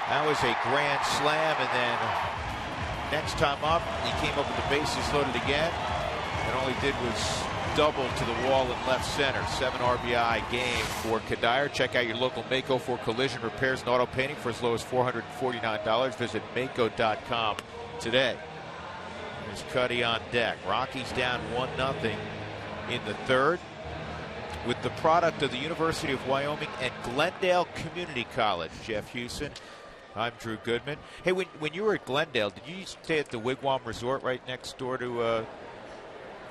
That was a grand slam, and then next time up, he came up with the bases loaded again, and all he did was double to the wall in left center. 7 RBI game for Kadire. Check out your local Mako for collision repairs and auto painting for as low as $449. Visit Mako.com today. There's Cuddy on deck. Rockies down 1-0 in the 3rd with the product of the University of Wyoming and Glendale Community College. Jeff Hewson. I'm Drew Goodman. Hey, when you were at Glendale, did you stay at the Wigwam Resort right next door to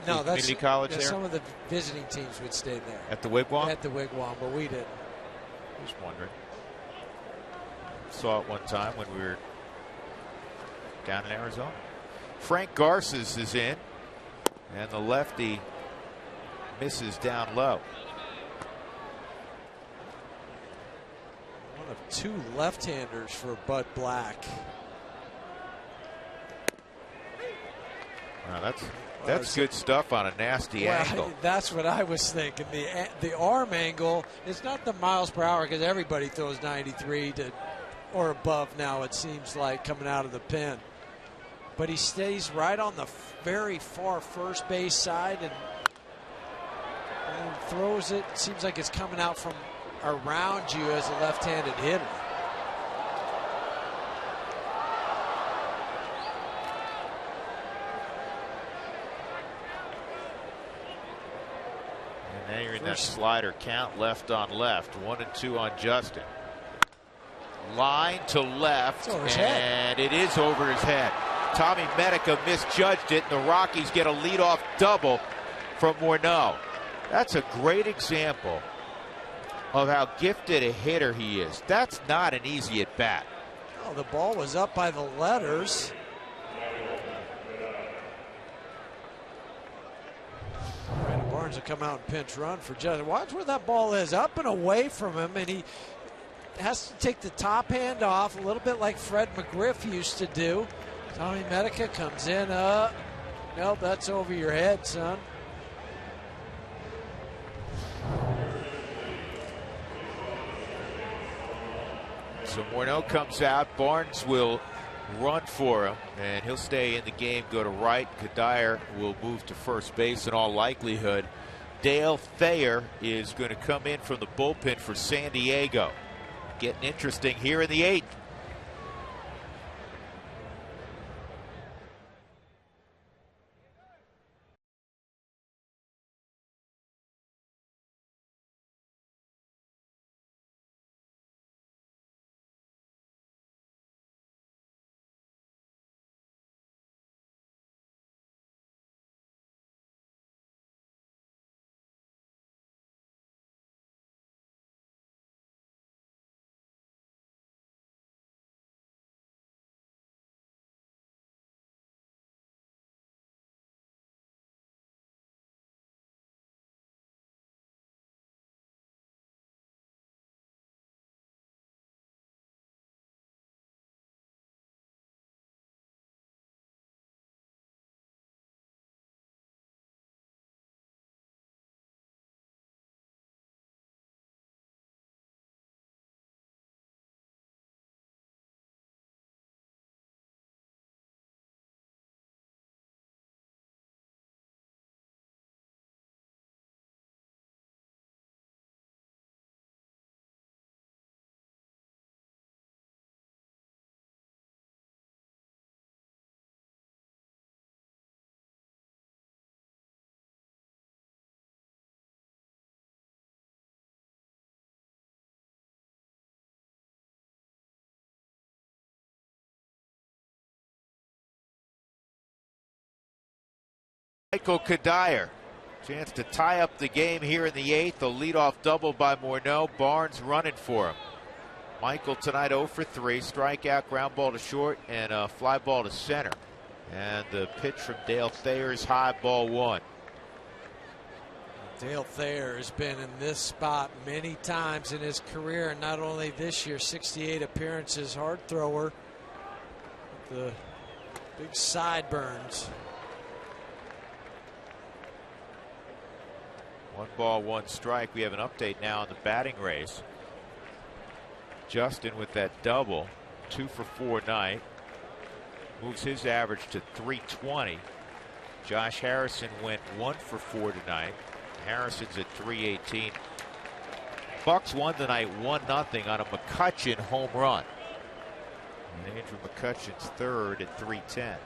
no, that's community college there? Some of the visiting teams would stay there. At the Wigwam? At the Wigwam, but we didn't. Just wondering. Saw it one time when we were down in Arizona. Frank Garces is in, and the lefty misses down low. One of 2 left-handers for Bud Black. Wow, that's good stuff on a nasty angle. That's what I was thinking. The arm angle is not the miles per hour, because everybody throws 93 or above now, it seems like, coming out of the pen. But he stays right on the very far first base side and throws it. Seems like it's coming out from around you as a left-handed hitter. And now you're in that slider count, left on left. 1-2 on Justin. Line to left, and it is over his head. Tommy Medica misjudged it, and the Rockies get a leadoff double from Morneau. That's a great example of how gifted a hitter he is. That's not an easy at bat. Oh, the ball was up by the letters. Brandon Barnes will come out and pinch run for Justin. Watch where that ball is, up and away from him, and he has to take the top hand off, a little bit like Fred McGriff used to do. Tommy Medica comes in. Nope, that's over your head, son. So Morneau comes out. Barnes will run for him, and he'll stay in the game, go to right. Kadire will move to first base in all likelihood. Dale Thayer is going to come in from the bullpen for San Diego. Getting interesting here in the 8th. Michael Kadire. Chance to tie up the game here in the 8th. A leadoff double by Morneau. Barnes running for him. Michael tonight 0 for 3. Strikeout, ground ball to short, and a fly ball to center. And the pitch from Dale Thayer's high, ball 1. Dale Thayer has been in this spot many times in his career, and not only this year, 68 appearances, hard thrower. The big sideburns. 1 ball, 1 strike. We have an update now on the batting race. Justin with that double, 2 for 4 night, moves his average to 320. Josh Harrison went 1 for 4 tonight. Harrison's at 318. Bucks won tonight 1-0 on a McCutchen home run. And Andrew McCutchen's third at 310.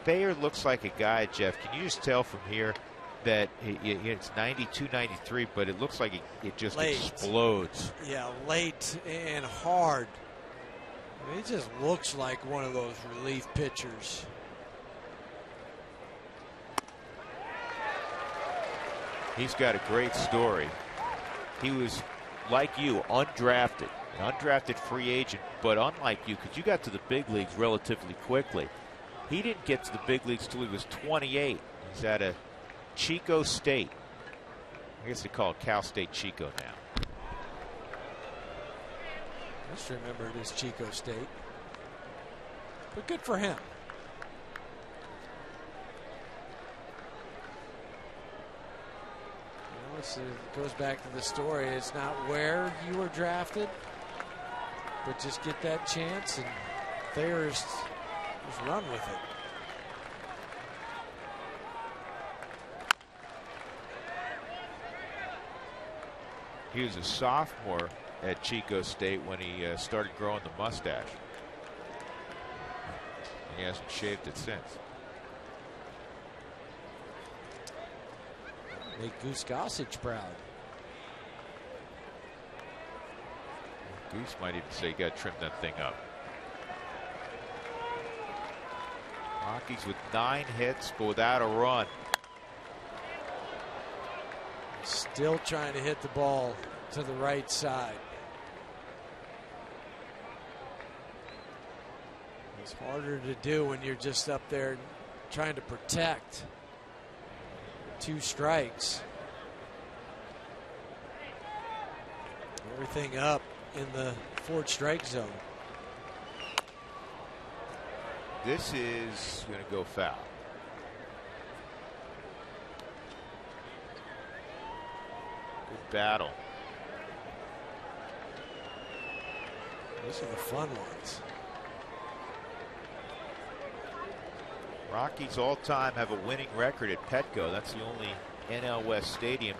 Thayer looks like a guy, Jeff. Can you just tell from here that it's 92, 93, but it looks like it just explodes. Yeah, late and hard. I mean, he just looks like one of those relief pitchers. He's got a great story. He was, like you, undrafted, an undrafted free agent, but unlike you, because you got to the big leagues relatively quickly. He didn't get to the big leagues till he was 28. He's at a Chico State. I guess they call it Cal State Chico now. I just remember it as Chico State. But good for him. It goes back to the story. It's not where you were drafted, but just get that chance, and Thayer's just run with it. He was a sophomore at Chico State when he started growing the mustache. And he hasn't shaved it since. Make Goose Gossage proud. Goose might even say you got to trim that thing up. Rockies with 9 hits but without a run. Still trying to hit the ball to the right side. It's harder to do when you're just up there trying to protect. 2 strikes. Everything up in the 4th strike zone. This is going to go foul. Good battle. These are the fun ones. Rockies all time have a winning record at Petco. That's the only NL West stadium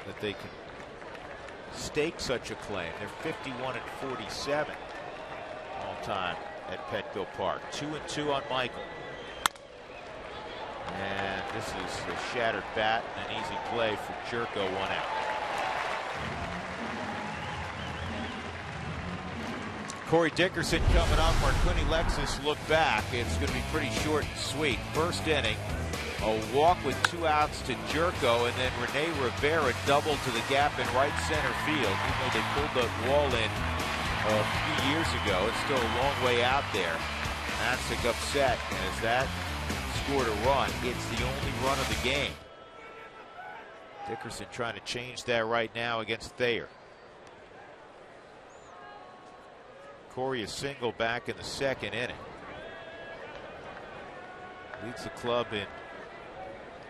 that they can stake such a claim. They're 51-47 all time at Petco Park. 2-2 on Michael. And this is a shattered bat and an easy play for Jerko, 1 out. Corey Dickerson coming up. Marconi Lexus look back. It's going to be pretty short and sweet. First inning, a walk with 2 outs to Jerko, and then Rene Rivera doubled to the gap in right center field. Even though they pulled the wall in a few years ago, it's still a long way out there. Matzik upset, and as that scored a run, it's the only run of the game. Dickerson trying to change that right now against Thayer. Corey is single back in the 2nd inning. Leads the club in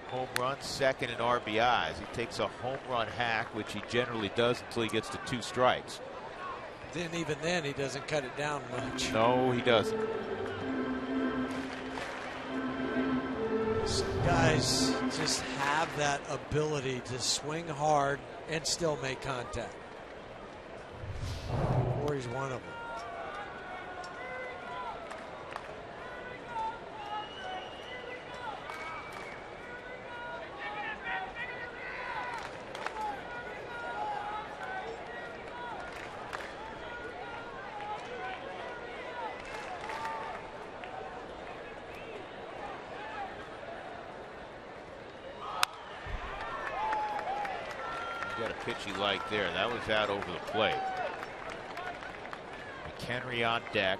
home runs, 2nd in RBIs. He takes a home run hack, which he generally does until he gets to 2 strikes. Then even then he doesn't cut it down much. No, he doesn't. Some guys just have that ability to swing hard and still make contact. Corey's one of them. Pitch he liked there. That was out over the plate. McHenry on deck.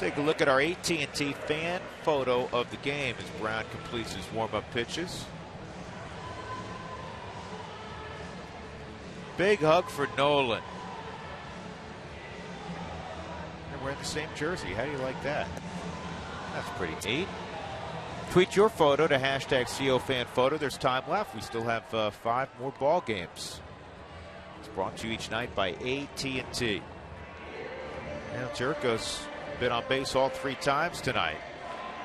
Take a look at our AT&T fan photo of the game as Brown completes his warm-up pitches. Big hug for Nolan. They're wearing the same jersey. How do you like that? That's pretty neat. Tweet your photo to hashtag #COFanPhoto. There's time left. We still have 5 more ball games. It's brought to you each night by AT&T. Now Jerko's been on base all 3 times tonight.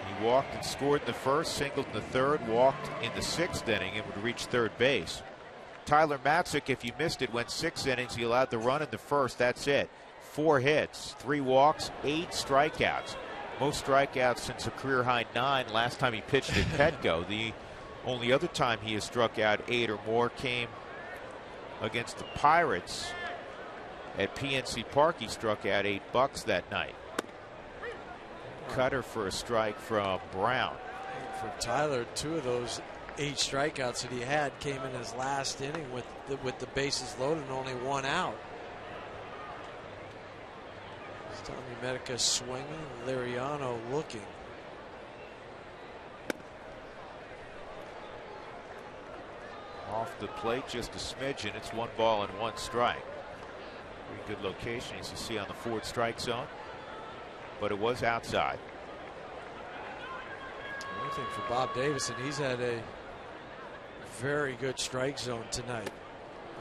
He walked and scored in the first, singled in the third, walked in the 6th inning, and would reach third base. Tyler Matzek, if you missed it, went 6 innings. He allowed the run in the first. That's it. 4 hits, 3 walks, 8 strikeouts. Most strikeouts since a career-high 9 last time he pitched at Petco. The only other time he has struck out 8 or more came against the Pirates at PNC Park. He struck out $8 that night. Cutter for a strike from Brown. For Tyler, 2 of those 8 strikeouts that he had came in his last inning with the bases loaded and only 1 out. Tommy Medica swinging, Liriano looking. Off the plate, just a smidgen. It's 1 ball and 1 strike. Pretty good location, as you see on the forward strike zone. But it was outside. One thing for Bob Davison, he's had a very good strike zone tonight.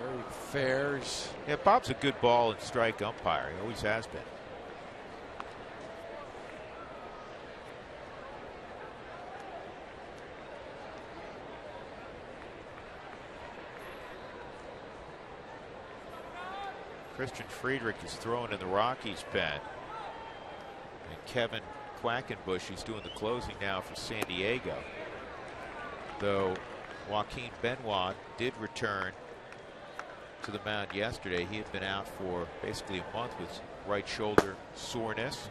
Very fair. Yeah, Bob's a good ball and strike umpire. He always has been. Christian Friedrich is throwing in the Rockies pen. And Kevin Quackenbush, he's doing the closing now for San Diego. Though Joaquin Benoit did return to the mound yesterday. He had been out for basically a month with right shoulder soreness.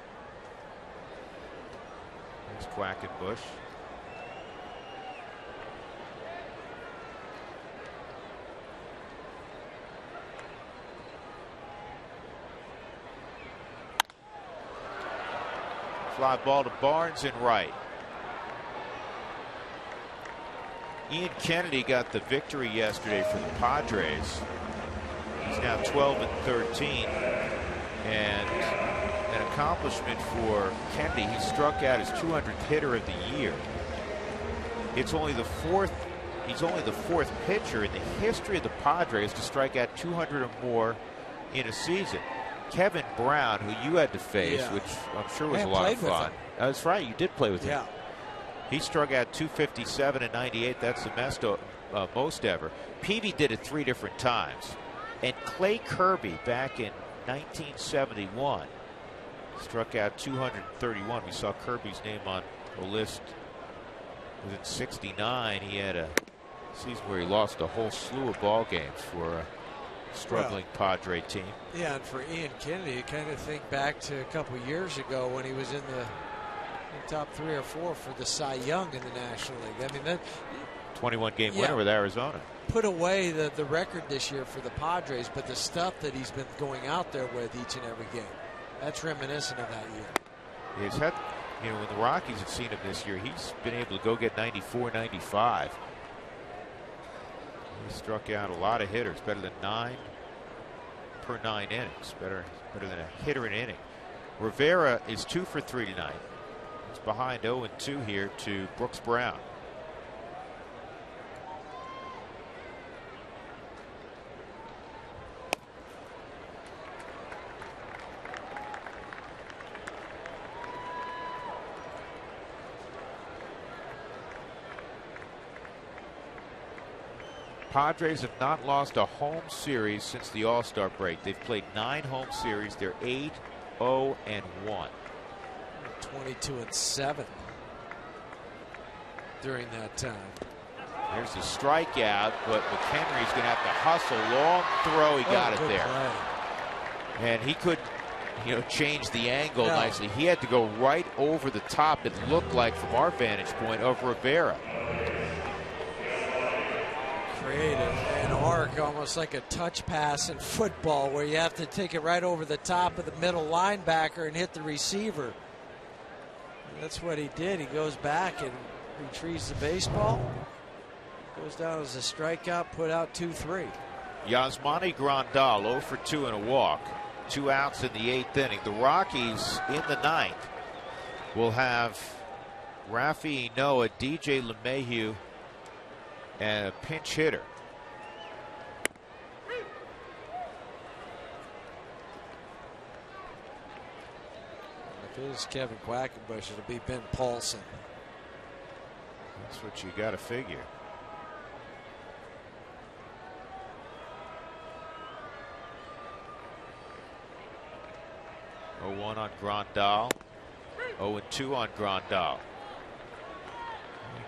There's Quackenbush. Fly ball to Barnes in right. Ian Kennedy got the victory yesterday for the Padres. He's now 12-13, and an accomplishment for Kennedy. He struck out his 200th hitter of the year. It's only the 4th. He's only the 4th pitcher in the history of the Padres to strike out 200 or more in a season. Kevin Brown, who you had to face, which I'm sure was a lot of fun. That's right, you did play with him. He struck out 257 and 98. That's the most ever. Peavy did it 3 different times. And Clay Kirby back in 1971 struck out 231. We saw Kirby's name on the list. It was in 69. He had a season where he lost a whole slew of ball games for a struggling Padre team. Yeah, and for Ian Kennedy, you kind of think back to a couple years ago when he was in the top 3 or 4 for the Cy Young in the National League. I mean, that 21-game winner with Arizona. Put away the record this year for the Padres, but the stuff that he's been going out there with each and every game, that's reminiscent of that year. He's had, when the Rockies have seen him this year, he's been able to go get 94, 95. He struck out a lot of hitters, better than 9 per 9 innings, better than a hitter an inning. Rivera is 2 for 3 tonight. It's behind 0-2 here to Brooks Brown. Padres have not lost a home series since the All-Star break. They've played 9 home series. They're 8-0-1. 22-7 during that time. There's a strikeout, but McHenry's going to have to hustle. Long throw, he got it there. Play. And he could, change the angle nicely. He had to go right over the top, it looked like, from our vantage point, of Rivera. Create an arc, almost like a touch pass in football, where you have to take it right over the top of the middle linebacker and hit the receiver. That's what he did. He goes back and retrieves the baseball. Goes down as a strikeout, put out 2-3. Yasmani Grandal 0 for 2 and a walk. 2 outs in the 8th inning. The Rockies in the 9th will have Rafi Noah, DJ LeMahieu, and a pinch hitter. If it is Kevin Quackenbush, it'll be Ben Paulson. That's what you got to figure. Oh, 0-1 on Grandal. 0-2 on Grandal.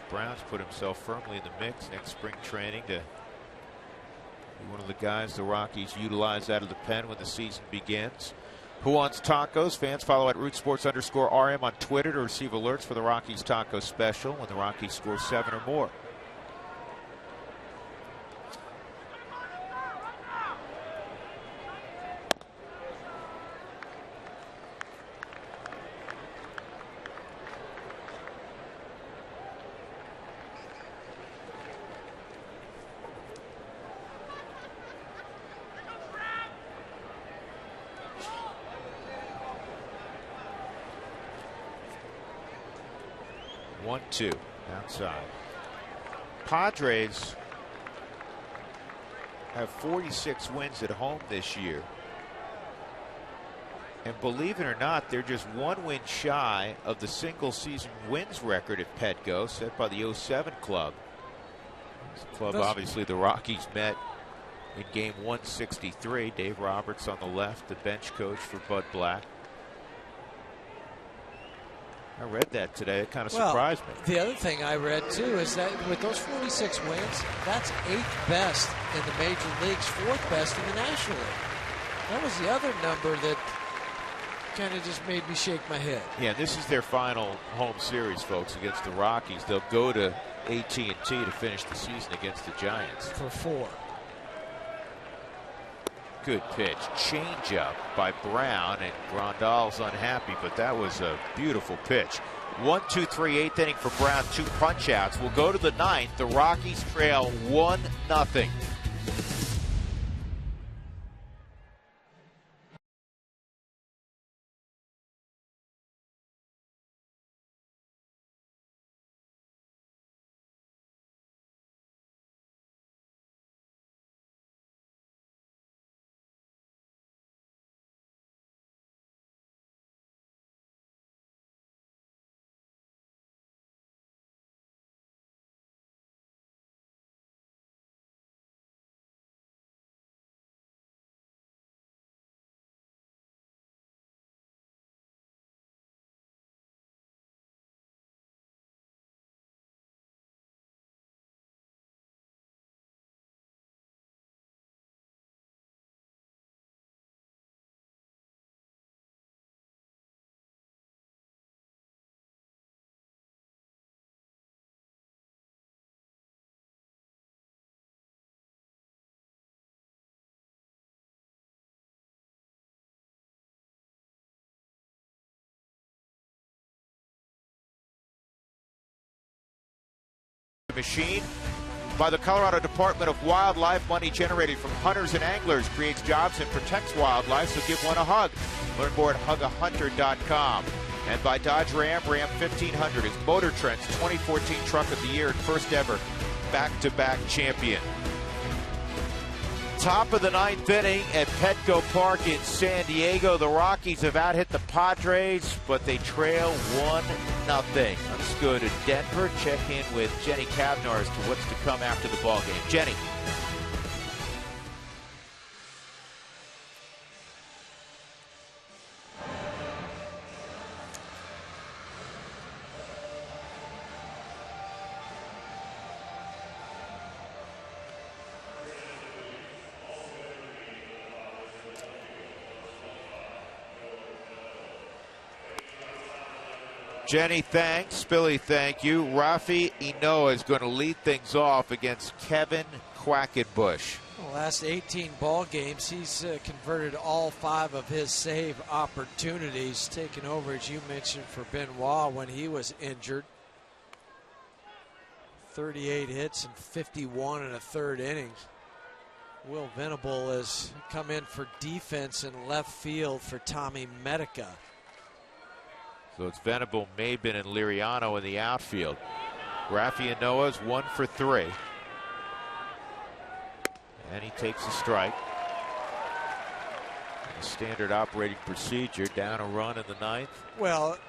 Brown's put himself firmly in the mix next spring training to be one of the guys the Rockies utilize out of the pen when the season begins. Who Wants Tacos? Fans follow at Root__RM on Twitter to receive alerts for the Rockies Taco Special when the Rockies score 7 or more. Two outside. Padres have 46 wins at home this year. And believe it or not, they're just 1 win shy of the single season wins record at Petco set by the 07 club. This club, obviously, the Rockies met in game 163. Dave Roberts on the left, the bench coach for Bud Black. I read that today. It kind of surprised me. The other thing I read, too, is that with those 46 wins, that's 8th best in the major leagues, 4th best in the National League. That was the other number that kind of just made me shake my head. Yeah, this is their final home series, folks, against the Rockies. They'll go to AT&T to finish the season against the Giants. For 4. Good pitch. Changeup by Brown, and Grandal's unhappy, but that was a beautiful pitch. 1-2-3, 8th inning for Brown, 2 punch outs. We'll go to the 9th. The Rockies trail 1-0. Machine by the Colorado Department of Wildlife. Money generated from hunters and anglers creates jobs and protects wildlife, so give one a hug. Learn more at hugahunter.com. And by Dodge Ram 1500 is Motor Trend's 2014 Truck of the Year and first ever back-to-back champion. Top of the 9th inning at Petco Park in San Diego. The Rockies have out-hit the Padres, but they trail 1-0. Let's go to Denver, check in with Jenny Kavnar as to what's to come after the ballgame. Jenny. Jenny, thanks. Billy, thank you. Rafi Inoa is going to lead things off against Kevin Quackenbush. The last 18 ball games, he's converted all 5 of his save opportunities, taking over, as you mentioned, for Benoit when he was injured. 38 hits and 51 in a third innings. Will Venable has come in for defense in left field for Tommy Medica. So it's Venable, Maben, and Liriano in the outfield. Rafi Noah's 1 for 3. And he takes a strike. A standard operating procedure, down a run in the 9th. Well,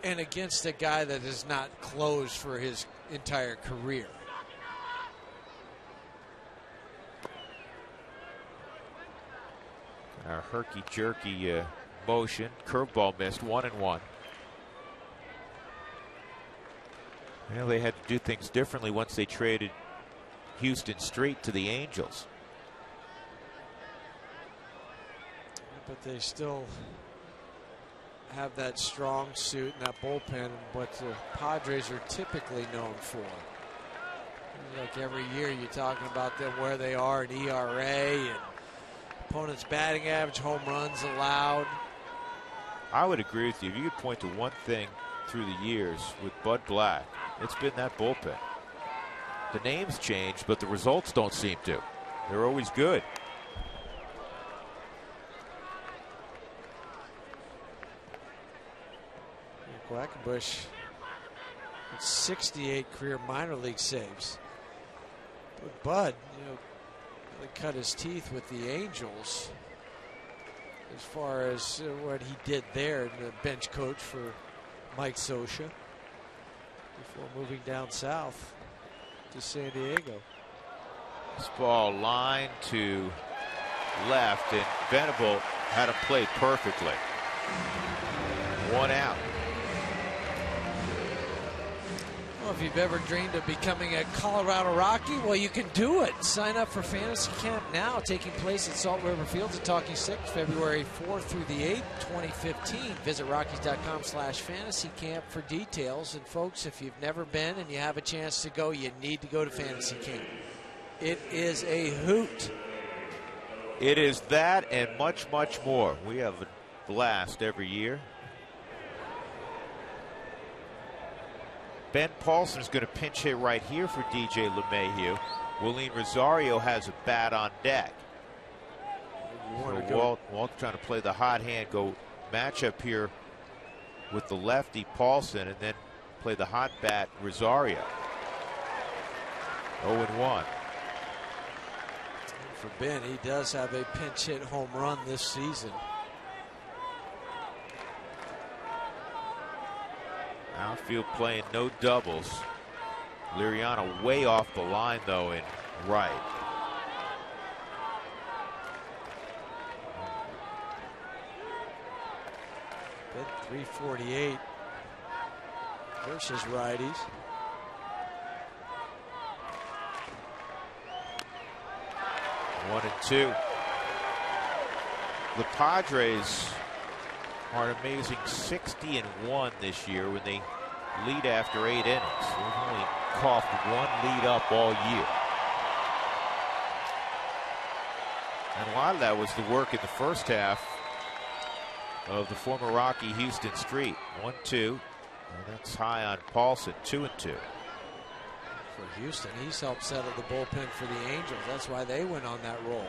and against a guy that has not closed for his entire career. A herky-jerky motion. Curveball missed, 1-1. Well, they had to do things differently once they traded Houston Street to the Angels. But they still have that strong suit and that bullpen, what the Padres are typically known for. Like every year you're talking about them, where they are in ERA and opponent's batting average, home runs allowed. I would agree with you. If you could point to one thing through the years with Bud Black, it's been that bullpen. The names change, but the results don't seem to. They're always good. Quackenbush, 68 career minor league saves. But Bud, really cut his teeth with the Angels as far as what he did there, the bench coach for Mike Scioscia before moving down south to San Diego. This ball line to left, and Venable had him played perfectly. 1 out. Well, if you've ever dreamed of becoming a Colorado Rocky, well, you can do it. Sign up for Fantasy Camp now, taking place at Salt River Fields at Talking 6, February 4th through the 8th, 2015. Visit Rockies.com/fantasy camp for details. And folks, if you've never been and you have a chance to go, you need to go to Fantasy Camp. It is a hoot. It is that and much, much more. We have a blast every year. Ben Paulson is going to pinch hit right here for DJ LeMahieu. Willeen Rosario has a bat on deck. So Walt trying to play the hot hand, go match up here with the lefty Paulson, and then play the hot bat Rosario. 0-1. For Ben, he does have a pinch hit home run this season. Outfield playing no doubles. Liriano way off the line though in right. Ben 348 versus righties. One and two. The Padres are an amazing 60-1 this year when they lead after 8 innings. They've only coughed one lead up all year. And a lot of that was the work in the first half of the former Rocky Houston Street. 1-2. And that's high on Paulson. 2-2. For Houston, he's helped settle the bullpen for the Angels. That's why they went on that roll.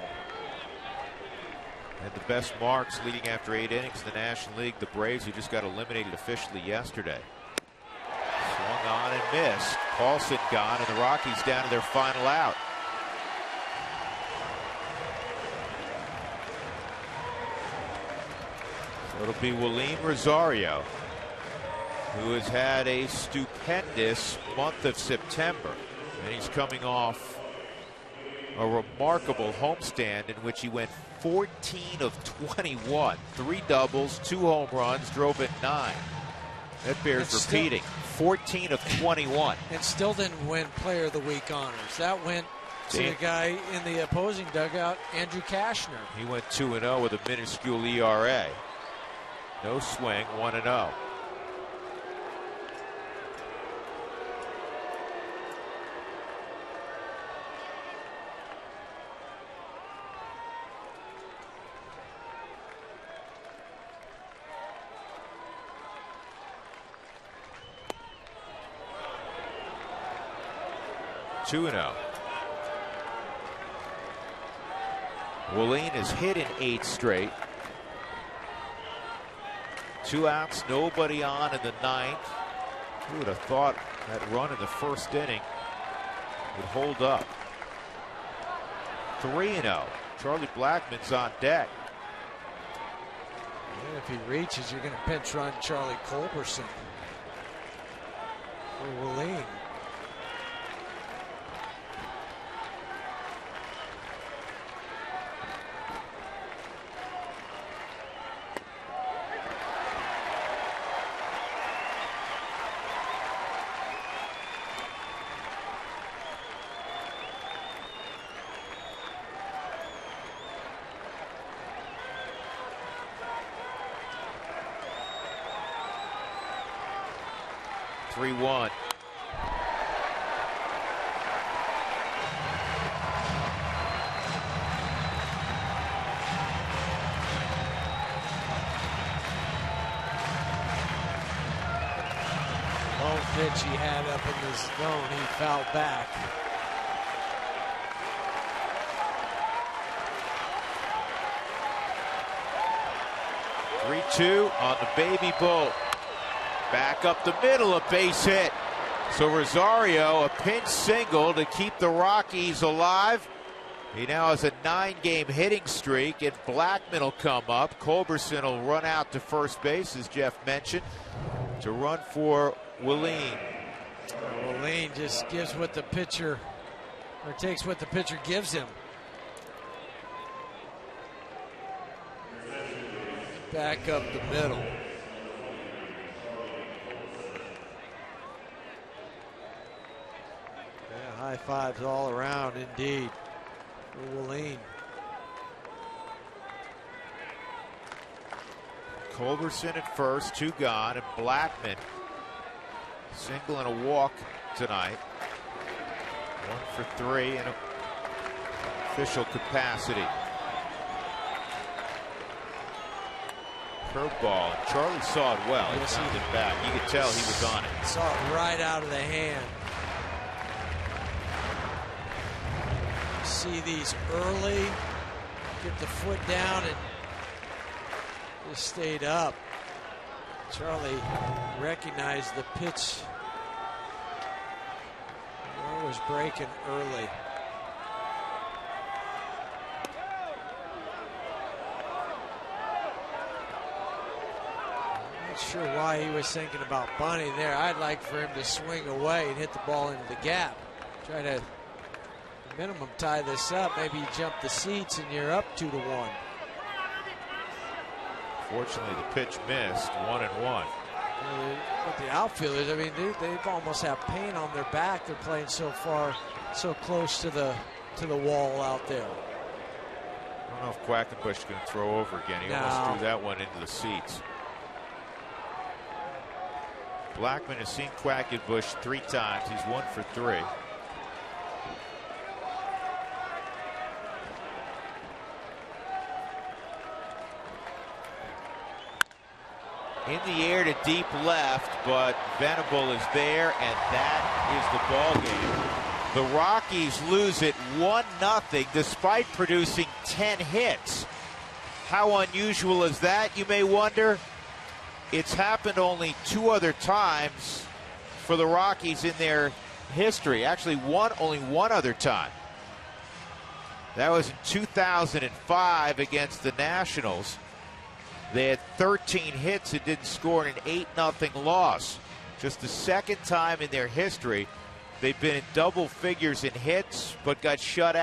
And the best marks leading after 8 innings in the National League, the Braves, who just got eliminated officially yesterday. Swung on and missed. Paulson gone, and the Rockies down to their final out. So it'll be Willeen Rosario, who has had a stupendous month of September. And he's coming off a remarkable homestand in which he went 14 of 21, 3 doubles, 2 home runs, drove in 9. That bears repeating. 14 of 21. And still didn't win Player of the Week honors. That went to the guy in the opposing dugout, Andrew Kashner. He went 2-0 with a minuscule ERA. No swing, 1-0. 2-0. Willeen has hit in 8 straight. 2 outs, nobody on in the 9th. Who would have thought that run in the first inning would hold up? 3-0. Charlie Blackmon's on deck. And if he reaches, you're going to pinch run Charlie Culberson for Willeen. Pitch he had up in the zone, he fouled back. Three-two on the baby bull. Back up the middle, a base hit. So Rosario, a pinch single to keep the Rockies alive. He now has a 9-game hitting streak, and Blackmon will come up. Culberson will run out to first base, as Jeff mentioned, to run for Willeen. Willeen just gives what the pitcher, or takes what the pitcher gives him. Back up the middle. Yeah, high fives all around indeed for Willeen. Culberson at first, 2 gone, and Blackmon single and a walk tonight. 1 for 3 in official capacity. Curveball. Charlie saw it well. He found it back. You could tell he was on it. Saw it right out of the hand. See these early. Get the foot down and just stayed up. Charlie recognized the pitch. It was breaking early. Not sure why he was thinking about bunting there. I'd like for him to swing away and hit the ball into the gap. Try to minimum tie this up. Maybe you jump the seats and you're up 2-1. Fortunately, the pitch missed. 1-1. With the outfielders, I mean, they almost have pain on their back. They're playing so far, so close to the wall out there. I don't know if Quackenbush is going to throw over again. He almost threw that one into the seats. Blackmon has seen Quackenbush 3 times. He's 1 for 3. In the air to deep left, but Venable is there, and that is the ball game. The Rockies lose it 1-0 despite producing 10 hits. How unusual is that, you may wonder? It's happened only 2 other times for the Rockies in their history. Actually, only one other time. That was in 2005 against the Nationals. They had 13 hits and didn't score in an 8-0 loss. Just the second time in their history they've been in double figures in hits but got shut out.